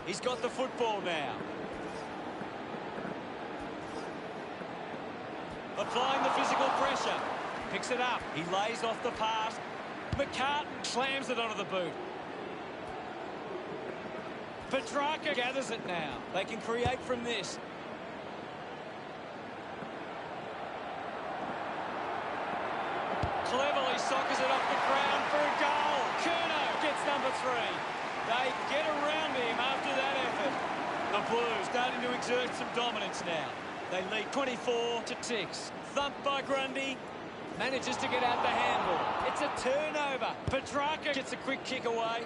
He's got the football now. applying the physical pressure. Picks it up. He lays off the pass. McCartan slams it onto the boot. Petrarca gathers it now. They can create from this. Cleverly soccers it off the ground for a goal. Curnow gets number 3. They get around him after that effort. The Blues starting to exert some dominance now. They lead 24-6. Thumped by Grundy. Manages to get out the handball. It's a turnover. Petrarca gets a quick kick away.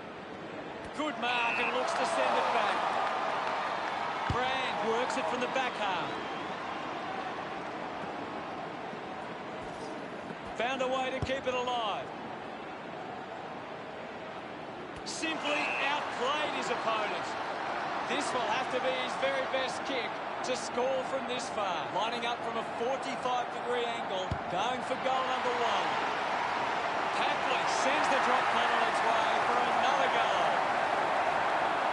Good mark and looks to send it back. Brand works it from the back half. Found a way to keep it alive. Simply outplayed his opponent. This will have to be his very best kick to score from this far. Lining up from a 45-degree angle, going for goal number 1. Papley sends the drop punt on its way for another goal.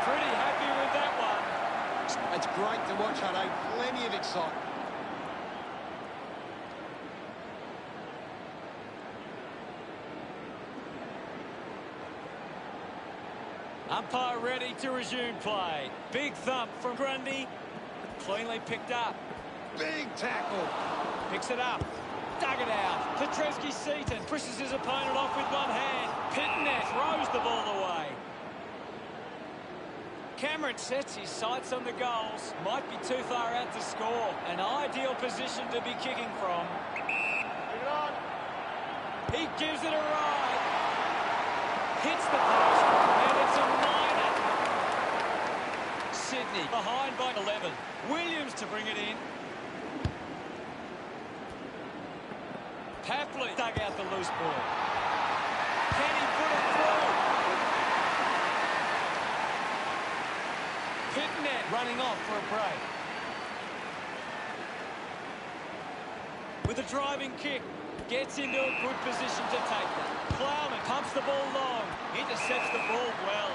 Pretty happy with that one. It's great to watch, Hutto. Plenty of excitement. Umpire ready to resume play. Big thump from Grundy. Cleanly picked up. Big tackle. Picks it up. Dug it out. Petrevski-Seaton pushes his opponent off with one hand. Pitnet throws the ball away. Cameron sets his sights on the goals. Might be too far out to score. An ideal position to be kicking from. Bring it on. He gives it a ride. Hits the post. And it's a minor. Sydney behind by 11. Williams to bring it in. Papley dug out the loose ball. Can he put it through? Pitnet running off for a break. With a driving kick. Gets into a good position to take it. Plowman pumps the ball long. Intercepts the ball well.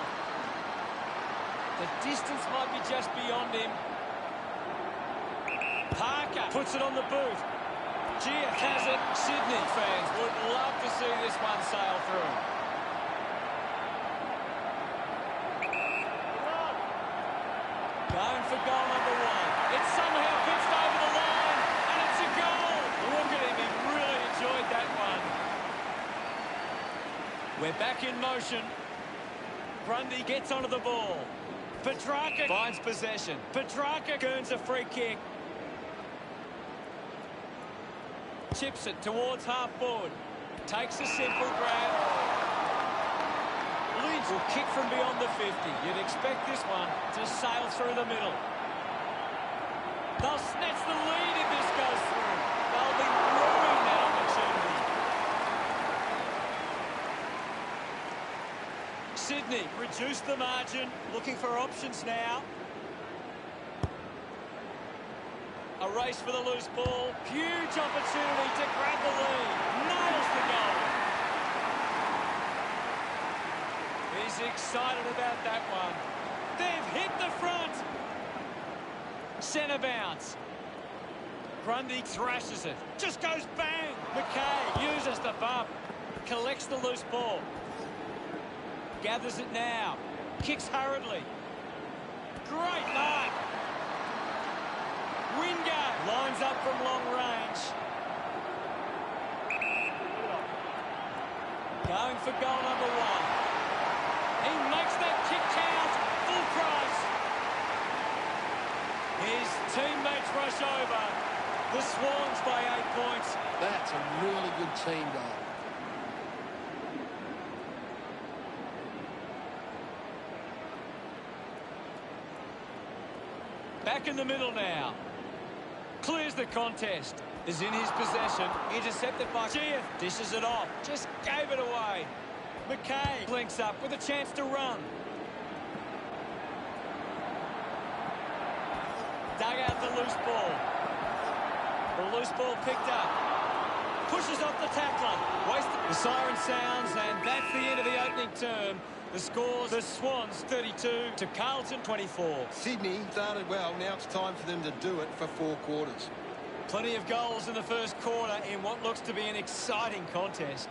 The distance might be just beyond him. Parker puts it on the boot. Gia has it. Sydney fans would love to see this one sail through. Going for goal number 1. It somehow fits over the line, and it's a goal. Look at him. He really enjoyed that one. We're back in motion. Grundy gets onto the ball. Petrarca finds possession. Petrarca earns a free kick. Chips it towards half forward. Takes a simple grab. Lynch will kick from beyond the 50. You'd expect this one to sail through the middle. They'll snatch the lead if this goes through. They'll be ruining that opportunity. Sydney reduced the margin, looking for options now. A race for the loose ball. Huge opportunity to grab the lead. Nails the goal. He's excited about that one. They've hit the front. Centre bounce. Grundy thrashes it. Just goes bang. McKay uses the bump. Collects the loose ball. Gathers it now. Kicks hurriedly. Great mark. Wingard lines up from long range. Going for goal number 1. He makes that kick count. Full price. His teammates rush over. The Swans by 8 points. That's a really good team goal. Back in the middle now. Clears the contest. Is in his possession. Intercepted by GF. Dishes it off. Just gave it away. McKay links up with a chance to run. Dug out the loose ball. The loose ball picked up. Pushes off the tackler. Wasted. The siren sounds, and that's the end of the opening term. The scores, the Swans 32 to Carlton 24. Sydney started well. Now it's time for them to do it for 4 quarters. Plenty of goals in the first quarter in what looks to be an exciting contest.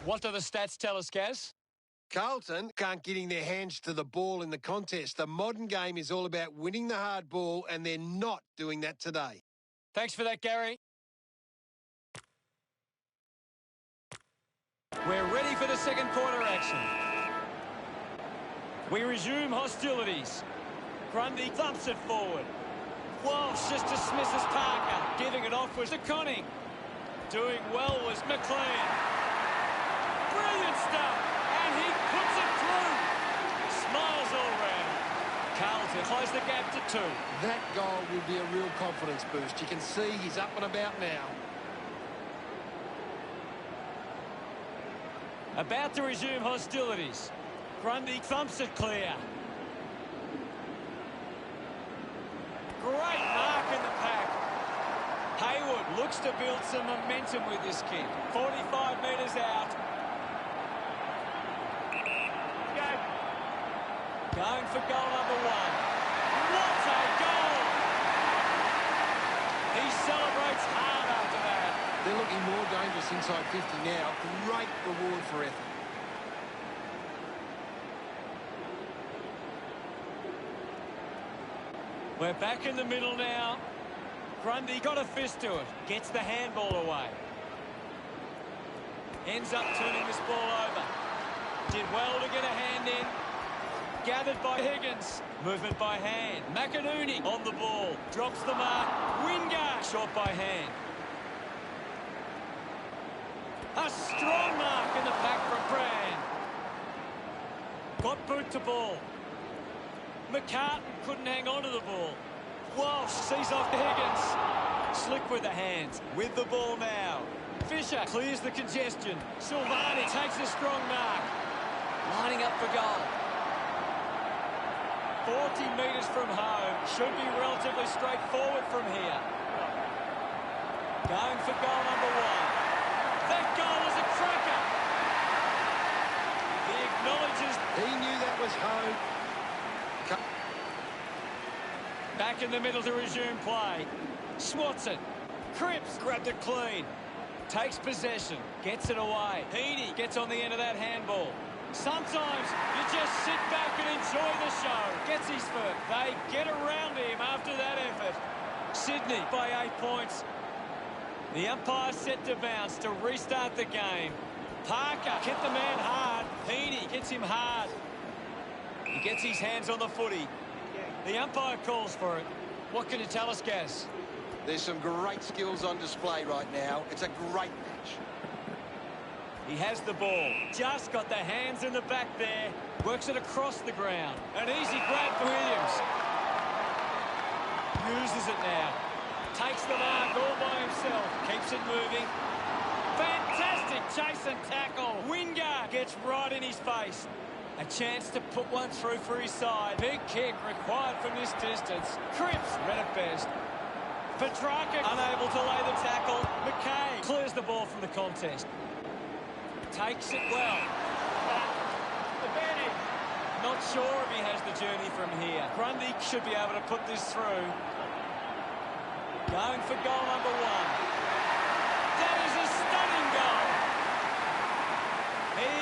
What do the stats tell us, Gaz? Carlton can't getting their hands to the ball in the contest. The modern game is all about winning the hard ball, and they're not doing that today. Thanks for that, Gary. We're ready for the second quarter action. We resume hostilities. Grundy thumps it forward. Walsh just dismisses Parker. Giving it off was to Conning. Doing well was McLean. Brilliant stuff. And he puts it through. Smiles all round. Carlton close the gap to 2. That goal will be a real confidence boost. You can see he's up and about now. About to resume hostilities. Grundy thumps it clear. Great mark in the pack. Hayward looks to build some momentum with this kick. 45 metres out. Going for goal number 1. What a goal! He celebrates hard after that. They're looking more dangerous inside 50 now. Great reward for effort. We're back in the middle now. Grundy got a fist to it. Gets the handball away. Ends up turning this ball over. Did well to get a hand in. Gathered by Higgins. Movement by hand. McInerney on the ball. Drops the mark. Wingard short by hand. A strong mark in the pack from Brand. Got boot to ball. McCartan couldn't hang on to the ball. Walsh sees off to Higgins. Slick with the hands. With the ball now. Fisher clears the congestion. Silvani takes a strong mark. Lining up for goal. 40 metres from home. Should be relatively straightforward from here. Going for goal number 1. That goal is a cracker. He acknowledges. He knew that was home. Back in the middle to resume play. Swatson. Cripps grabbed it clean. Takes possession. Gets it away. Heaney gets on the end of that handball. Sometimes you just sit back and enjoy the show. Gets his foot. They get around him after that effort. Sydney by 8 points. The umpire set to bounce to restart the game. Parker hit the man hard. Heaney hits him hard. He gets his hands on the footy. The umpire calls for it. What can you tell us, Gaz? There's some great skills on display right now. It's a great match. He has the ball. Just got the hands in the back there. Works it across the ground. An easy grab for Williams. Uses it now. Takes the mark all by himself. Keeps it moving. Fantastic chase and tackle. Wingard gets right in his face. A chance to put one through for his side. Big kick required from this distance. Cripps read it best. Petrarca unable to lay the tackle. McKay clears the ball from the contest. Takes it well. Not sure if he has the journey from here. Grundy should be able to put this through. Going for goal number 1. That is a stunning goal. He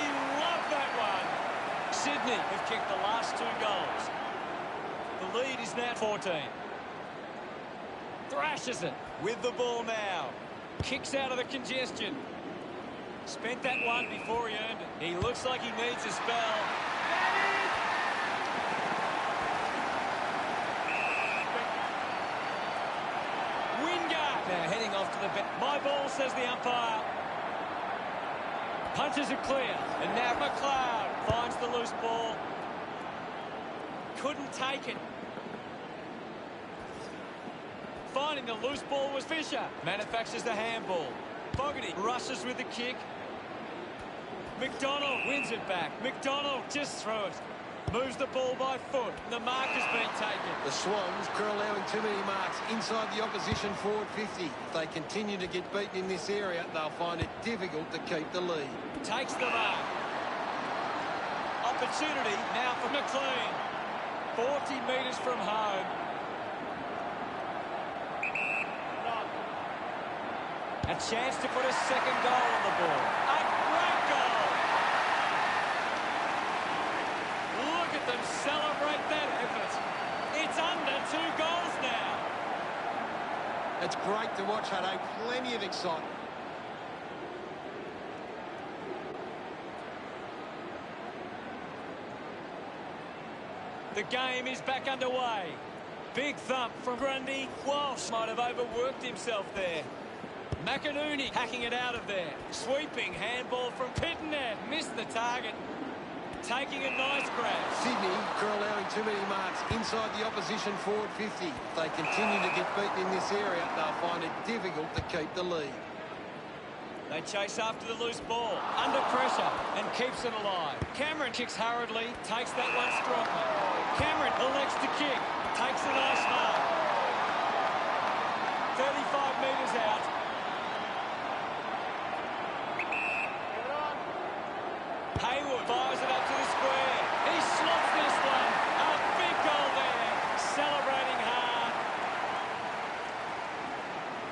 loved that one. Sydney have kicked the last 2 goals. The lead is now 14. Thrashes it with the ball now. Kicks out of the congestion. Spent that one before he earned it. He looks like he needs a spell. Wingard now heading off to the bench. My ball, says the umpire. Punches it clear. And now McLeod finds the loose ball. Couldn't take it. Finding the loose ball was Fisher. Manufactures the handball. Fogarty rushes with the kick. McDonald wins it back. McDonald just threw it. Moves the ball by foot. The mark has been taken. The Swans are allowing too many marks inside the opposition forward 50. If they continue to get beaten in this area, they'll find it difficult to keep the lead. Takes the mark. Opportunity now for McLean. 40 metres from home. A chance to put a second goal on the board. A great goal. Look at them celebrate that effort. It's under 2 goals now. It's great to watch, Hutto. Plenty of excitement. The game is back underway. Big thump from Grundy. Walsh might have overworked himself there. McInerney hacking it out of there. Sweeping handball from Pittener. Missed the target. Taking a nice grab. Sydney are allowing too many marks inside the opposition forward 50. If they continue to get beaten in this area, they'll find it difficult to keep the lead. They chase after the loose ball. Under pressure and keeps it alive. Cameron kicks hurriedly. Takes that one strongly. Cameron elects to kick. Takes a nice mark. 35 metres out. Hayward fires it up to the square. He slots this one. A big goal there. Celebrating hard.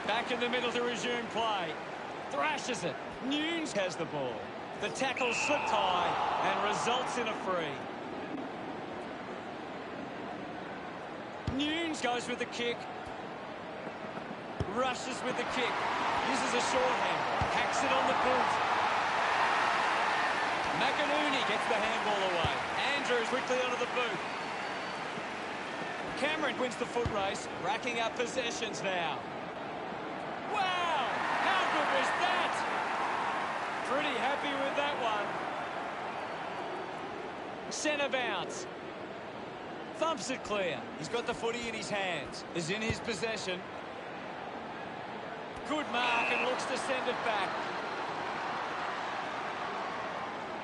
Back in the middle to resume play. Thrashes it. Nunes has the ball. The tackle slipped high and results in a free. Nunes goes with the kick. Rushes with the kick. Uses a shorthand. Hacks it on the boot. McInerney gets the handball away. Andrews quickly onto the boot. Cameron wins the foot race, racking up possessions now. Wow! How good was that? Pretty happy with that one. Centre bounce. Thumps it clear. He's got the footy in his hands. Is in his possession. Good mark and looks to send it back.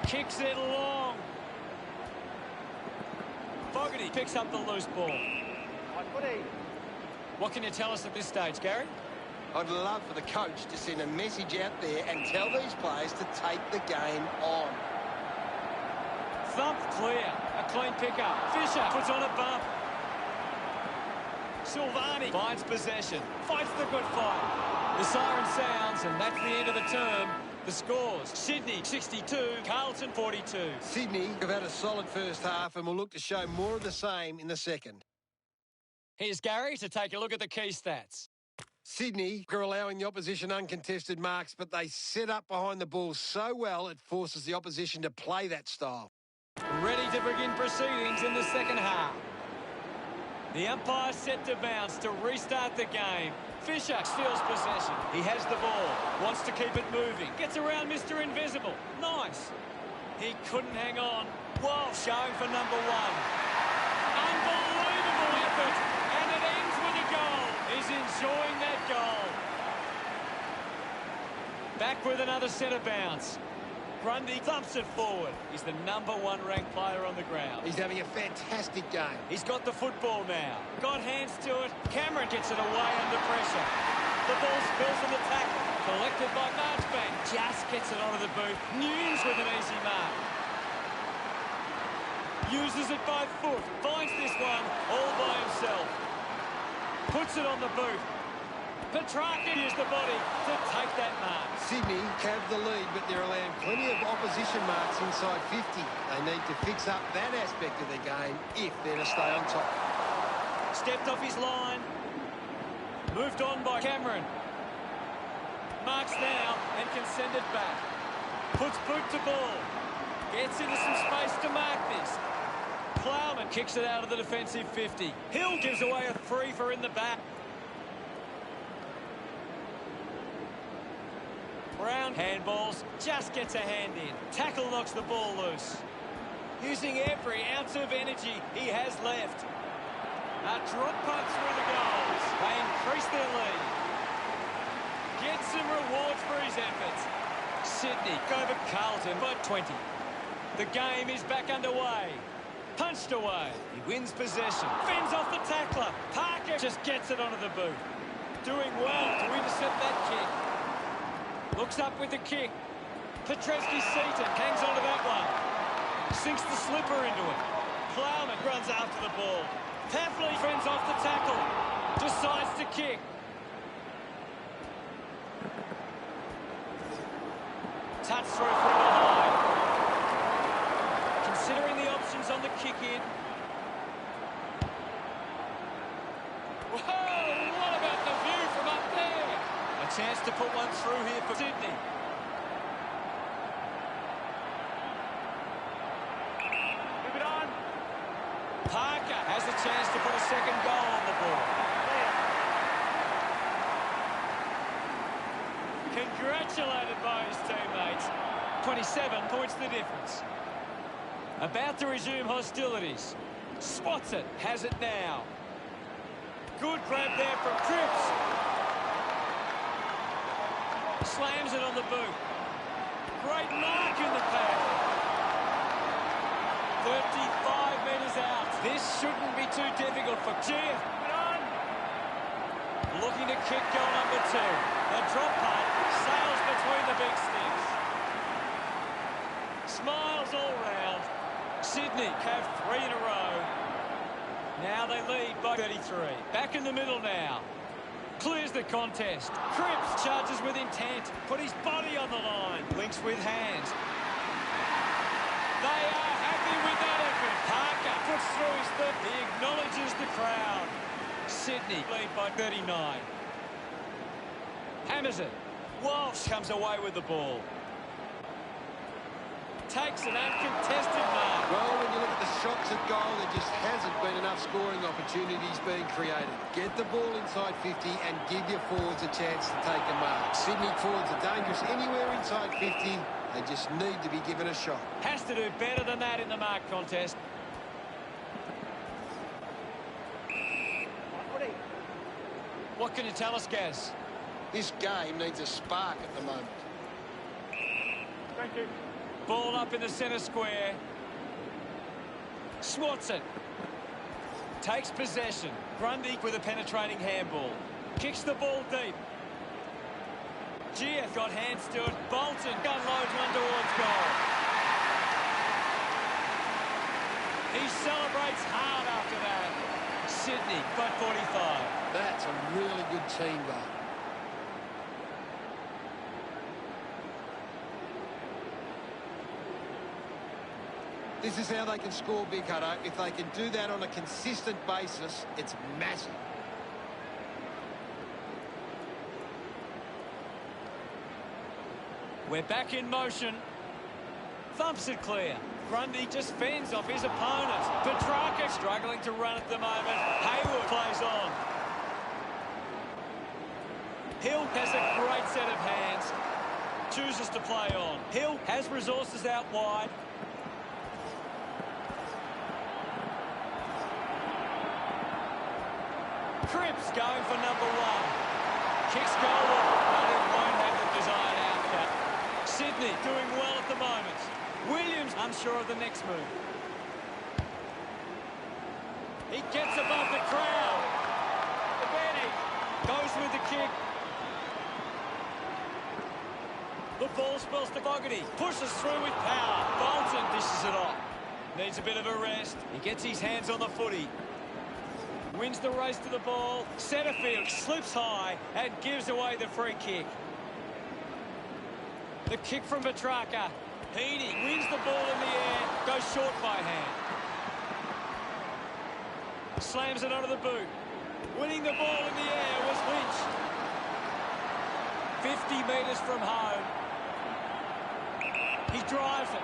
Kicks it long. Fogarty picks up the loose ball. What can you tell us at this stage, Gary? I'd love for the coach to send a message out there and tell these players to take the game on. Thump clear. A clean pickup. Fisher puts on a bump. Silvani finds possession. Fights the good fight. The siren sounds, and that's the end of the term. The scores: Sydney 62, Carlton 42. Sydney have had a solid first half and will look to show more of the same in the second. Here's Gary to take a look at the key stats. Sydney are allowing the opposition uncontested marks, but they set up behind the ball so well it forces the opposition to play that style. Ready to begin proceedings in the second half. The umpire set to bounce to restart the game. Fisher steals possession. He has the ball. Wants to keep it moving. Gets around Mr. Invisible. Nice. He couldn't hang on. Walsh showing for number 1. Unbelievable effort. And it ends with a goal. He's enjoying that goal. Back with another centre bounce. Grundy thumps it forward. He's the number 1 ranked player on the ground. He's having a fantastic game. He's got the football now. Got hands to it. Cameron gets it away under pressure. The ball spills in the tackle. Collected by Marchbank. Just gets it onto the boot. Nunes with an easy mark. Uses it by foot. Finds this one all by himself. Puts it on the boot. Petrarca used the body to take that mark. Sydney have the lead, but they're allowing plenty of opposition marks inside 50. They need to fix up that aspect of their game if they're to stay on top. Stepped off his line. Moved on by Cameron. Marks now and can send it back. Puts boot to ball. Gets into some space to mark this. Plowman kicks it out of the defensive 50. Hill gives away a free for in the back. Brown handballs, just gets a hand in. Tackle knocks the ball loose. Using every ounce of energy he has left. A drop punt through the goals. They increase their lead. Gets some rewards for his efforts. Sydney over Carlton by 20. The game is back underway. Punched away. He wins possession. Fends off the tackler. Parker just gets it onto the boot. Doing well to intercept that kick. Looks up with the kick. Petreski-Seaton hangs onto that one. Sinks the slipper into it. Plowman runs after the ball. Taffley fends off the tackle. Decides to kick. Touch through from behind. Considering the options on the kick in. Whoa! What about the view from up there? A chance to put one through here for Sydney. Move it on. Parker has a chance to put a second goal on the board. Congratulated by his teammates. 27 points the difference. About to resume hostilities. Spots it, has it now. Good grab there from Cripps. Slams it on the boot. Great mark in the pad. 35 metres out. This shouldn't be too difficult for Gia. Looking to kick goal number 2. The drop punt sails between the big sticks. Smiles all round. Sydney have 3 in a row. Now they lead by 33. Back in the middle now. Clears the contest. Cripps charges with intent. Put his body on the line. Links with hands. They are happy with that effort. Parker puts through his third. He acknowledges the crowd. Sydney lead by 39. Hammers it. Walsh comes away with the ball. Takes an uncontested mark. Well, when you look at the shots at goal, there just hasn't been enough scoring opportunities being created. Get the ball inside 50 and give your forwards a chance to take a mark. Sydney forwards are dangerous anywhere inside 50. They just need to be given a shot. Has to do better than that in the mark contest. What can you tell us, Gaz? This game needs a spark at the moment. Thank you. Ball up in the centre square. Swats it. Takes possession. Grundy with a penetrating handball. Kicks the ball deep. Gia got hands to it. Bolton unloads one towards goal. He celebrates hard after that. Sydney got 45. That's a really good team goal. This is how they can score big, Hutto. If they can do that on a consistent basis, it's massive. We're back in motion. Thumps it clear. Grundy just fends off his opponent. Petrarca struggling to run at the moment. Hayward plays on. Hill has a great set of hands. Chooses to play on. Hill has resources out wide. Cripps going for number 1. Kicks goal, but it won't have the desired outcome. Sydney doing well at the moment. Williams unsure of the next move. He gets above the crowd. The Benny goes with the kick. The ball spills to Fogarty. Pushes through with power. Bolton dishes it off. Needs a bit of a rest. He gets his hands on the footy. Wins the race to the ball. Setterfield slips high and gives away the free kick. The kick from Petrarca. Heaney wins the ball in the air. Goes short by hand. Slams it onto the boot. Winning the ball in the air was Lynch. 50 metres from home. He drives it.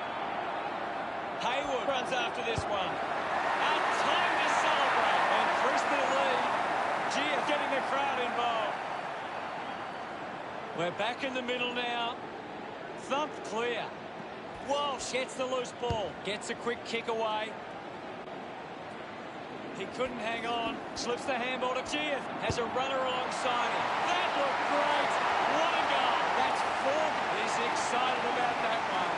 Hayward runs after this one. And time to celebrate. Increase the lead. Gia getting the crowd involved. We're back in the middle now. Thumped clear. Walsh gets the loose ball. Gets a quick kick away. He couldn't hang on. Slips the handball to Gia. Has a runner alongside him. That looked great. What a goal. That's 4. He's excited about that one.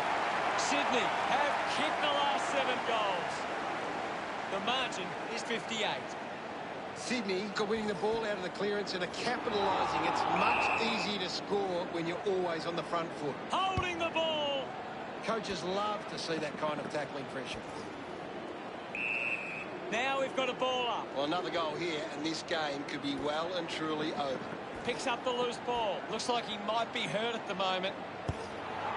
Sydney have kicked the last 7 goals. Sydney are winning the ball out of the clearance and are capitalising. It's much easier to score when you're always on the front foot. Holding the ball. Coaches love to see that kind of tackling pressure. Now we've got a ball up. Well, another goal here, and this game could be well and truly over. Picks up the loose ball. Looks like he might be hurt at the moment.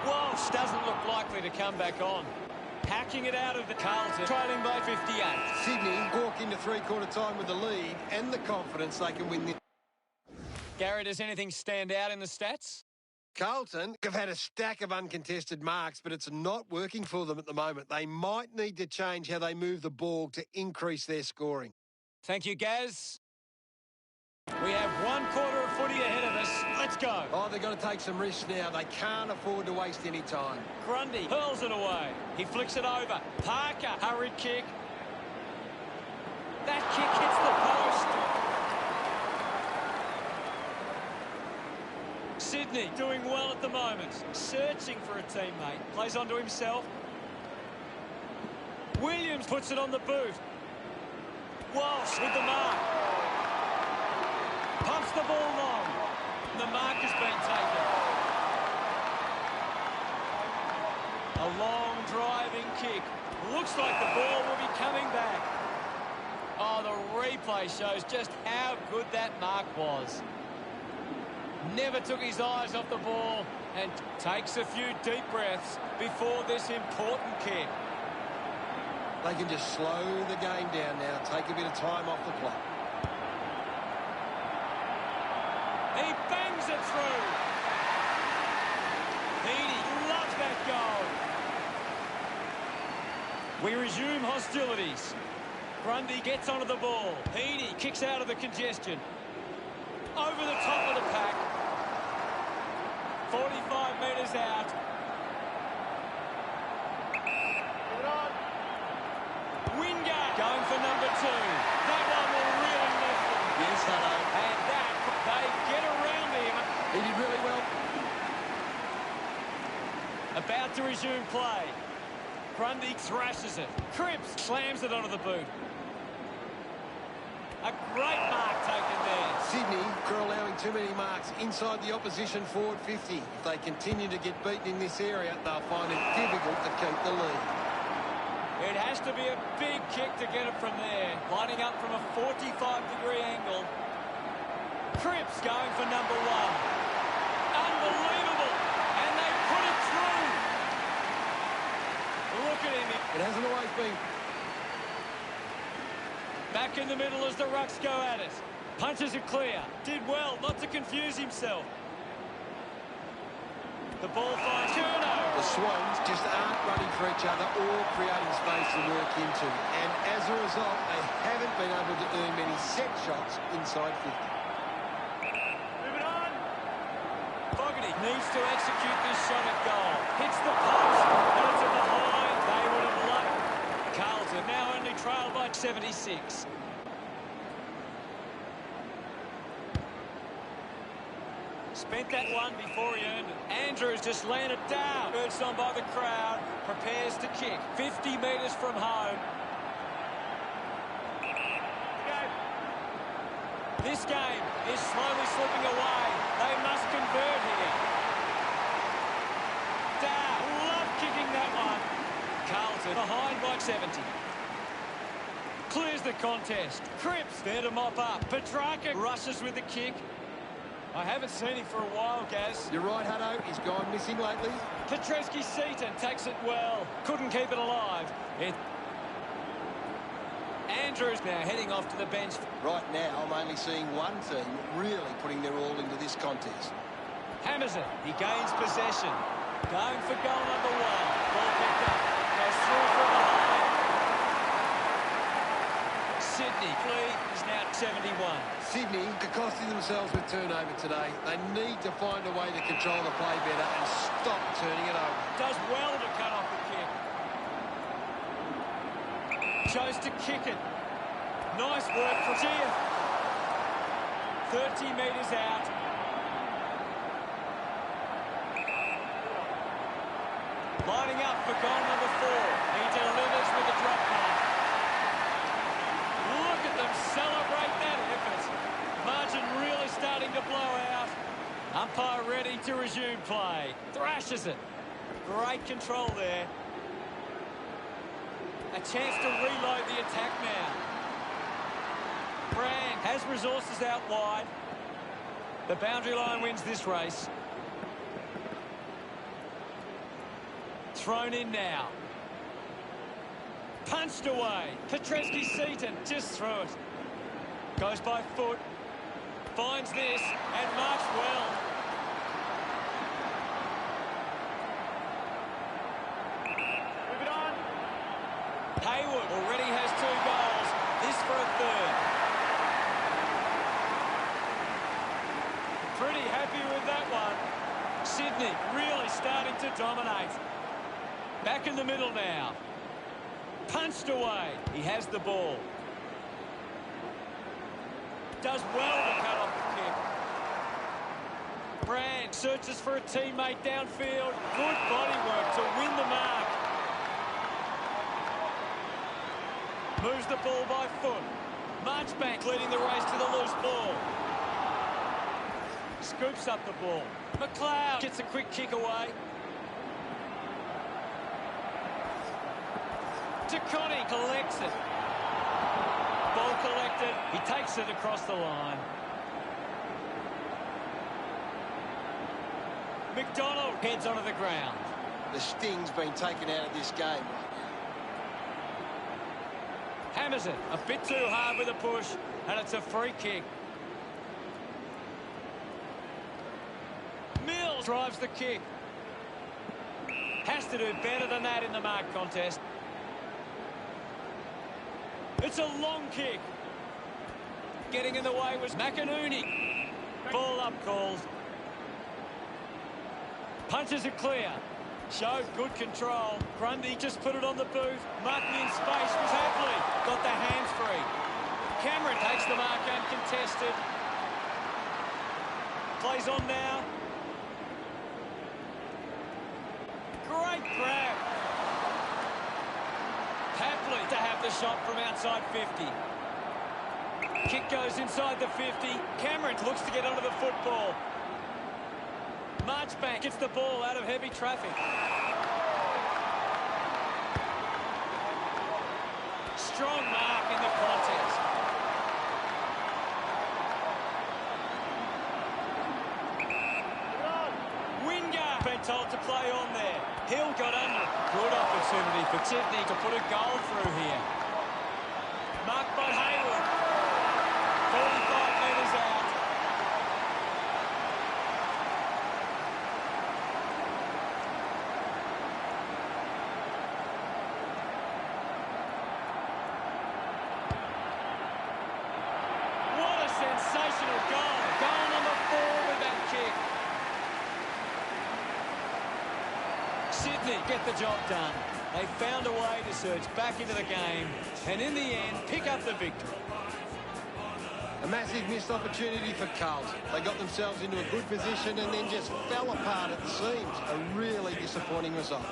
Walsh doesn't look likely to come back on. Hacking it out of the Carlton, trailing by 58. Sydney walk into three-quarter time with the lead and the confidence they can win this. Gary, does anything stand out in the stats? Carlton have had a stack of uncontested marks, but it's not working for them at the moment. They might need to change how they move the ball to increase their scoring. Thank you, Gaz. We have 1 quarter of footy ahead of us. Let's go. Oh, they've got to take some risks now. They can't afford to waste any time. Grundy hurls it away. He flicks it over. Parker, hurried kick. That kick hits the post. Sydney doing well at the moment. Searching for a teammate. Plays onto himself. Williams puts it on the boot. Walsh with the mark. Pumps the ball long. The mark has been taken. A long driving kick. Looks like the ball will be coming back. Oh, the replay shows just how good that mark was. Never took his eyes off the ball and takes a few deep breaths before this important kick. They can just slow the game down now, take a bit of time off the clock. He bangs it through. Heaney loves that goal. We resume hostilities. Grundy gets onto the ball. Heaney kicks out of the congestion. Over the top of the pack. 45 metres out. Wingard going for number 2. That one will really lift them. Yes, hello. And that, they get around him. He did really well. About to resume play. Grundy thrashes it. Cripps slams it onto the boot. A great mark taken there. Sydney are allowing too many marks inside the opposition forward 50. If they continue to get beaten in this area, they'll find it difficult to keep the lead. It has to be a big kick to get it from there. Lining up from a 45-degree angle. Cripps going for number 1. Unbelievable. And they put it through. Look at him. It hasn't always been. Back in the middle as the Rucks go at it. Punches it clear. Did well not to confuse himself. The ball finds Curnow. The Swans just aren't running for each other or creating space to work into. And as a result, they haven't been able to earn many set shots inside 50. Move it on. Fogarty needs to execute this shot at goal. Hits the post. And it's a behind. They would have loved it. Carlton now only trail by 76. Spent that one before he earned it. Andrews just laying it down. Urged on by the crowd. Prepares to kick. 50 metres from home. This game is slowly slipping away. They must convert here. Dow, love kicking that one. Carlton behind by 70. Clears the contest. Cripps there to mop up. Petrarca rushes with the kick. I haven't seen him for a while, Gaz. You're right, Hutto. He's gone missing lately. Petreski-Seaton takes it well. Couldn't keep it alive. Andrews now heading off to the bench. Right now, I'm only seeing one team really putting their all into this contest. Hammers it. He gains possession. Going for goal number 1. Ball picked up. Goes through for the high. Sydney lead is now 71. Sydney are costing themselves with turnover today. They need to find a way to control the play better and stop turning it over. Does well to cut off the kick. Chose to kick it. Nice work for Gia. 30 metres out. Lining up for goal number 4. He delivers with a drop pass. Look at them celebrate that blowout. Umpire ready to resume play. Thrashes it. Great control there. A chance to reload the attack now. Brand has resources out wide. The boundary line wins this race. Thrown in now. Punched away. Petreski-Seaton just through it. Goes by foot. Finds this and marks well. Move it on. Hayward already has 2 goals. This for a third. Pretty happy with that one. Sydney really starting to dominate. Back in the middle now. Punched away. He has the ball. Does well to cut off the kick. Brand searches for a teammate downfield. Good body work to win the mark. Moves the ball by foot. Marchbank leading the race to the loose ball. Scoops up the ball. McLeod gets a quick kick away. Connie collects it. Ball collected. He takes it across the line. McDonald heads onto the ground. The sting's been taken out of this game right now. Hammers it. A bit too hard with a push. And it's a free kick. Mills drives the kick. Has to do better than that in the mark contest. It's a long kick. Getting in the way was McInerney. Ball up calls. Punches it clear. Showed good control. Grundy just put it on the boot. Martin in space was Apley. Got the hands free. Cameron takes the mark uncontested. Plays on now. Great grab. Happily to have the shot from outside 50. Kick goes inside the 50. Cameron looks to get onto the football. Marchbank gets the ball out of heavy traffic. Strong mark in the contest. Wingard been told to play on there. Hill got under it. Good opportunity for Sydney to put a goal through here. Marked by Hayward. 45 metres out. What a sensational goal. Goal number 4 with that kick. Sydney get the job done. They found a way to surge back into the game and in the end pick up the victory. A massive missed opportunity for Carlton. They got themselves into a good position and then just fell apart at the seams. A really disappointing result.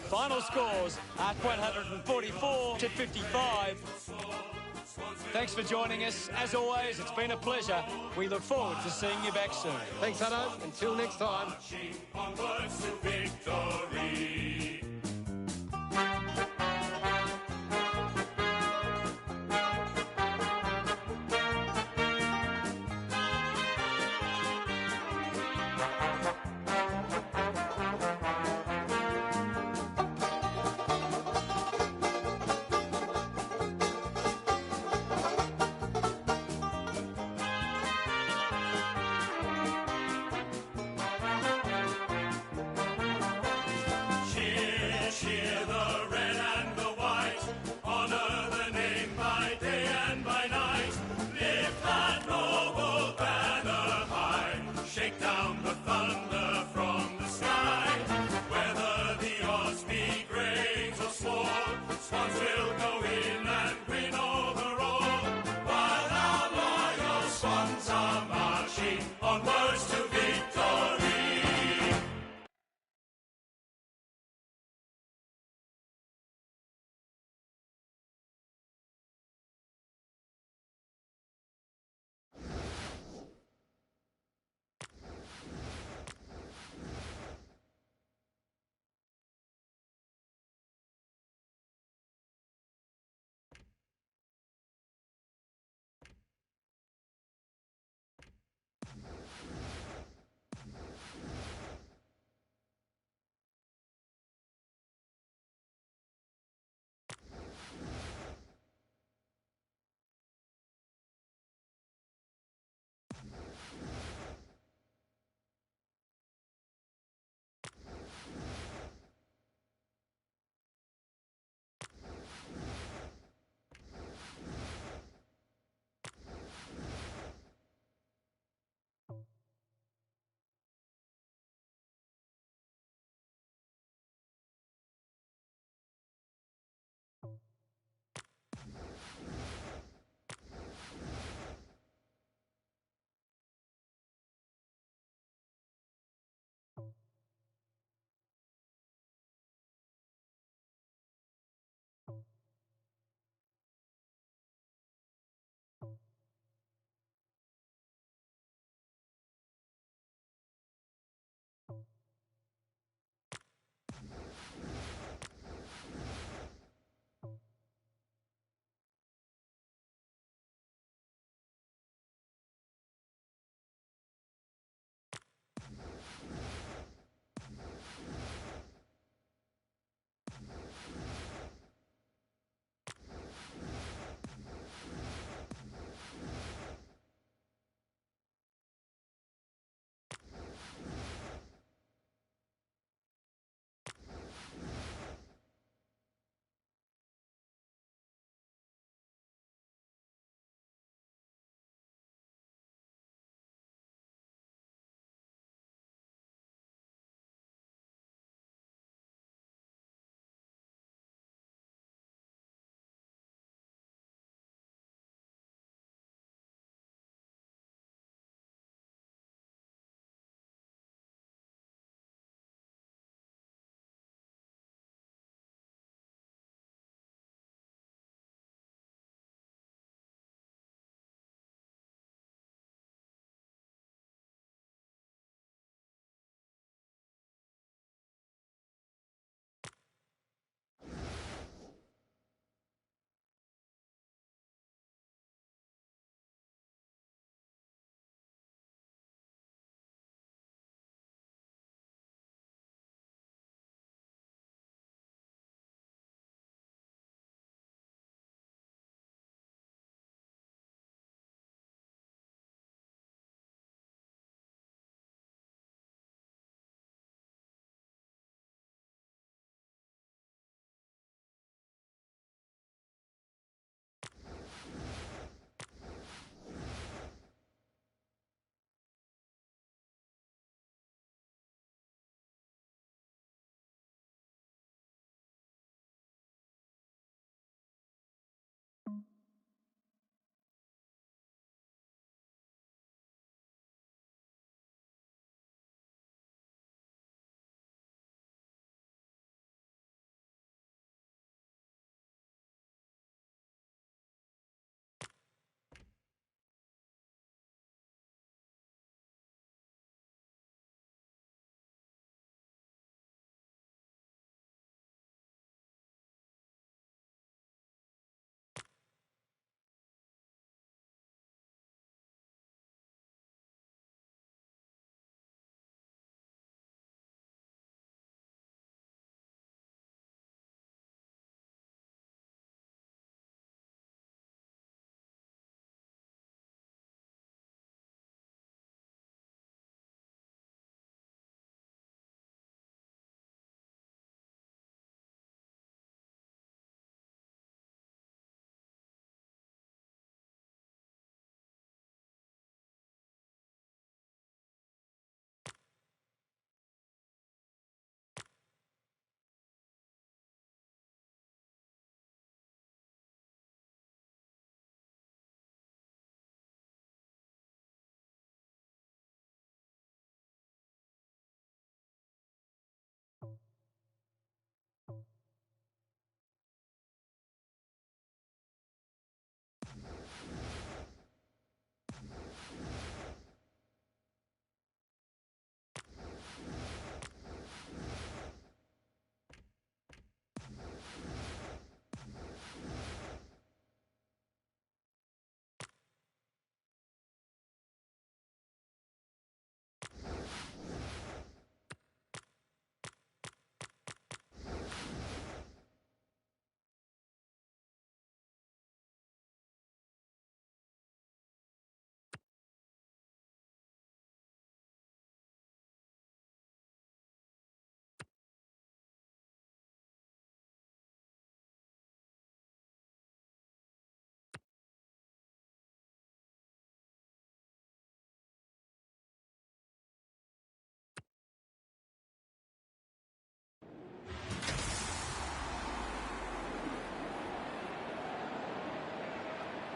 Final scores at 144 to 55. Thanks for joining us. As always, it's been a pleasure. We look forward to seeing you back soon. Thanks, Hutto. Until next time. Onwards to victory. Cheer the red and the white, honor the name by day and by night. Lift that noble banner high, shake down the thunder from the sky. Whether the odds be great or small, Swans will go in and win overall. While our loyal Swans are marching onwards to victory.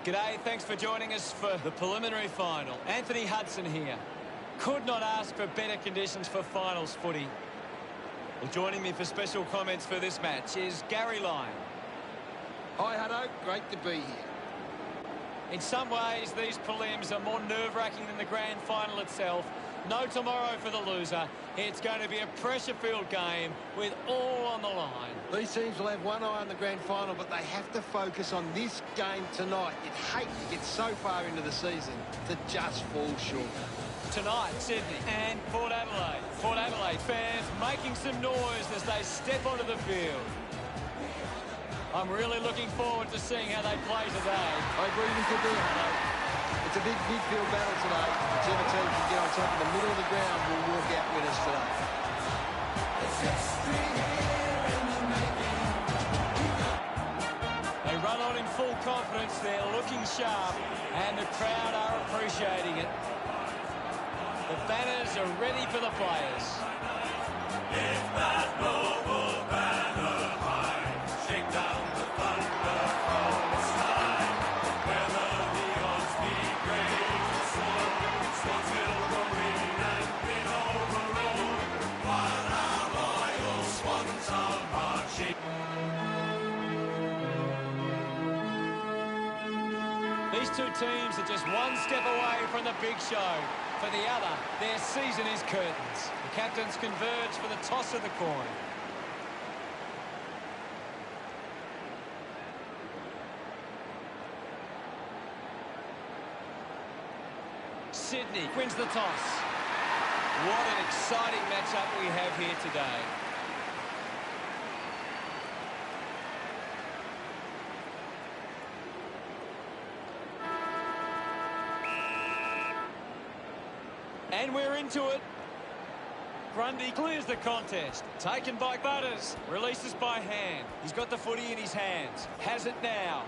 G'day, thanks for joining us for the preliminary final. Anthony Hudson here. Could not ask for better conditions for finals footy. Well, joining me for special comments for this match is Gary Lyon. Hi, Hutto. Great to be here. In some ways, these prelims are more nerve-wracking than the grand final itself. No tomorrow for the loser. It's going to be a pressure-filled game with all on the line. These teams will have one eye on the grand final, but they have to focus on this game tonight. You'd hate to get so far into the season to just fall short. Tonight, Sydney and Port Adelaide. Port Adelaide fans making some noise as they step onto the field. I'm really looking forward to seeing how they play today. I agree with you there, Hutto. It's a big midfield battle today. Whichever team can get on top of the middle of the ground will walk out winners today. They run on in full confidence. They're looking sharp, and the crowd are appreciating it. The banners are ready for the players. If that noble banner high, shake down the thunder from the sky. Whether the odds be great or small, Swans will go in and win overall. While our loyal Swans are marching. These two teams are just one step away from the big show. For the other, their season is curtains. The captains converge for the toss of the coin. Sydney wins the toss. What an exciting matchup we have here today. And we're into it. Grundy clears the contest. Taken by Butters. Releases by hand. He's got the footy in his hands. Has it now.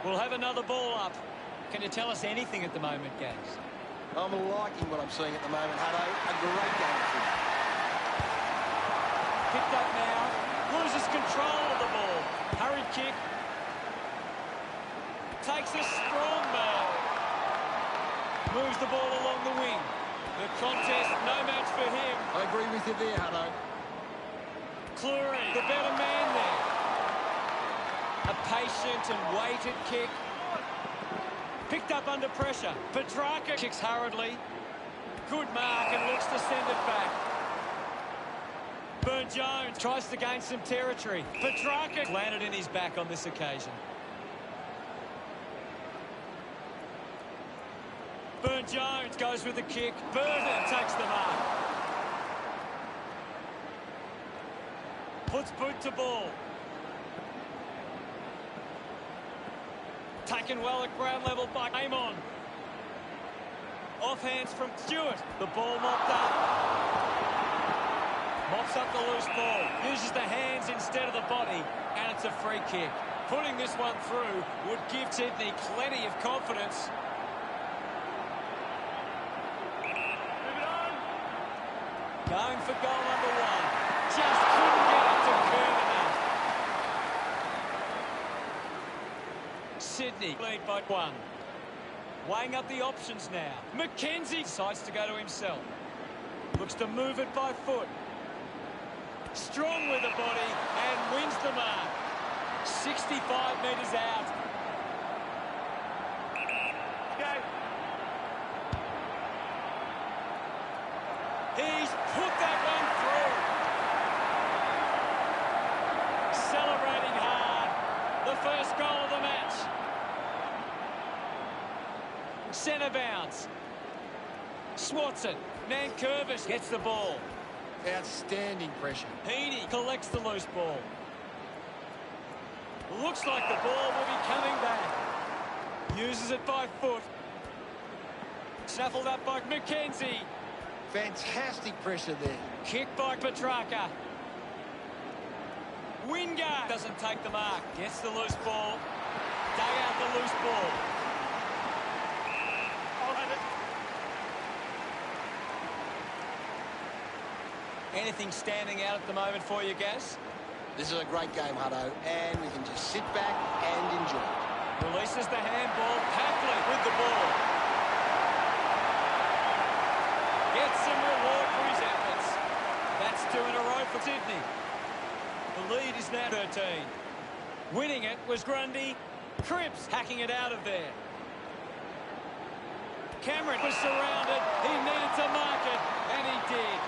We'll have another ball up. Can you tell us anything at the moment, Gaz? I'm liking what I'm seeing at the moment, Hutto. A great game of footy. Picked up now. Loses control of the ball. Hurried kick. Takes a strong mark. Moves the ball along the wing. The contest, no match for him. I agree with you there, Hutto. Cleary, the better man there. A patient and weighted kick. Picked up under pressure. Petrarca kicks hurriedly. Good mark and looks to send it back. Burne-Jones tries to gain some territory. Petrarca landed in his back on this occasion. Burne-Jones goes with the kick. Burton takes the mark. Puts boot to ball. Taken well at ground level by Amon. Off hands from Stewart. The ball mopped up. Mops up the loose ball. Uses the hands instead of the body. And it's a free kick. Putting this one through would give Sydney plenty of confidence. Going for goal number one. Just couldn't get it to curve enough. Sydney lead by one. Weighing up the options now. McKenzie decides to go to himself. Looks to move it by foot. Strong with the body and wins the mark. 65 metres out. He's put that one through. Celebrating hard. The first goal of the match. Centre bounce. Swats it. Nankervis gets the ball. Outstanding pressure. Heaney collects the loose ball. Looks like the ball will be coming back. Uses it by foot. Shuffled up by McKenzie. Fantastic pressure there. Kick by Petrarca. Wingard doesn't take the mark. Gets the loose ball. Dug out the loose ball. I'll have it. Anything standing out at the moment for you, Gaz? This is a great game, Hutto, and we can just sit back and enjoy. Releases the handball. Papley with the ball. Gets some reward for his efforts. That's 2 in a row for Sydney. The lead is now 13. Winning it was Grundy. Cripps hacking it out of there. Cameron was surrounded. He needed to mark it, and he did.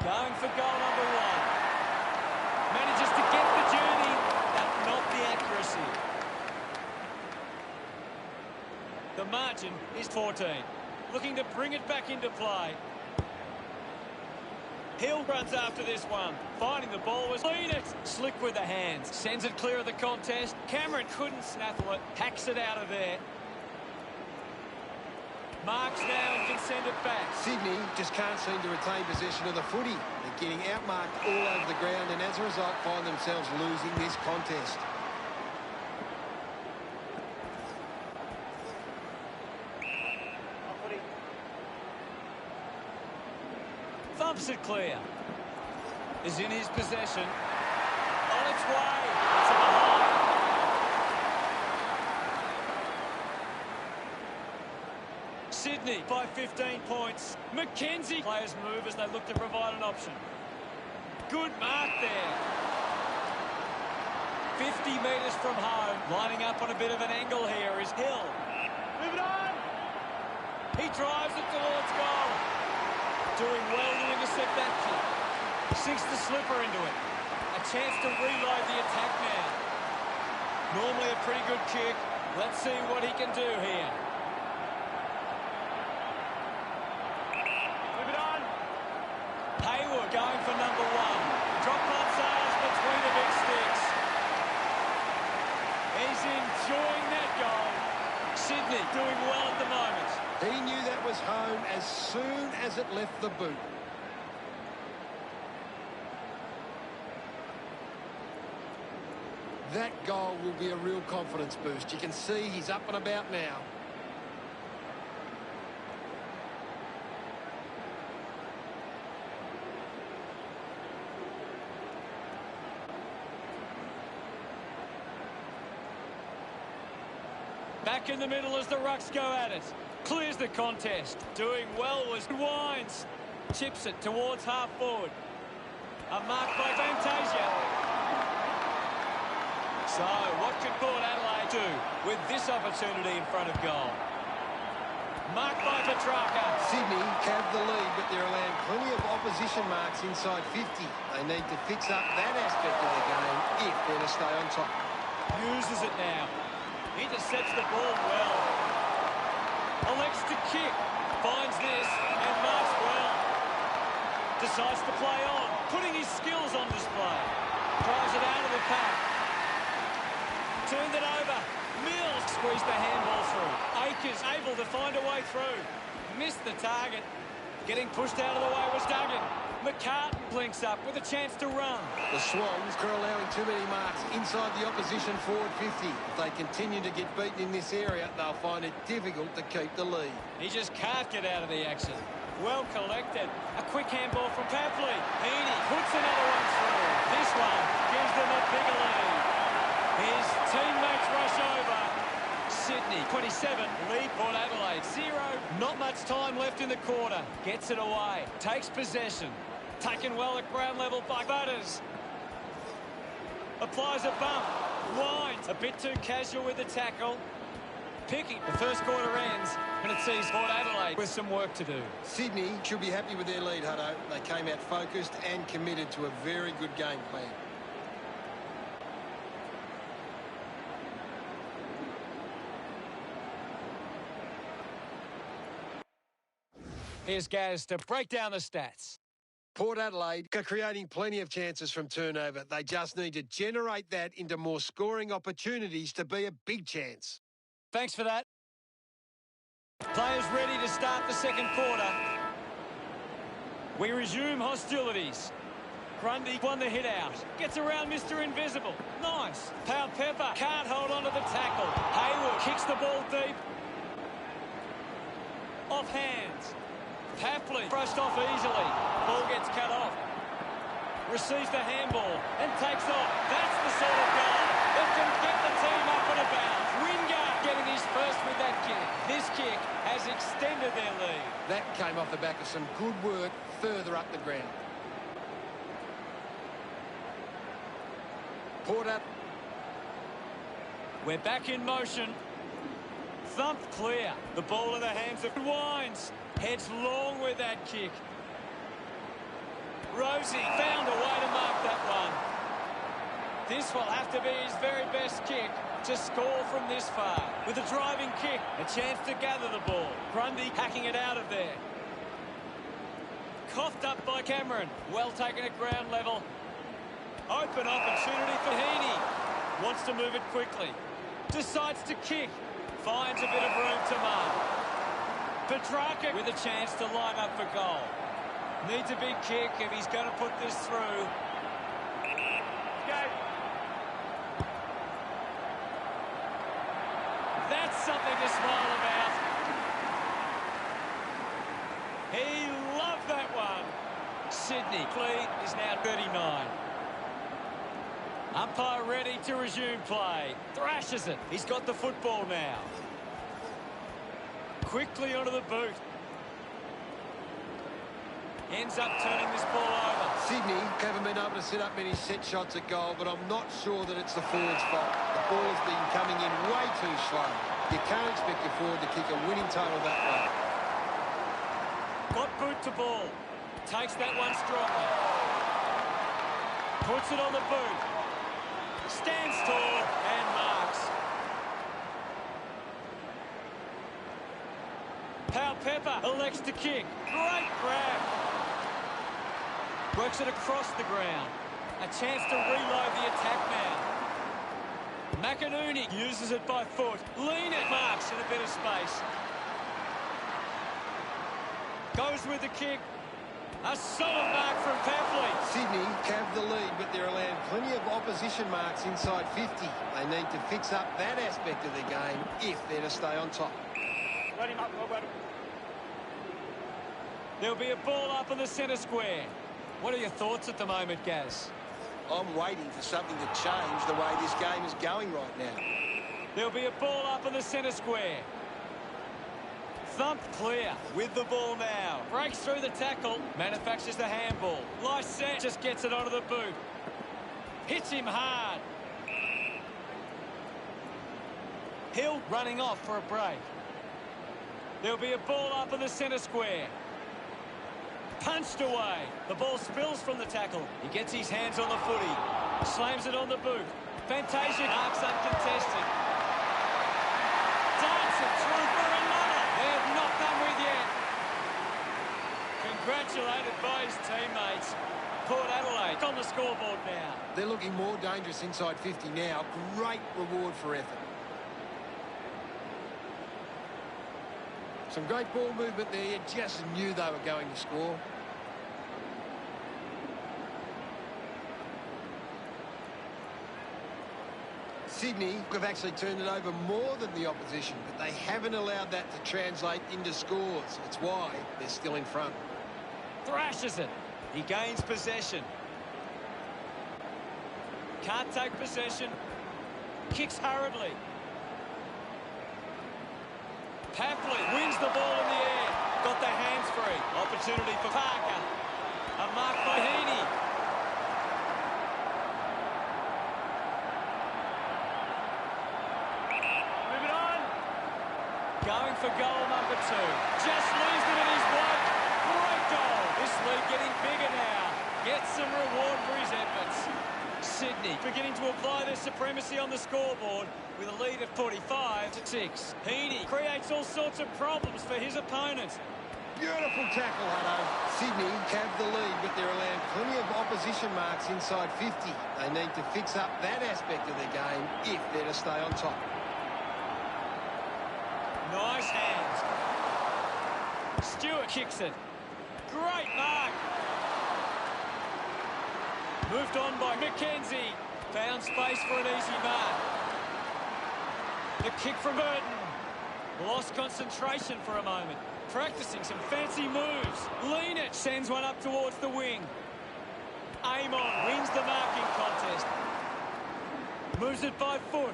Going for goal number 1. Manages to get the journey, but not the accuracy. The margin is 14. Looking to bring it back into play. Hill runs after this one. Finding the ball was lead it. Slick with the hands. Sends it clear of the contest. Cameron couldn't snaffle it. Hacks it out of there. Marks now and can send it back. Sydney just can't seem to retain possession of the footy. They're getting outmarked all over the ground and as a result find themselves losing this contest. I'll put it. Thumps it clear. Is in his possession. On its way. It's a behind. Sydney by 15 points. McKenzie. Players move as they look to provide an option. Good mark there. 50 metres from home. Lining up on a bit of an angle here is Hill. Move it on. He drives it towards goal. Doing well to intercept that kick. Sinks the slipper into it. A chance to reload the attack now. Normally a pretty good kick. Let's see what he can do here. Move it on. Hayward going for number 1. Drop on sales between the big sticks. He's enjoying that goal. Sydney doing well at the moment. He knew that was home as soon as it left the boot. That goal will be a real confidence boost. You can see he's up and about now. Back in the middle as the Rucks go at it. Clears the contest. Doing well was Wines. Chips it towards half forward. A mark by Fantasia. So, what could Port Adelaide do with this opportunity in front of goal? Marked by Petrarca. Sydney have the lead, but they're allowing plenty of opposition marks inside 50. They need to fix up that aspect of the game if they're to stay on top. Uses it now. Intercepts the ball well. Elects to kick. Finds this and marks well. Decides to play on. Putting his skills on display. Drives it out of the pack. Turned it over. Mills squeezed the handball through. Akers able to find a way through. Missed the target. Getting pushed out of the way was Duggan. McCartan blinks up with a chance to run. The Swans are allowing too many marks inside the opposition forward 50. If they continue to get beaten in this area, they'll find it difficult to keep the lead. He just can't get out of the action. Well collected. A quick handball from Papley. Heaney puts another one through. This one gives them a bigger lead. His teammates rush over. Sydney, 27, lead Port Adelaide, 0. Not much time left in the quarter. Gets it away. Takes possession. Taken well at ground level by Butters. Applies a bump. Wines, a bit too casual with the tackle. Picking. The first quarter ends, and it sees Port Adelaide with some work to do. Sydney should be happy with their lead, Hutto. They came out focused and committed to a very good game plan. Here's Gaz to break down the stats. Port Adelaide are creating plenty of chances from turnover. They just need to generate that into more scoring opportunities to be a big chance. Thanks for that. Players ready to start the second quarter. We resume hostilities. Grundy won the hit out. Gets around Mr. Invisible. Nice. Pau Pepper can't hold on to the tackle. Hayward kicks the ball deep. Off hands. Papley brushed off easily. Ball gets cut off. Receives the handball and takes off. That's the sort of goal that can get the team up and about. Wingard getting his first with that kick. This kick has extended their lead. That came off the back of some good work further up the ground. Port up. We're back in motion. Thumped clear. The ball in the hands of Wines. Heads long with that kick. Rosie found a way to mark that one. This will have to be his very best kick to score from this far. With a driving kick, a chance to gather the ball. Grundy hacking it out of there. Coughed up by Cameron. Well taken at ground level. Open opportunity for Heaney. Wants to move it quickly. Decides to kick. Finds a bit of room to mark. Petrarca with a chance to line up for goal. Needs a big kick if he's going to put this through. Go. That's something to smile about. He loved that one. Sydney lead is now 39. Umpire ready to resume play. Thrashes it. He's got the football now. Quickly onto the boot. Ends up turning this ball over. Sydney haven't been able to set up many set shots at goal, but I'm not sure that it's the forward's fault. The ball's been coming in way too slow. You can't expect your forward to kick a winning total that way. Got boot to ball. Takes that one strongly. Puts it on the boot. Stands tall and marks. Pau Pepper elects to kick. Great grab. Works it across the ground. A chance to reload the attack now. McInerney uses it by foot. Lean it. Marks in a bit of space. Goes with the kick. A solid mark from Papley. Sydney have the lead, but they're allowing plenty of opposition marks inside 50. They need to fix up that aspect of the game if they're to stay on top. Let him up, Robert. There'll be a ball up in the centre square. What are your thoughts at the moment, Gaz? I'm waiting for something to change the way this game is going right now. There'll be a ball up in the centre square. Thumped clear with the ball now. Breaks through the tackle. Manufactures the handball. Lysette just gets it onto the boot. Hits him hard. Hill running off for a break. There'll be a ball up in the centre square. Punched away. The ball spills from the tackle. He gets his hands on the footy. Slams it on the boot. Fantasia arcs uncontested. Darts it through for another. They're not done with yet. Congratulated by his teammates. Port Adelaide on the scoreboard now. They're looking more dangerous inside 50 now. Great reward for effort. Some great ball movement there. You just knew they were going to score. Sydney have actually turned it over more than the opposition, but they haven't allowed that to translate into scores. It's why they're still in front. Thrashes it. He gains possession. Can't take possession. Kicks hurriedly. Papley wins the ball in the air. Got the hands free. Opportunity for Parker. A mark by Heaney. Move it on. Going for goal number 2. Just leaves it in his blood. Great goal. This lead getting bigger now. Gets some reward for his efforts. Sydney beginning to apply their supremacy on the scoreboard with a lead of 45-6. Heaney creates all sorts of problems for his opponent. Beautiful tackle, Hutto. Sydney have the lead, but they're allowing plenty of opposition marks inside 50. They need to fix up that aspect of their game if they're to stay on top. Nice hands. Stewart kicks it. Great mark. Moved on by McKenzie. Found space for an easy mark. The kick from Burton. Lost concentration for a moment. Practicing some fancy moves. Lean it. Sends one up towards the wing. Amon wins the marking contest. Moves it by foot.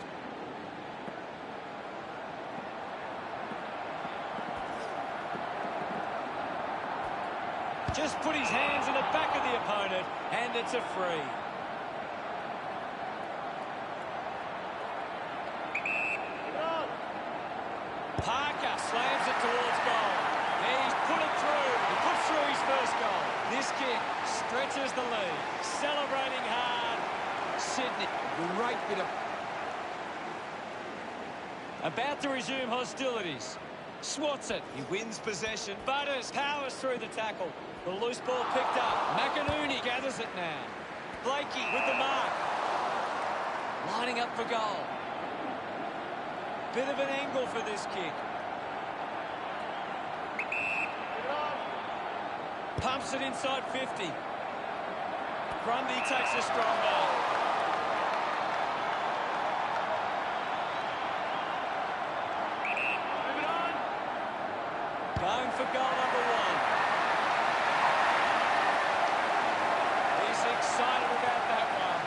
Just put his hands in the back of the opponent, and it's a free. Parker slams it towards goal. He's put it through. He puts through his first goal. This kick stretches the lead. Celebrating hard. Sydney. Great bit of... About to resume hostilities. Swats it. He wins possession. Butters powers through the tackle. The loose ball picked up. McInerney gathers it now. Blakey with the mark. Lining up for goal. Bit of an angle for this kick. Pumps it inside 50. Grundy takes a strong ball. Move it on. Going for goal number one. He's excited about that one.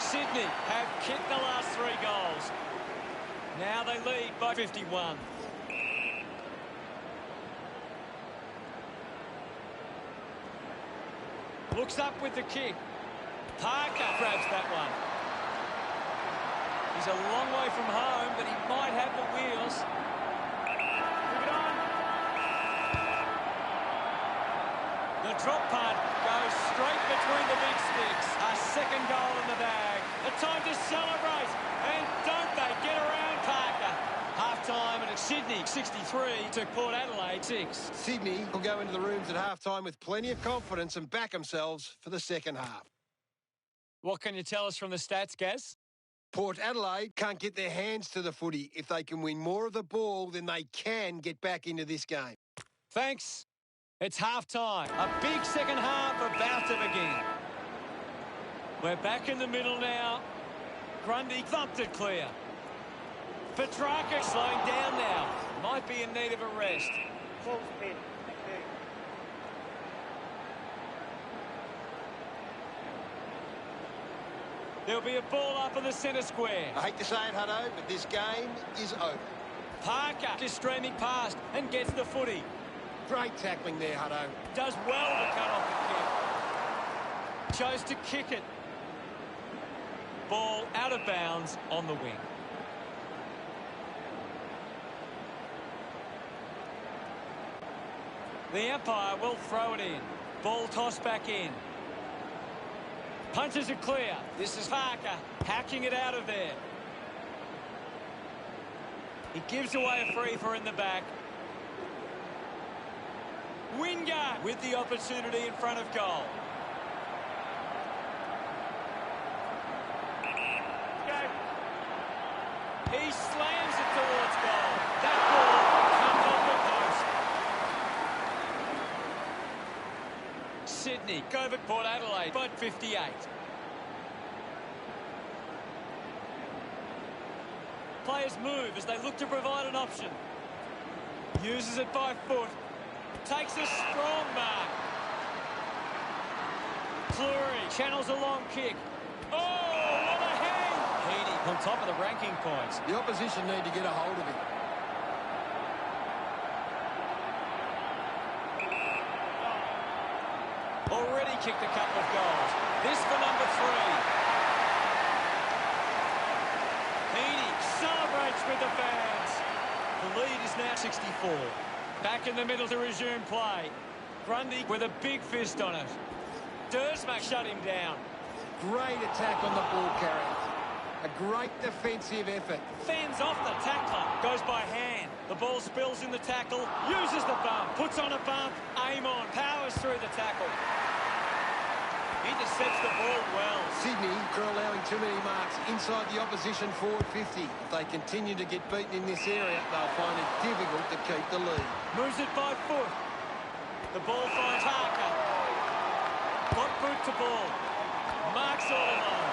Sydney have kicked the last 3 goals. Now they lead by 51. Looks up with the kick. Parker grabs that one. He's a long way from home, but he might have the wheels. Move it on. The drop punt goes straight between the big sticks. A second goal in the bag. A time to celebrate. And don't they get around Parker. Half-time, and it's Sydney 63 to Port Adelaide 6. Sydney will go into the rooms at half-time with plenty of confidence and back themselves for the second half. What can you tell us from the stats, Gaz? Port Adelaide can't get their hands to the footy. If they can win more of the ball, then they can get back into this game. Thanks. It's half-time. A big second half about to begin. We're back in the middle now. Grundy thumped it clear. Petrarca slowing down now. Might be in need of a rest. Full speed. Okay. There'll be a ball up in the centre square. I hate to say it, Hutto, but this game is over. Parker is streaming past and gets the footy. Great tackling there, Hutto. Does well to cut off the kick. Chose to kick it. Ball out of bounds on the wing. The umpire will throw it in. Ball tossed back in. Punches it clear. This is Parker hacking it out of there. He gives away a free for in the back. Wingard with the opportunity in front of goal. Go. He slams it towards goal. That ball comes off the post. Sydney over Port Adelaide by 58. Players move as they look to provide an option. Uses it by foot. Takes a strong mark. Fleury channels a long kick. Oh, what a hang! Heaney on top of the ranking points. The opposition need to get a hold of him. Already kicked a couple of goals. This for number 3. Heaney celebrates with the fans. The lead is now 64. Back in the middle to resume play. Grundy with a big fist on it. Dersmak shut him down. Great attack on the ball carrier. A great defensive effort. Fends off the tackler. Goes by hand. The ball spills in the tackle. Uses the bump. Puts on a bump. Aim on. Powers through the tackle. Intercepts the ball well. Sydney are allowing too many marks inside the opposition forward 50. If they continue to get beaten in this area, they'll find it difficult to keep the lead. Moves it by foot. The ball finds Harker. Got boot to ball. Marks all alone.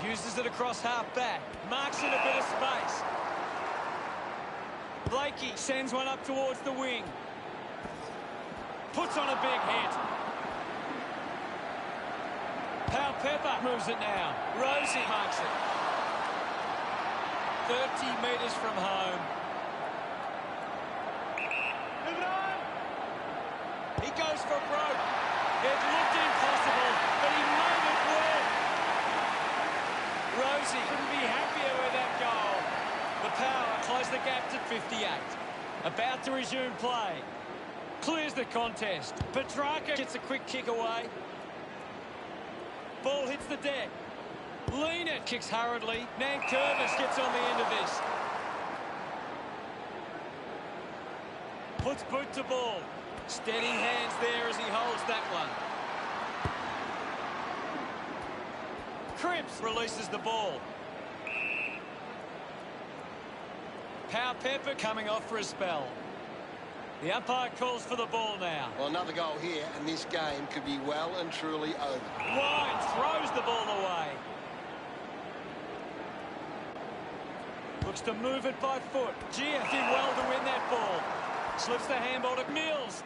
Uses it across half back. Marks in a bit of space. Blakey sends one up towards the wing. Puts on a big hit. Pepper moves it now. Rosie marks it. 30 metres from home. Move it on. He goes for broke. It looked impossible, but he made it work. Rosie couldn't be happier with that goal. The Power close the gap to 58. About to resume play. Clears the contest. Petrarca gets a quick kick away. Ball hits the deck. Lena kicks hurriedly. Nankervis gets on the end of this. Puts boot to ball. Steady hands there as he holds that one. Cripps releases the ball. Pepper coming off for a spell. The umpire calls for the ball now. Well, another goal here, and this game could be well and truly over. Wine throws the ball away. Looks to move it by foot. Gia did well to win that ball. Slips the handball to Mills.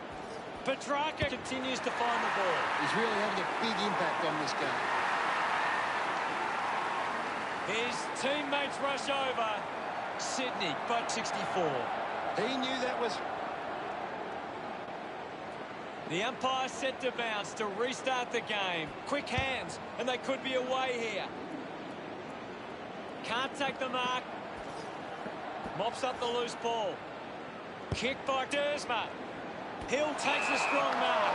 Petrarca continues to find the ball. He's really having a big impact on this game. His teammates rush over. Sydney, but 64. He knew that was... The umpire set to bounce to restart the game. Quick hands, and they could be away here. Can't take the mark. Mops up the loose ball. Kick by Dersma. Hill takes a strong mark.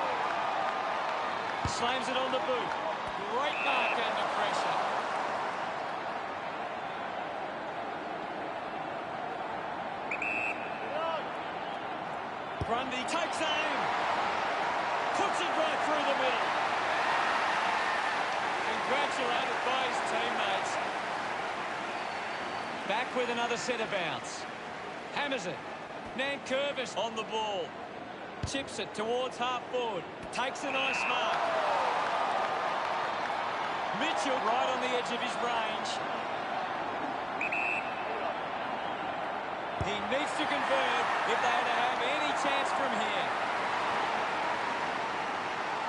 Slams it on the boot. Great mark under pressure. Grundy takes aim. Puts it right through the middle. Congratulated by his teammates. Back with another centre bounce. Hammers it. Nankervis on the ball. Chips it towards half forward. Takes a nice mark. Mitchell right on the edge of his range. He needs to convert if they are to have any chance from here.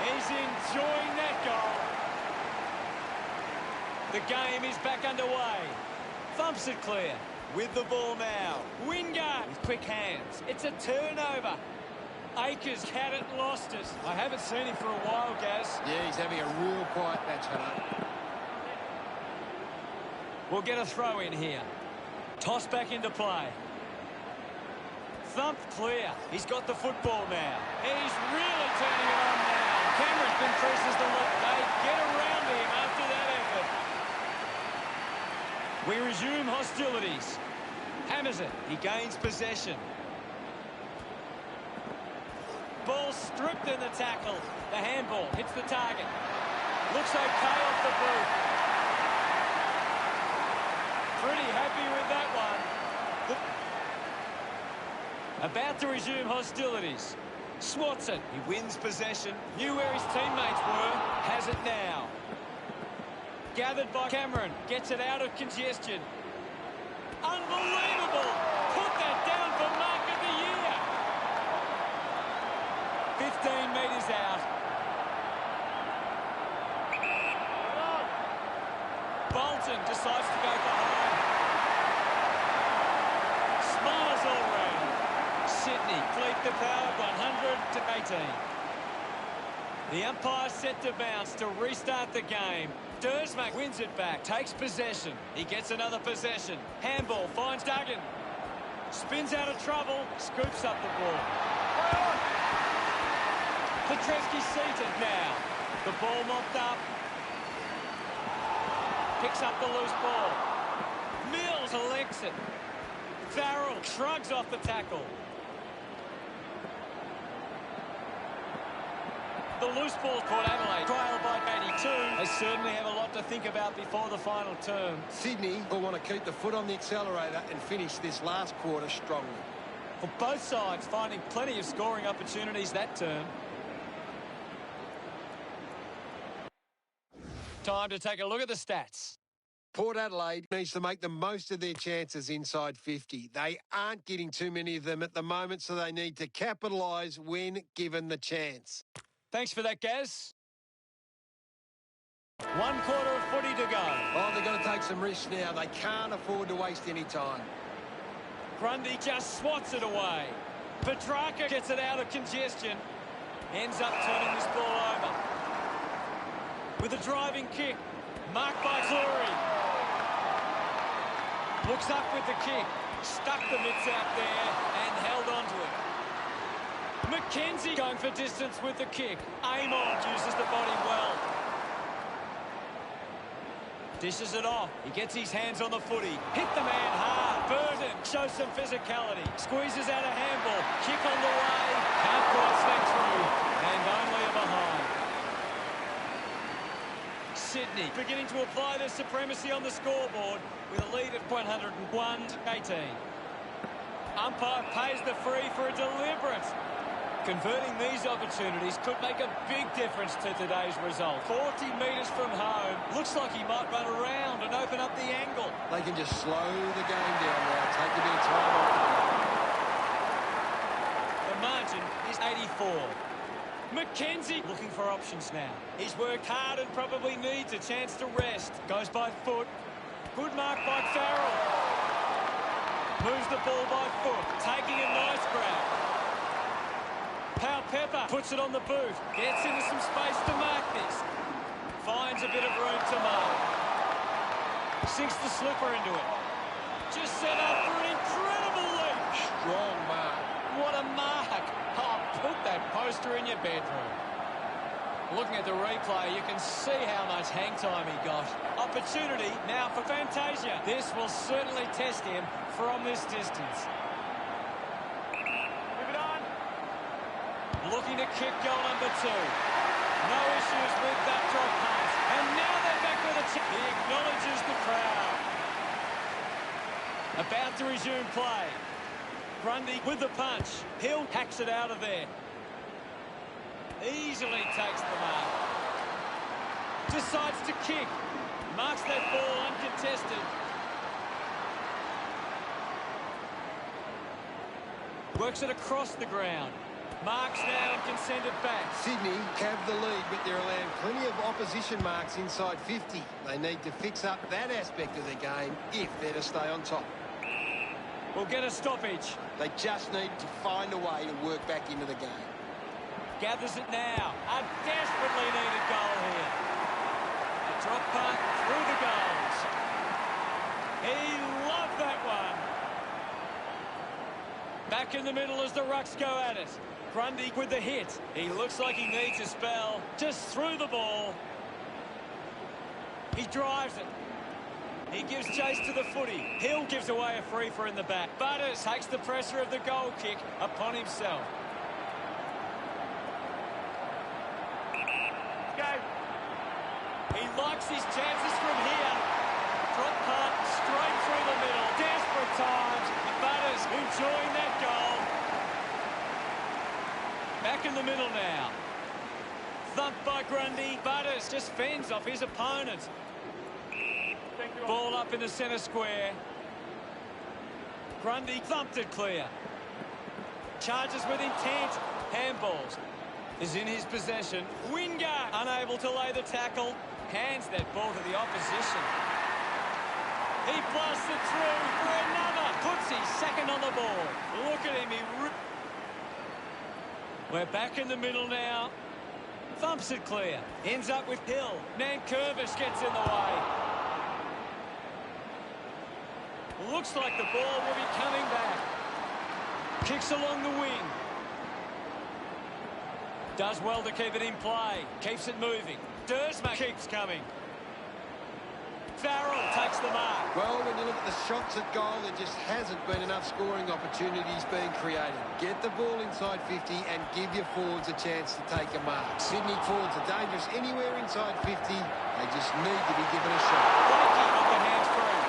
He's enjoying that goal. The game is back underway. Thumps it clear. With the ball now. Wingard with quick hands. It's a turnover. Akers had it and lost it. I haven't seen him for a while, Gaz. Yeah, he's having a real quiet match, Hunter. We'll get a throw in here. Toss back into play. Thumped clear. He's got the football now. He's really turning it on now. Cameron increases the look. They get around him after that effort. We resume hostilities. Hammers it. He gains possession. Ball stripped in the tackle. The handball hits the target. Looks okay off the boot. Pretty happy with that one. About to resume hostilities. Swats it. He wins possession. Knew where his teammates were. Has it now. Gathered by Cameron. Gets it out of congestion. Unbelievable. Put that down for mark of the year. 15 metres out. Bolton decides to go for home. Smiles all round. Sydney fleet the Power 100-18. The umpire set to bounce to restart the game. Dersma wins it back, takes possession. He gets another possession. Handball finds Duggan. Spins out of trouble, scoops up the ball. Petreski seated now. The ball mopped up. Picks up the loose ball. Mills collects it. Farrell shrugs off the tackle. The loose ball Port Adelaide trailed by 82. They certainly have a lot to think about before the final term. Sydney will want to keep the foot on the accelerator and finish this last quarter strongly. Well, both sides finding plenty of scoring opportunities that term. Time to take a look at the stats. Port Adelaide needs to make the most of their chances inside 50. They aren't getting too many of them at the moment, so they need to capitalise when given the chance. Thanks for that, Gaz. 1 quarter of footy to go. Oh, they've got to take some risks now. They can't afford to waste any time. Grundy just swats it away. Petrarca gets it out of congestion. Ends up turning this ball over. With a driving kick. Marked by Cleary. Looks up with the kick. Stuck the mitts out there and held on to it. McKenzie going for distance with the kick. Amon uses the body well. Dishes it off. He gets his hands on the footy. Hit the man hard. Burton shows some physicality. Squeezes out a handball. Kick on the way. Can't quite snap through. And only a behind. Sydney beginning to apply their supremacy on the scoreboard with a lead of 101-18. Umpire pays the free for a deliberate. Converting these opportunities could make a big difference to today's result. 40 metres from home. Looks like he might run around and open up the angle. They can just slow the game down now. Take a bit of time off The margin is 84. McKenzie looking for options now. He's worked hard and probably needs a chance to rest. Goes by foot. Good mark by Farrell. Moves the ball by foot. Taking a nice grab. Powell Pepper puts it on the boot. Gets into some space to mark this. Finds a bit of room to mark. Sinks the slipper into it. Just set up for an incredible leap. Strong mark. What a mark. Oh, put that poster in your bedroom. Looking at the replay, you can see how much hang time he got. Opportunity now for Fantasia. This will certainly test him from this distance. Looking to kick goal number 2. No issues with that drop pass. And now they're back with a chip. He acknowledges the crowd. About to resume play. Grundy with the punch. Hill hacks it out of there. Easily takes the mark. Decides to kick. Marks that ball uncontested. Works it across the ground. Marks now and can send it back. Sydney have the lead, but they're allowing plenty of opposition marks inside 50. They need to fix up that aspect of the game if they're to stay on top. We'll get a stoppage. They just need to find a way to work back into the game. Gathers it now. A desperately needed goal here. A drop punt through the goals. He loved that one. Back in the middle as the Rucks go at it. Grundy with the hit. He looks like he needs a spell. Just threw the ball. He drives it. He gives chase to the footy. Hill gives away a free for in the back. Butters takes the pressure of the goal kick upon himself. Go. He likes his chances from here. Drop punt straight through the middle. Desperate times. Butters enjoying that goal. Back in the middle now. Thumped by Grundy. Butters just fends off his opponent. Ball up in the centre square. Grundy thumped it clear. Charges with intent. Handballs is in his possession. Wingard unable to lay the tackle. Hands that ball to the opposition. He blasts it through for another. Puts his second on the ball. Look at him. We're back in the middle now. Thumps it clear. Ends up with Hill. Nankervis gets in the way. Looks like the ball will be coming back. Kicks along the wing. Does well to keep it in play. Keeps it moving. Dersma keeps coming. Farrell takes the mark. Well, when you look at the shots at goal, there just hasn't been enough scoring opportunities being created. Get the ball inside 50 and give your forwards a chance to take a mark. Sydney forwards are dangerous anywhere inside 50. They just need to be given a shot. Blakey with the hands free.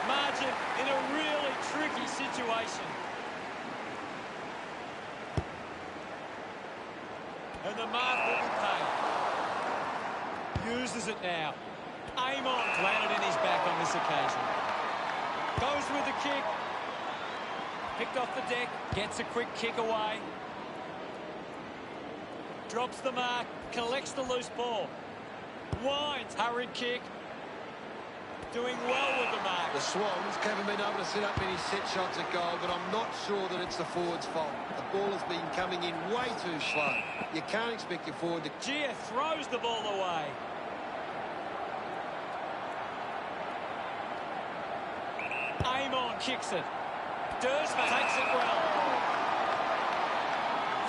Margin in a really tricky situation. And the mark will be paid. Uses it now. Amon landed in his back on this occasion. Goes with the kick. Picked off the deck. Gets a quick kick away. Drops the mark. Collects the loose ball. Winds. Hurried kick. Doing well with the mark. The Swans haven't been able to set up many set shots at goal, but I'm not sure that it's the forward's fault. The ball has been coming in way too slow. You can't expect your forward to... Gia throws the ball away. Amon kicks it. Dersman takes it well.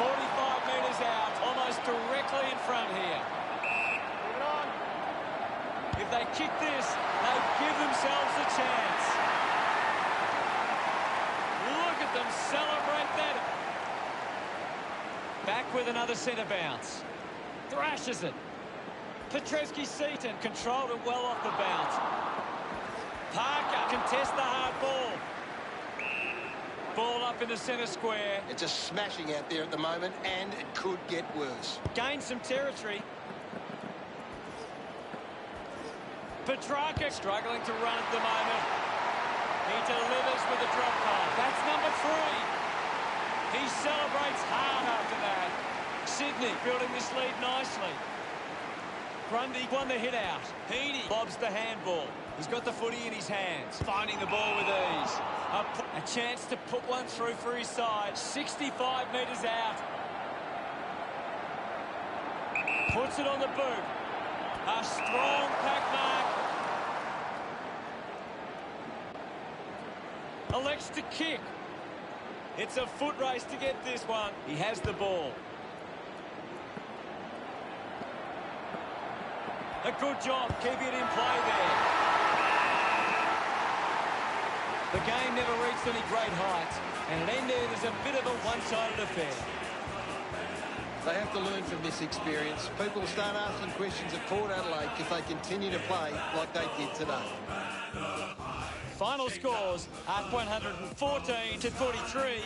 45 metres out, almost directly in front here. Move it on. If they kick this, they give themselves a chance. Look at them celebrate that. Back with another centre bounce. Thrashes it. Petrevski-Seaton controlled it well off the bounce. Parker contests the hard ball. Ball up in the centre square. It's just smashing out there at the moment, and it could get worse. Gains some territory. Petrarca struggling to run at the moment. He delivers with a drop pass. That's number 3. He celebrates hard after that. Sydney building this lead nicely. Grundy won the hit out. Heaney lobs the handball. He's got the footy in his hands. Finding the ball with ease. A chance to put one through for his side. 65 metres out. Puts it on the boot. A strong pack mark. Elects to kick. It's a foot race to get this one. He has the ball. A good job keeping it in play there. The game never reached any great heights, and it ended as a bit of a one-sided affair. They have to learn from this experience. People start asking questions at Port Adelaide if they continue to play like they did today. Final scores at 114 to 43.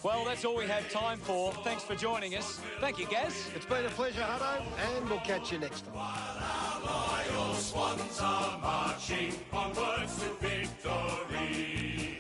Well, that's all we have time for. Thanks for joining us. Thank you, Gaz. It's been a pleasure, Hutto, and we'll catch you next time. Loyal Swans are marching onwards to victory.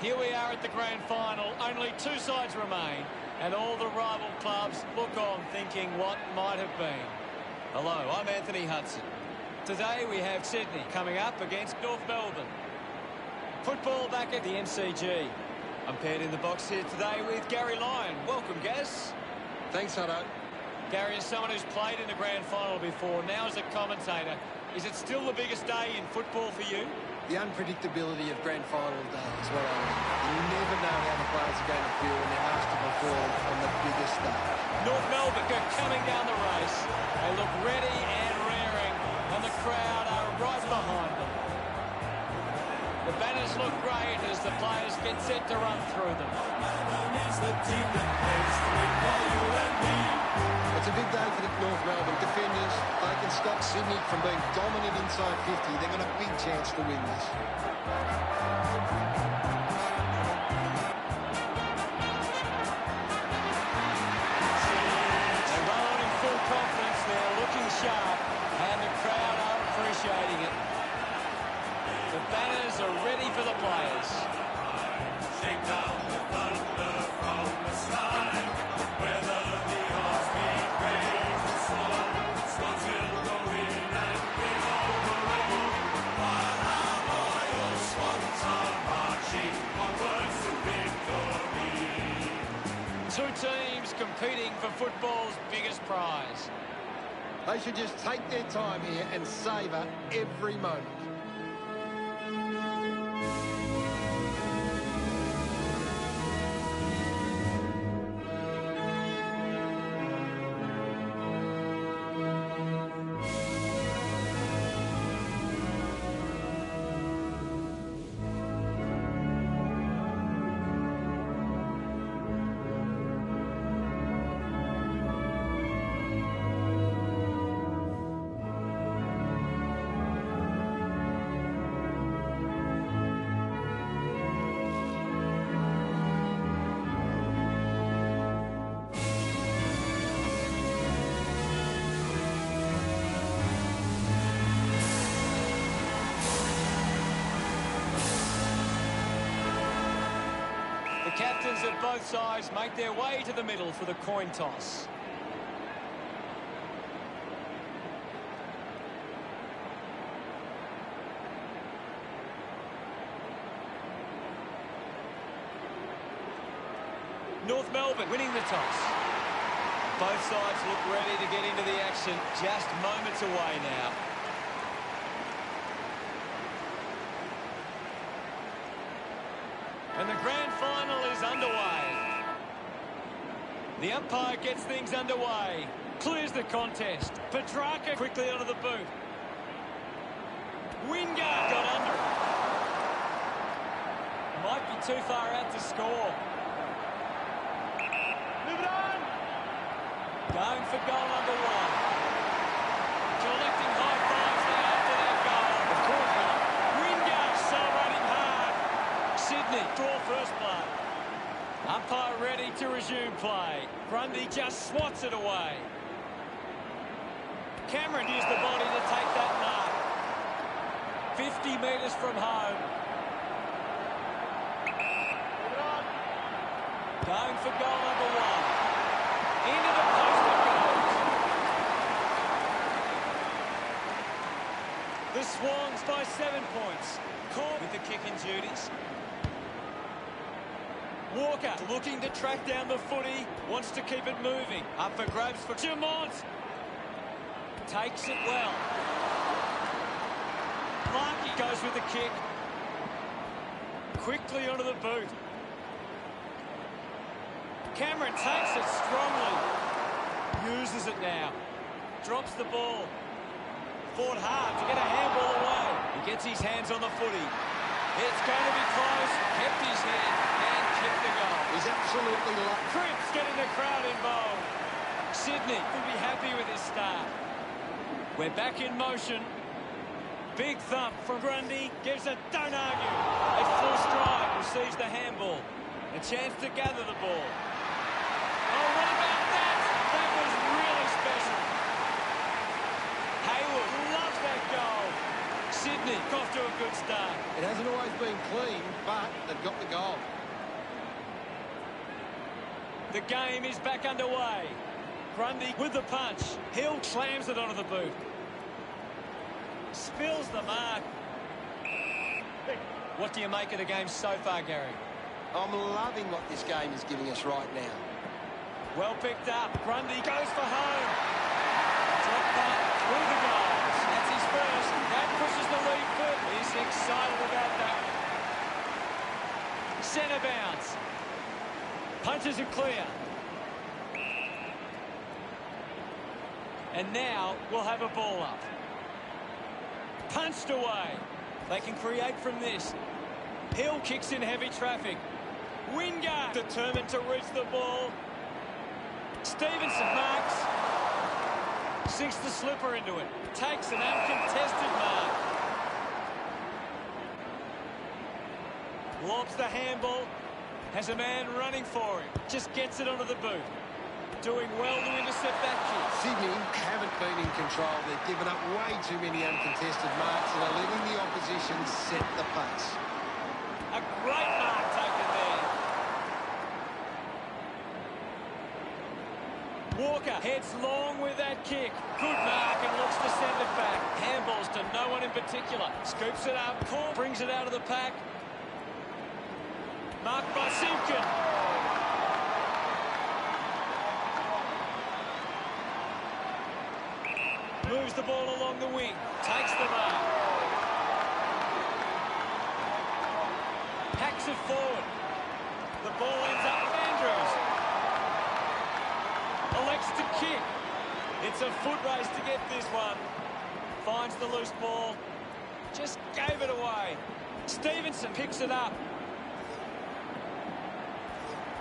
Here we are at the grand final. Only two sides remain, and all the rival clubs look on thinking what might have been. Hello, I'm Anthony Hudson. Today we have Sydney coming up against North Melbourne. Football back at the MCG. I'm paired in the box here today with Gary Lyon. Welcome, Gaz. Thanks, Hutto. Gary, as someone who's played in the grand final before, now as a commentator, is it still the biggest day in football for you? The unpredictability of grand final day is what I mean. You never know how the players are going to feel when they're asked to perform on the biggest stage. North Melbourne are coming down the race. They look ready and raring, and the crowd are right behind them. The banners look great as the players get set to run through them. It's a big day for the North Melbourne defenders. They can stop Sydney from being dominant inside 50. They've got a big chance to win this. They roll on in full confidence. They're looking sharp, and the crowd are appreciating it. The banners are ready for the players. Shake down the thunder from the sky. Whether the odds be great or small, Swans will go in and win overall. While our loyal Swans are marching onwards to victory. Two teams competing for football's biggest prize. They should just take their time here and savour every moment. The captains of both sides make their way to the middle for the coin toss. North Melbourne winning the toss. Both sides look ready to get into the action, just moments away now. And the grand final is underway. The umpire gets things underway. Clears the contest. Petrarca quickly onto the boot. Wingard got under it. Might be too far out to score. Move it on! Going for goal number one. Collecting high fives now after that goal. Of course not. Wingard celebrating hard. Sydney draw first blood. Umpire ready to resume play. Grundy just swats it away. Cameron used the body to take that mark. 50 metres from home. Move it on! Going for goal number one. Into the post it goes. The Swans by 7 points. Caught with the kicking duties. Walker looking to track down the footy. Wants to keep it moving. Up for grabs for Jamont. Takes it well. Larky goes with the kick. Quickly onto the boot. Cameron takes it strongly. Uses it now. Drops the ball. Fought hard to get a handball away. He gets his hands on the footy. It's going to be close. Kept his head and kicked the goal. He's absolutely lucky. Cripps getting the crowd involved. Sydney will be happy with his start. We're back in motion. Big thump from Grundy. Gives a don't argue. At full stride receives the handball. A chance to gather the ball. Oh, what about that? That was really special. Hayward loves that goal. Sydney off to a good start. It It hasn't always been clean, but they've got the goal. The game is back underway. Grundy with the punch. Hill slams it onto the boot. Spills the mark. What do you make of the game so far, Gary? I'm loving what this game is giving us right now. Well picked up. Grundy goes for home. Drop punt through the goals. That's his first. That pushes the lead further. He's excited about that. Centre bounce. Punches it clear. And now we'll have a ball up. Punched away. They can create from this. Hill kicks in heavy traffic. Wingard determined to reach the ball. Stevenson marks. Sinks the slipper into it. Takes an uncontested mark. Lobs the handball. Has a man running for him. Just gets it onto the boot. Doing well to intercept that kick. Sydney haven't been in control. They've given up way too many uncontested marks and are letting the opposition set the pace. A great mark taken there. Walker heads long with that kick. Good mark and looks to send it back. Handballs to no one in particular. Scoops it up. Paul brings it out of the pack. Marked by Simpkin. Moves the ball along the wing. Takes the mark. Hacks it forward. The ball ends up with Andrews. Elects to kick. It's a foot race to get this one. Finds the loose ball. Just gave it away. Stevenson picks it up.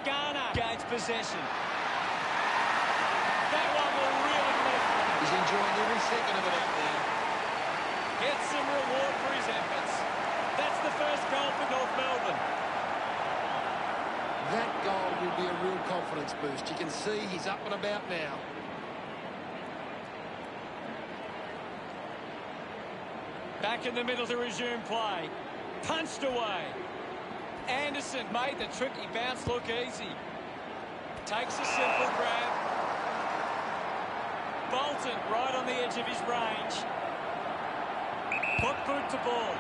Garner gains possession. That one will really lift. He's enjoying every second of it out there. Gets some reward for his efforts. That's the first goal for North Melbourne. That goal will be a real confidence boost. You can see he's up and about now. Back in the middle to resume play. Punched away. Anderson made the tricky bounce look easy. Takes a simple grab. Bolton right on the edge of his range. Put boot to ball.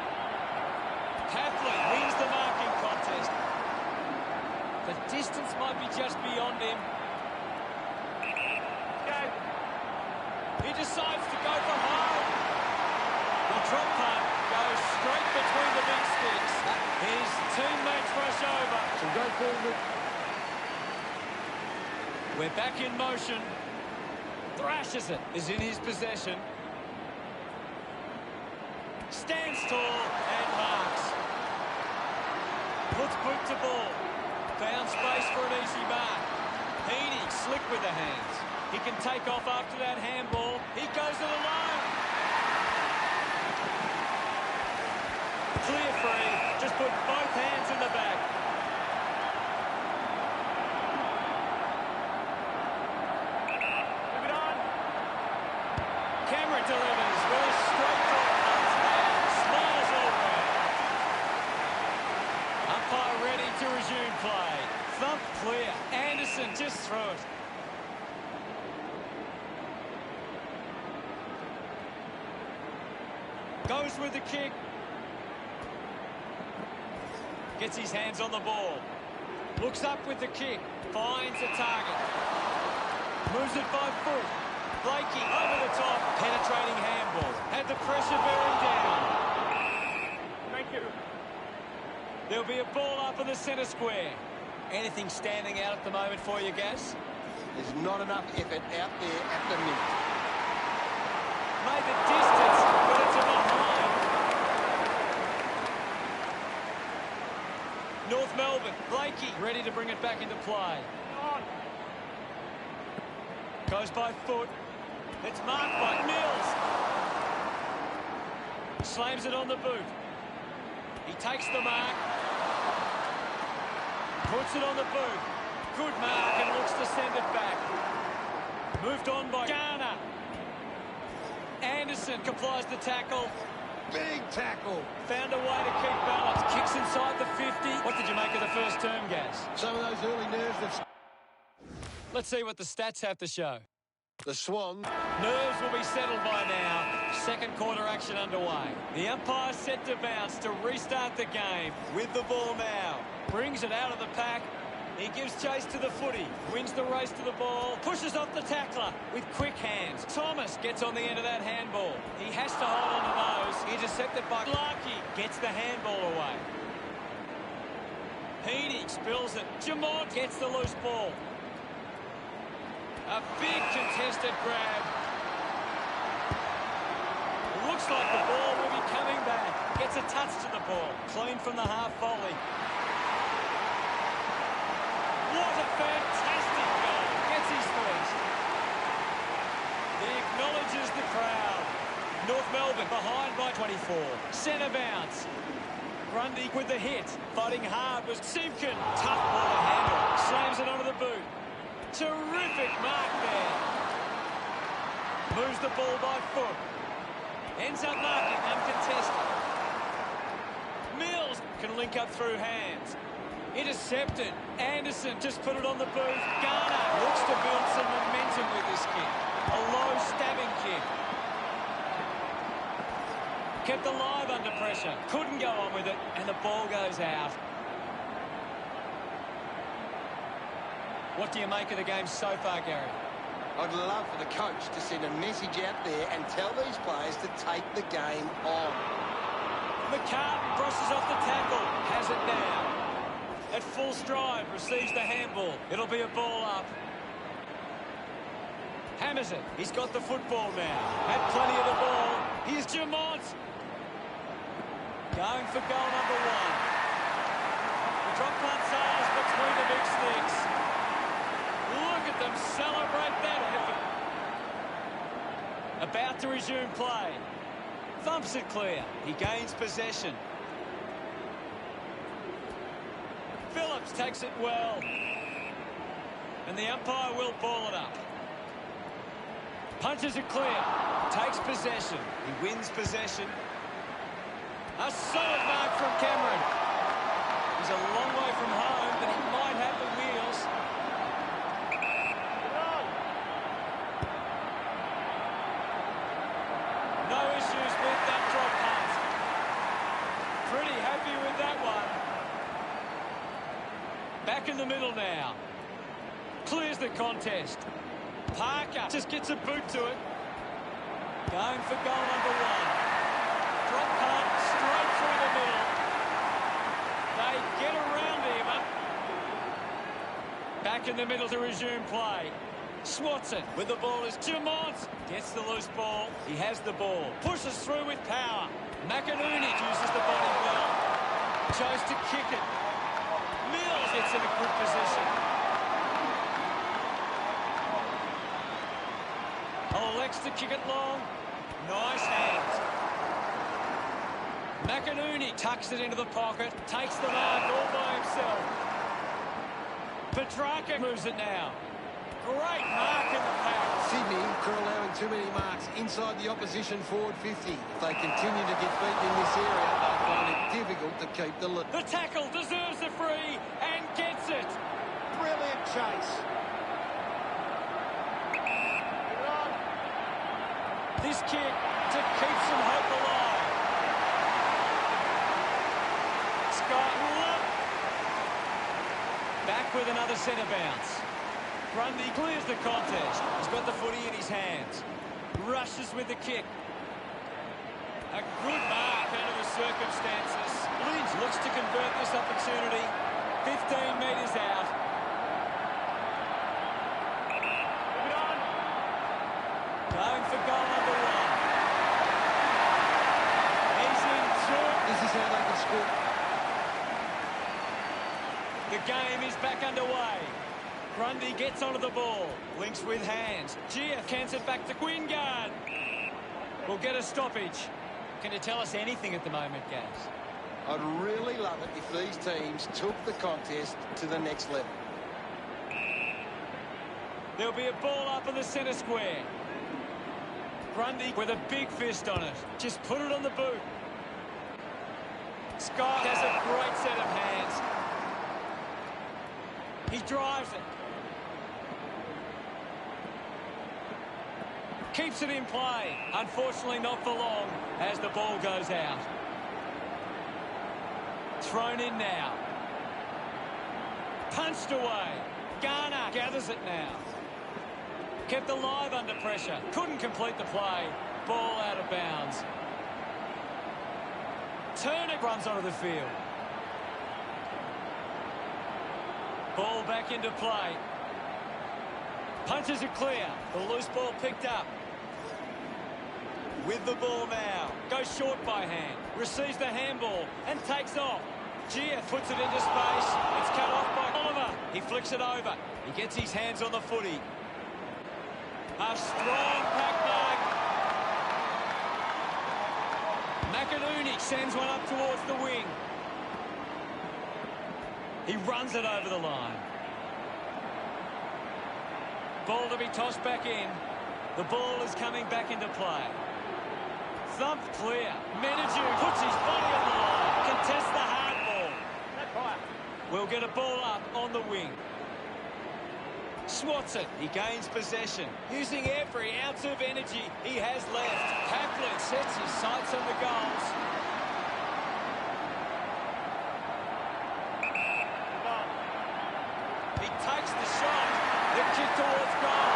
Hapley wins the marking contest. The distance might be just beyond him. He decides to go for home. The drop punt goes straight between the big sticks. His teammates rush over. So go forward. We're back in motion. Thrashes it. Is in his possession. Stands tall and marks. Puts boot to ball. Found space for an easy mark. Heaney slick with the hands. He can take off after that handball. He goes it alone. Clear free. Just put both hands in the back. Move it on. Cameron delivers with a straight drop punt and smiles all round. Umpire ready to resume play. Thump clear. Anderson just threw it. Goes with the kick. Gets his hands on the ball. Looks up with the kick. Finds a target. Moves it by foot. Blakey over the top. Penetrating handball. Had the pressure bearing down. Thank you. There'll be a ball up in the centre square. Anything standing out at the moment for you, Gas? There's not enough effort out there at the minute. Made the distance, but it's a behind. North Melbourne, Blakey ready to bring it back into play. On. Goes by foot. It's marked by Mills. Slams it on the boot. He takes the mark. Puts it on the boot. Good mark and looks to send it back. Moved on by Garner. Anderson complies the tackle. Big tackle. Found a way to keep balance. Kicks inside the 50. What did you make of the first term, Gaz? Some of those early nerves have... Let's see what the stats have to show. The Swans. Nerves will be settled by now. Second quarter action underway. The umpire set to bounce to restart the game with the ball now. Brings it out of the pack. He gives chase to the footy. Wins the race to the ball. Pushes off the tackler with quick hands. Thomas gets on the end of that handball. He has to hold on to those. Intercepted by Larkey. Gets the handball away. Heaney spills it. Jamont gets the loose ball. A big contested grab. Looks like the ball will be coming back. Gets a touch to the ball. Clean from the half volley. What a fantastic goal. Gets his first. He acknowledges the crowd. North Melbourne behind by 24. Centre bounce. Grundy with the hit. Fighting hard was Simpkin. Tough ball to handle. Slams it onto the boot. Terrific mark there. Moves the ball by foot. Ends up marking uncontested. Mills can link up through hands. Intercepted. Anderson just put it on the boot. Garner looks to build some momentum with this kick. A low stabbing kick. Kept alive under pressure. Couldn't go on with it, and the ball goes out. What do you make of the game so far, Gary? I'd love for the coach to send a message out there and tell these players to take the game on. McCartan crosses off the tackle. Has it now. At full stride, receives the handball. It'll be a ball up. Hammers it. He's got the football now. Had plenty of the ball. Here's Jamont. Going for goal number one. The drop punt sails between the big sticks. Look at them celebrate that effort. About to resume play. Thumps it clear. He gains possession. Phillips takes it well. And the umpire will ball it up. Punches it clear. Takes possession. He wins possession. A solid mark from Cameron. He's a long way from home, but he might have the wheels. No issues with that drop punt. Pretty happy with that one. Back in the middle now. Clears the contest. Parker just gets a boot to it. Going for goal number one. Drop punt straight through the middle. They get around him. Back in the middle to resume play. Swatson with the ball is Jamont. Gets the loose ball. He has the ball. Pushes through with power. McInerney uses the body well. Chose to kick it. Mills gets in a good position. Elects to kick it long. Nice hands. McInerney tucks it into the pocket. Takes the mark all by himself. Petrarca moves it now. Great mark in the pack. Sydney for allowing too many marks inside the opposition forward 50. If they continue to get beaten in this area, they'll find it difficult to keep the lead. The tackle deserves the free and gets it. Brilliant chase. This kick to keep some hope alive. Scott back with another centre bounce. Grundy clears the contest. He's got the footy in his hands. Rushes with the kick. A good mark under the circumstances. Lynch looks to convert this opportunity. 15 metres out. Going for goal number one. He's in two. This is how they can score. The game is back underway. Grundy gets onto the ball. Links with hands. GF cans it back to Wingard. We'll get a stoppage. Can you tell us anything at the moment, Gaz? I'd really love it if these teams took the contest to the next level. There'll be a ball up in the centre square. Grundy with a big fist on it. Just put it on the boot. Scott has a great set of hands. He drives it. Keeps it in play. Unfortunately not for long as the ball goes out. Thrown in now. Punched away. Garner gathers it now. Kept alive under pressure. Couldn't complete the play. Ball out of bounds. Turner runs onto the field. Ball back into play. Punches it clear. The loose ball picked up. With the ball now. Goes short by hand. Receives the handball and takes off. Gia puts it into space. It's cut off by Oliver. He flicks it over. He gets his hands on the footy. A strong pack mark. McInerney sends one up towards the wing. He runs it over the line. Ball to be tossed back in. The ball is coming back into play. Thumped clear. Menadue puts his body on the line. Contests the hard ball. We'll get a ball up on the wing. Swats it. He gains possession. Using every ounce of energy he has left. Kaplan sets his sights on the goals. He takes the shot. The kick towards goal.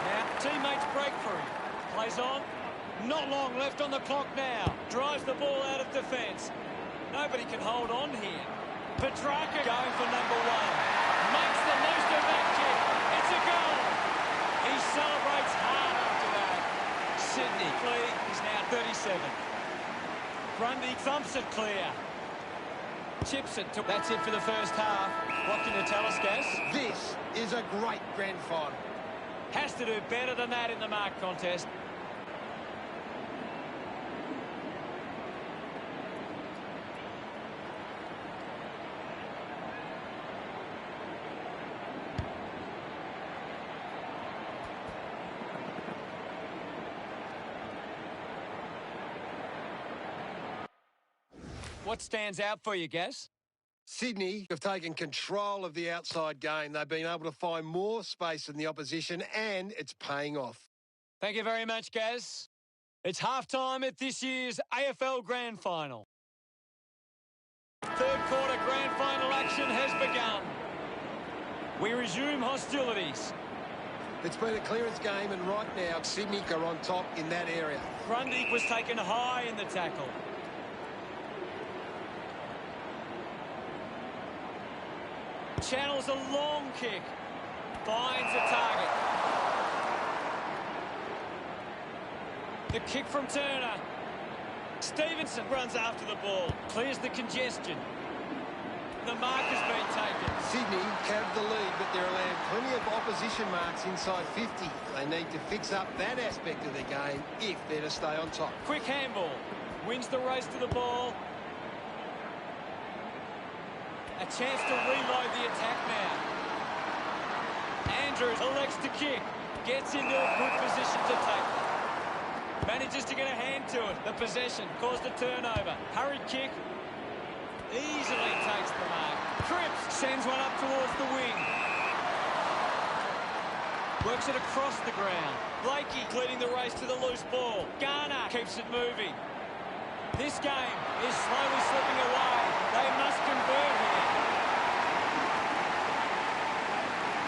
Now, teammates break for him. Plays on. Not long left on the clock now. Drives the ball out of defence. Nobody can hold on here. Petrarca going for number one. Makes the most of that kick. It's a goal. He celebrates hard after that. Sydney Lee is now 37. Grundy thumps it clear. Chips it. That's it for the first half. What can you tell us, Gaz? This is a great grand final. Has to do better than that in the mark contest. What stands out for you, Gaz? Sydney have taken control of the outside game. They've been able to find more space than the opposition, and it's paying off. Thank you very much, Gaz. It's half-time at this year's AFL Grand Final. Third quarter Grand Final action has begun. We resume hostilities. It's been a clearance game, and right now, Sydney are on top in that area. Grundy was taken high in the tackle. Channels a long kick. Finds a target. The kick from Turner. Stevenson runs after the ball. Clears the congestion. The mark has been taken. Sydney have the lead, but they're allowing plenty of opposition marks inside 50. They need to fix up that aspect of their game if they're to stay on top. Quick handball. Wins the race to the ball. A chance to reload the attack now. Andrews elects to kick. Gets into a good position to take. Manages to get a hand to it. The possession caused a turnover. Hurried kick. Easily takes the mark. Cripps sends one up towards the wing. Works it across the ground. Blakey leading the race to the loose ball. Garner keeps it moving. This game is slowly slipping away. They must convert here.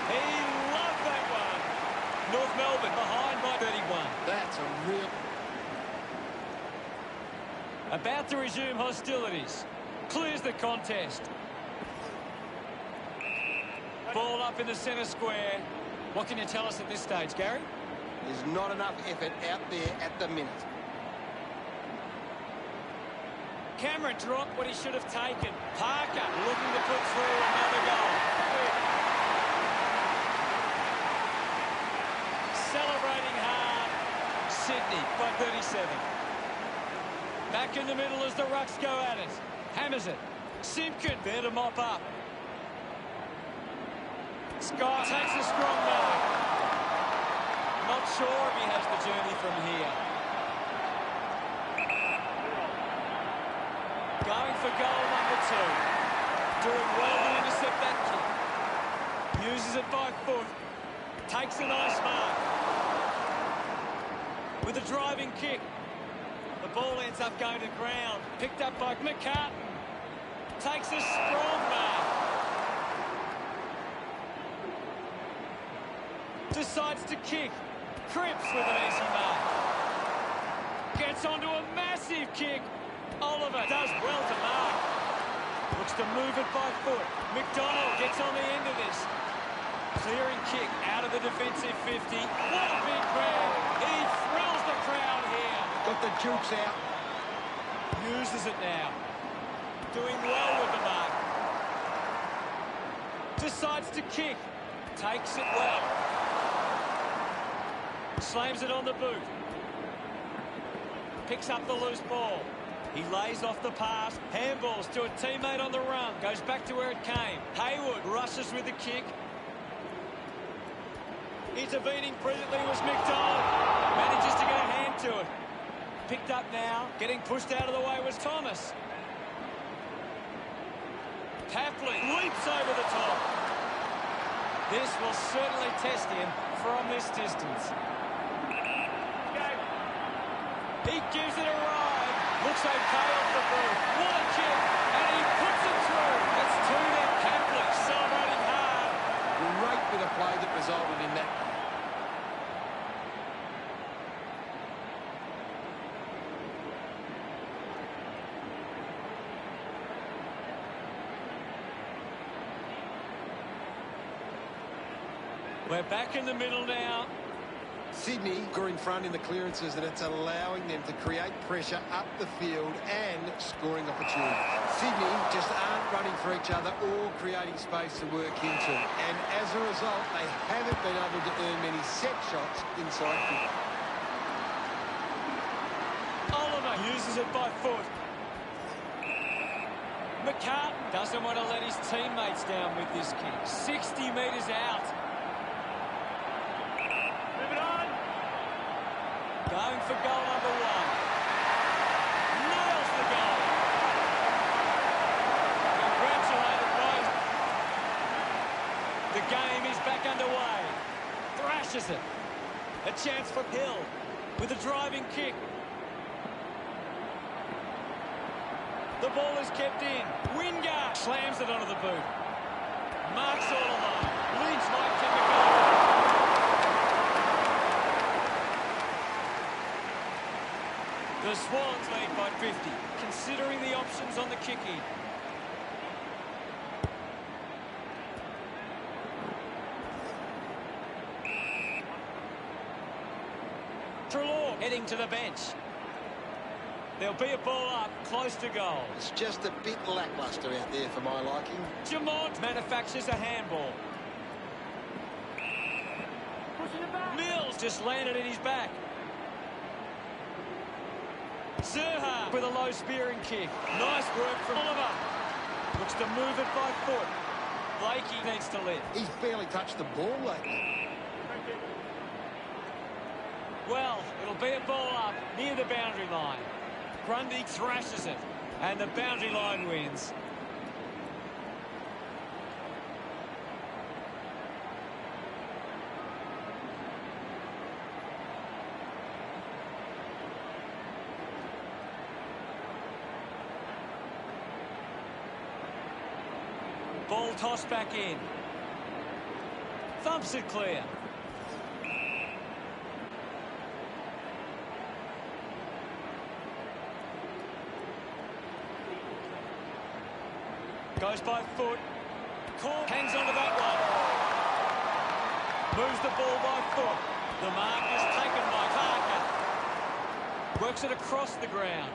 He loved that one. North Melbourne behind by 31. That's a real... About to resume hostilities. Clears the contest. Ball up in the centre square. What can you tell us at this stage, Gary? There's not enough effort out there at the minute. Cameron dropped what he should have taken. Parker looking to put through another goal. Celebrating hard. Sydney by 37. Back in the middle as the Rucks go at it. Hammers it. Simpkin there to mop up. Scott takes a strong mark. sure if he has the journey from here. Going for goal number 2. Doing well to intercept that kick. Uses it by foot. Takes a nice mark. With a driving kick. The ball ends up going to ground. Picked up by McCartan. Takes a strong mark. Decides to kick. Cripps with an easy mark. Gets onto a massive kick. Oliver does well to mark. Looks to move it by foot. McDonald gets on the end of this. Clearing kick out of the defensive 50. What a big grab. He thrills the crowd here. Got the jukes out. Uses it now. Doing well with the mark. Decides to kick. Takes it well. Slams it on the boot. Picks up the loose ball. He lays off the pass. Handballs to a teammate on the run. Goes back to where it came. Haywood rushes with the kick. Intervening brilliantly was McDonald. Manages to get a hand to it. Picked up now. Getting pushed out of the way was Thomas. Tapley leaps over the top. This will certainly test him from this distance. He gives it a ride. Looks okay off the boot. What a kick. And he puts it through. It's 2 there. Tapley celebrating hard. Great bit of play that resulted in that. We're back in the middle now. Sydney are in front in the clearances, and it's allowing them to create pressure up the field and scoring opportunity. Sydney just aren't running for each other or creating space to work into. And as a result, they haven't been able to earn many set shots inside 50. Oliver uses it by foot. McCartan doesn't want to let his teammates down with this kick. 60 metres out. Going for goal number 1. Nails the goal. Congratulated, boys. The game is back underway. Thrashes it. A chance for Hill with a driving kick. The ball is kept in. Wingard slams it onto the boot. Marks all alone. Lynch might kick a goal. The Swans lead by 50, considering the options on the kick-in. Trelaw heading to the bench. There'll be a ball up, close to goal. It's just a bit lacklustre out there for my liking. Jamont manufactures a handball. Mills just landed in his back. Zerha with a low spearing kick. Nice work from Oliver. Looks to move it by foot. Blakey needs to lift. He's barely touched the ball lately. Well, it'll be a ball up near the boundary line. Grundy thrashes it, and the boundary line wins. Ball tossed back in. Thumps it clear. Goes by foot. Cork hangs onto that one. Moves the ball by foot. The mark is taken by Parker. Works it across the ground.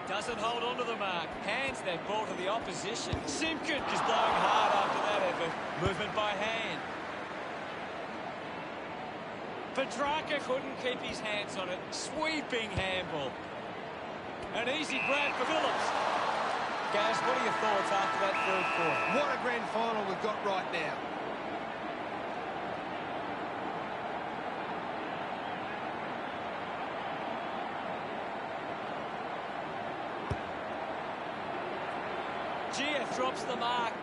Doesn't hold on to the mark. Hands that ball to the opposition. Simpkin is blowing hard after that effort. Movement by hand. Petrarca couldn't keep his hands on it. Sweeping handball. An easy grab for Phillips. Gaz, what are your thoughts after that third quarter? What a grand final we've got right now. drops the mark.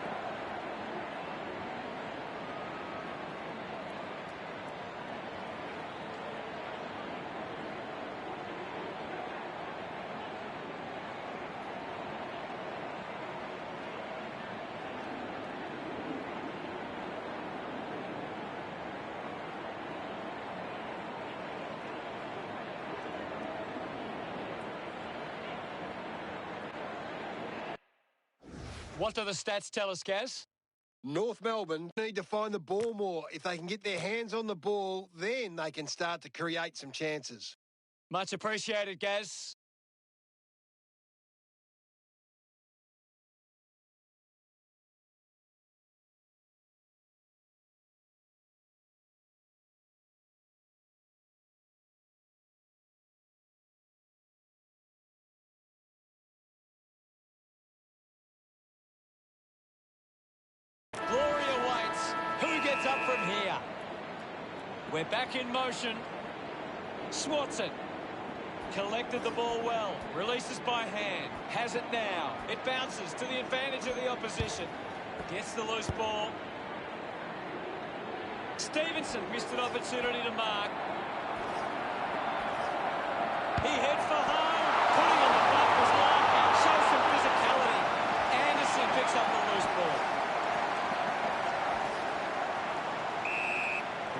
What do the stats tell us, Gaz? North Melbourne need to find the ball more. If they can get their hands on the ball, then they can start to create some chances. Much appreciated, Gaz. Glory awaits. Who gets up from here? We're back in motion. Swatson. Collected the ball well. Releases by hand. Has it now. It bounces to the advantage of the opposition. Gets the loose ball. Stevenson missed an opportunity to mark. He heads for home. Putting on the back was Larkin. Shows some physicality. Anderson picks up the loose ball.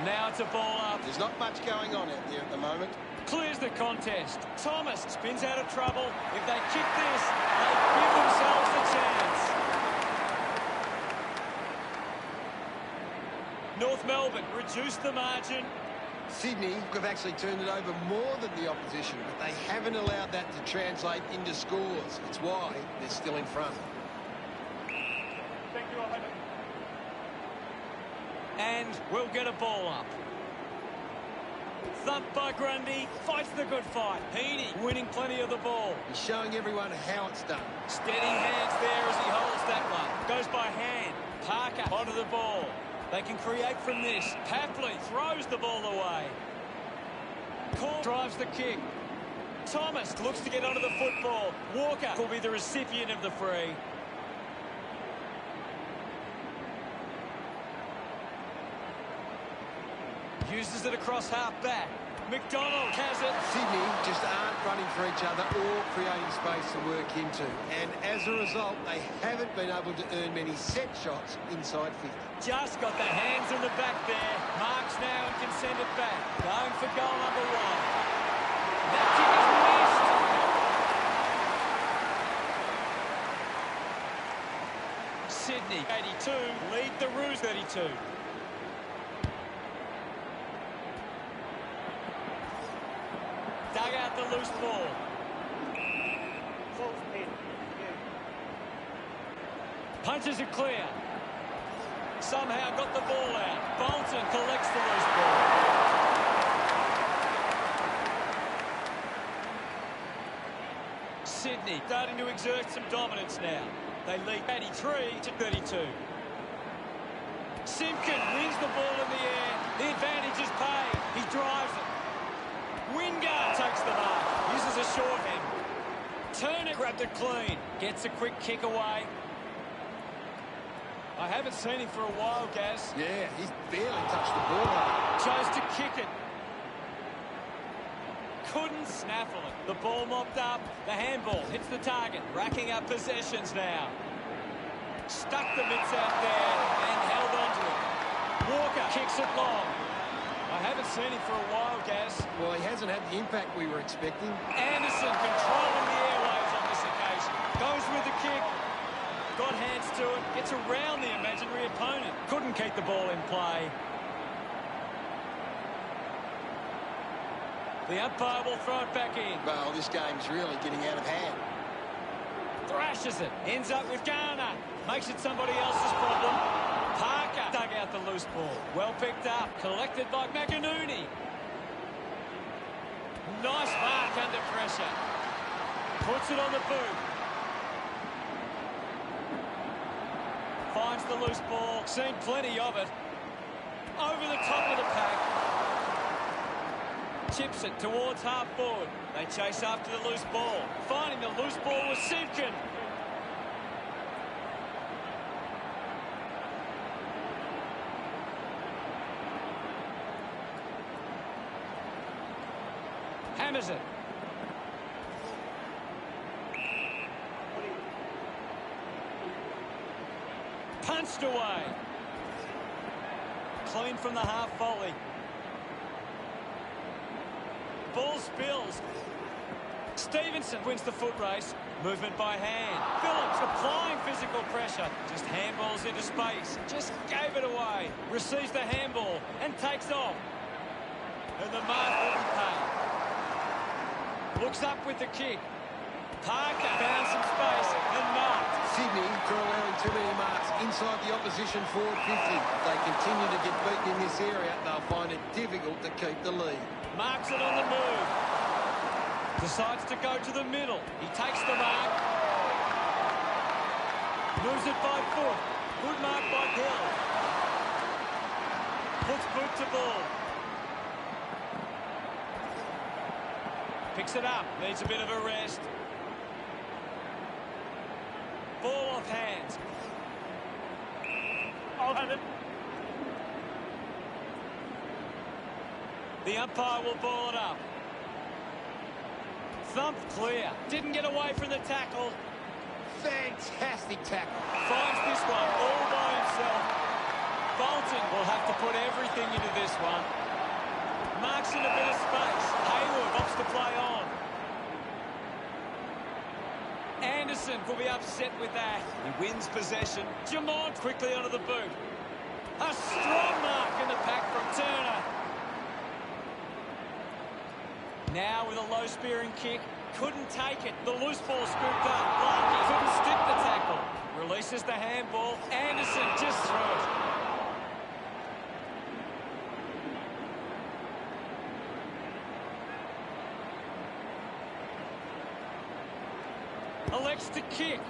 Now it's a ball up. There's not much going on out there at the moment. Clears the contest. Thomas spins out of trouble. If they kick this, they give themselves a chance. North Melbourne reduced the margin. Sydney have actually turned it over more than the opposition, but they haven't allowed that to translate into scores. It's why they're still in front. Thank you, Ahmed. And we'll get a ball up. Thumped by Grundy. Fights the good fight. Heaney winning plenty of the ball. He's showing everyone how it's done. Steady hands there as he holds that one. Goes by hand. Parker onto the ball. They can create from this. Papley throws the ball away. Cole drives the kick. Thomas looks to get onto the football. Walker will be the recipient of the free. Uses it across half-back. McDonald has it. Sydney just aren't running for each other or creating space to work into. And as a result, they haven't been able to earn many set shots inside 50. Just got the hands in the back there. Marks now and can send it back. Going for goal number one. That kick is missed. Sydney, 82, lead the Roos 32. Dug out the loose ball. Close in. Punches it clear. Somehow got the ball out. Bolton collects the loose ball. Sydney starting to exert some dominance now. They lead 83 to 32. Simpkin wins the ball in the air. The advantage is paid. He drives it. Wingard takes the mark. Uses a shorthand. Turner grabbed it clean. Gets a quick kick away. I haven't seen him for a while, Gaz. Yeah, he's barely touched the ball. Chose to kick it. Couldn't snaffle it. The ball mopped up. The handball hits the target. Racking up possessions now. Stuck the mitts out there and held on to it. Walker kicks it long. I haven't seen him for a while, Gaz. Well, he hasn't had the impact we were expecting. Anderson controlling the airwaves on this occasion. Goes with the kick. Got hands to it. Gets around the imaginary opponent. Couldn't keep the ball in play. The umpire will throw it back in. Well, this game's really getting out of hand. Thrashes it. Ends up with Garner. Makes it somebody else's problem. Parker dug out the loose ball. Well picked up. Collected by McInerney. Nice mark under pressure. Puts it on the boot. Finds the loose ball. Seen plenty of it. Over the top of the pack. Chips it towards half forward. They chase after the loose ball. Finding the loose ball was Simpkin. Hammers it. Punched away. Clean from the half volley. Ball spills. Stevenson wins the foot race. Movement by hand. Phillips applying physical pressure. Just handballs into space. Just gave it away. Receives the handball and takes off. And the mark will be paid. Looks up with the kick. Parker found some space and marked. Sydney draw allowing too many marks inside the opposition forward 50. If they continue to get beaten in this area, they'll find it difficult to keep the lead. Marks it on the move. Decides to go to the middle. He takes the mark. Moves it by foot. Good mark by Hill. Puts boot to ball. Picks it up. Needs a bit of a rest. Ball off hands. I'll have it. The umpire will ball it up. Thumped clear. Didn't get away from the tackle. Fantastic tackle. Finds this one all by himself. Bolton will have to put everything into this one. Marks in a bit of space. Hayward opts to play on. Anderson will be upset with that. He wins possession. Jamont quickly onto the boot. A strong mark in the pack from Turner. Now with a low spearing kick. Couldn't take it. The loose ball scooped up. Blakey couldn't stick the tackle. Releases the handball. Anderson just threw it. Elects to kick.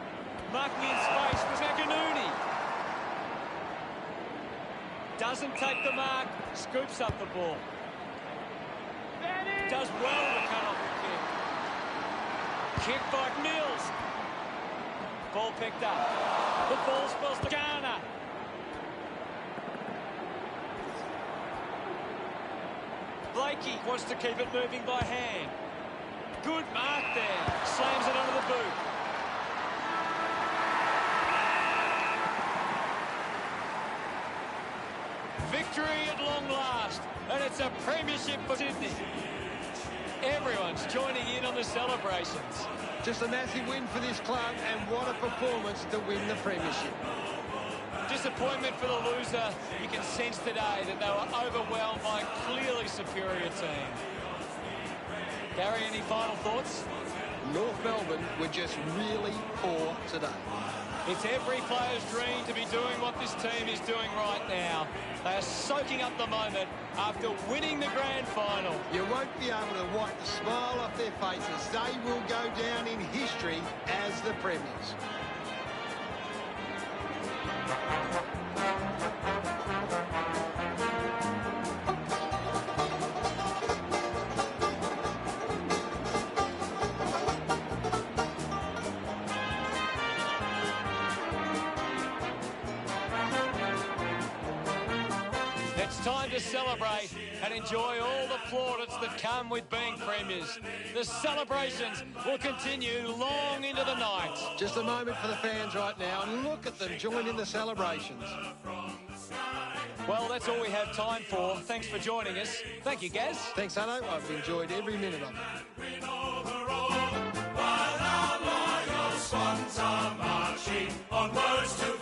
Marking in space was Akinuni. Doesn't take the mark. Scoops up the ball. Does well to cut off the kick. Kick by Mills. Ball picked up. The ball spills to Garner. Blakey wants to keep it moving by hand. Good mark there. Slams it onto the boot. Victory at long last. And it's a premiership for Sydney. Everyone's joining in on the celebrations. Just a massive win for this club, and what a performance to win the premiership. Disappointment for the loser. You can sense today that they were overwhelmed by a clearly superior team. Gary, any final thoughts? North Melbourne were just really poor today. It's every player's dream to be doing what this team is doing right now. They are soaking up the moment after winning the grand final. You won't be able to wipe the smile off their faces. They will go down in history as the premiers. It's time to celebrate and enjoy all the plaudits that come with being premiers. The celebrations will continue long into the night. Just a moment for the fans right now, and look at them join in the celebrations. Well, that's all we have time for. Thanks for joining us. Thank you, Gaz. Thanks, Hutto. I've enjoyed every minute of it. While our loyal Swans are marching onwards to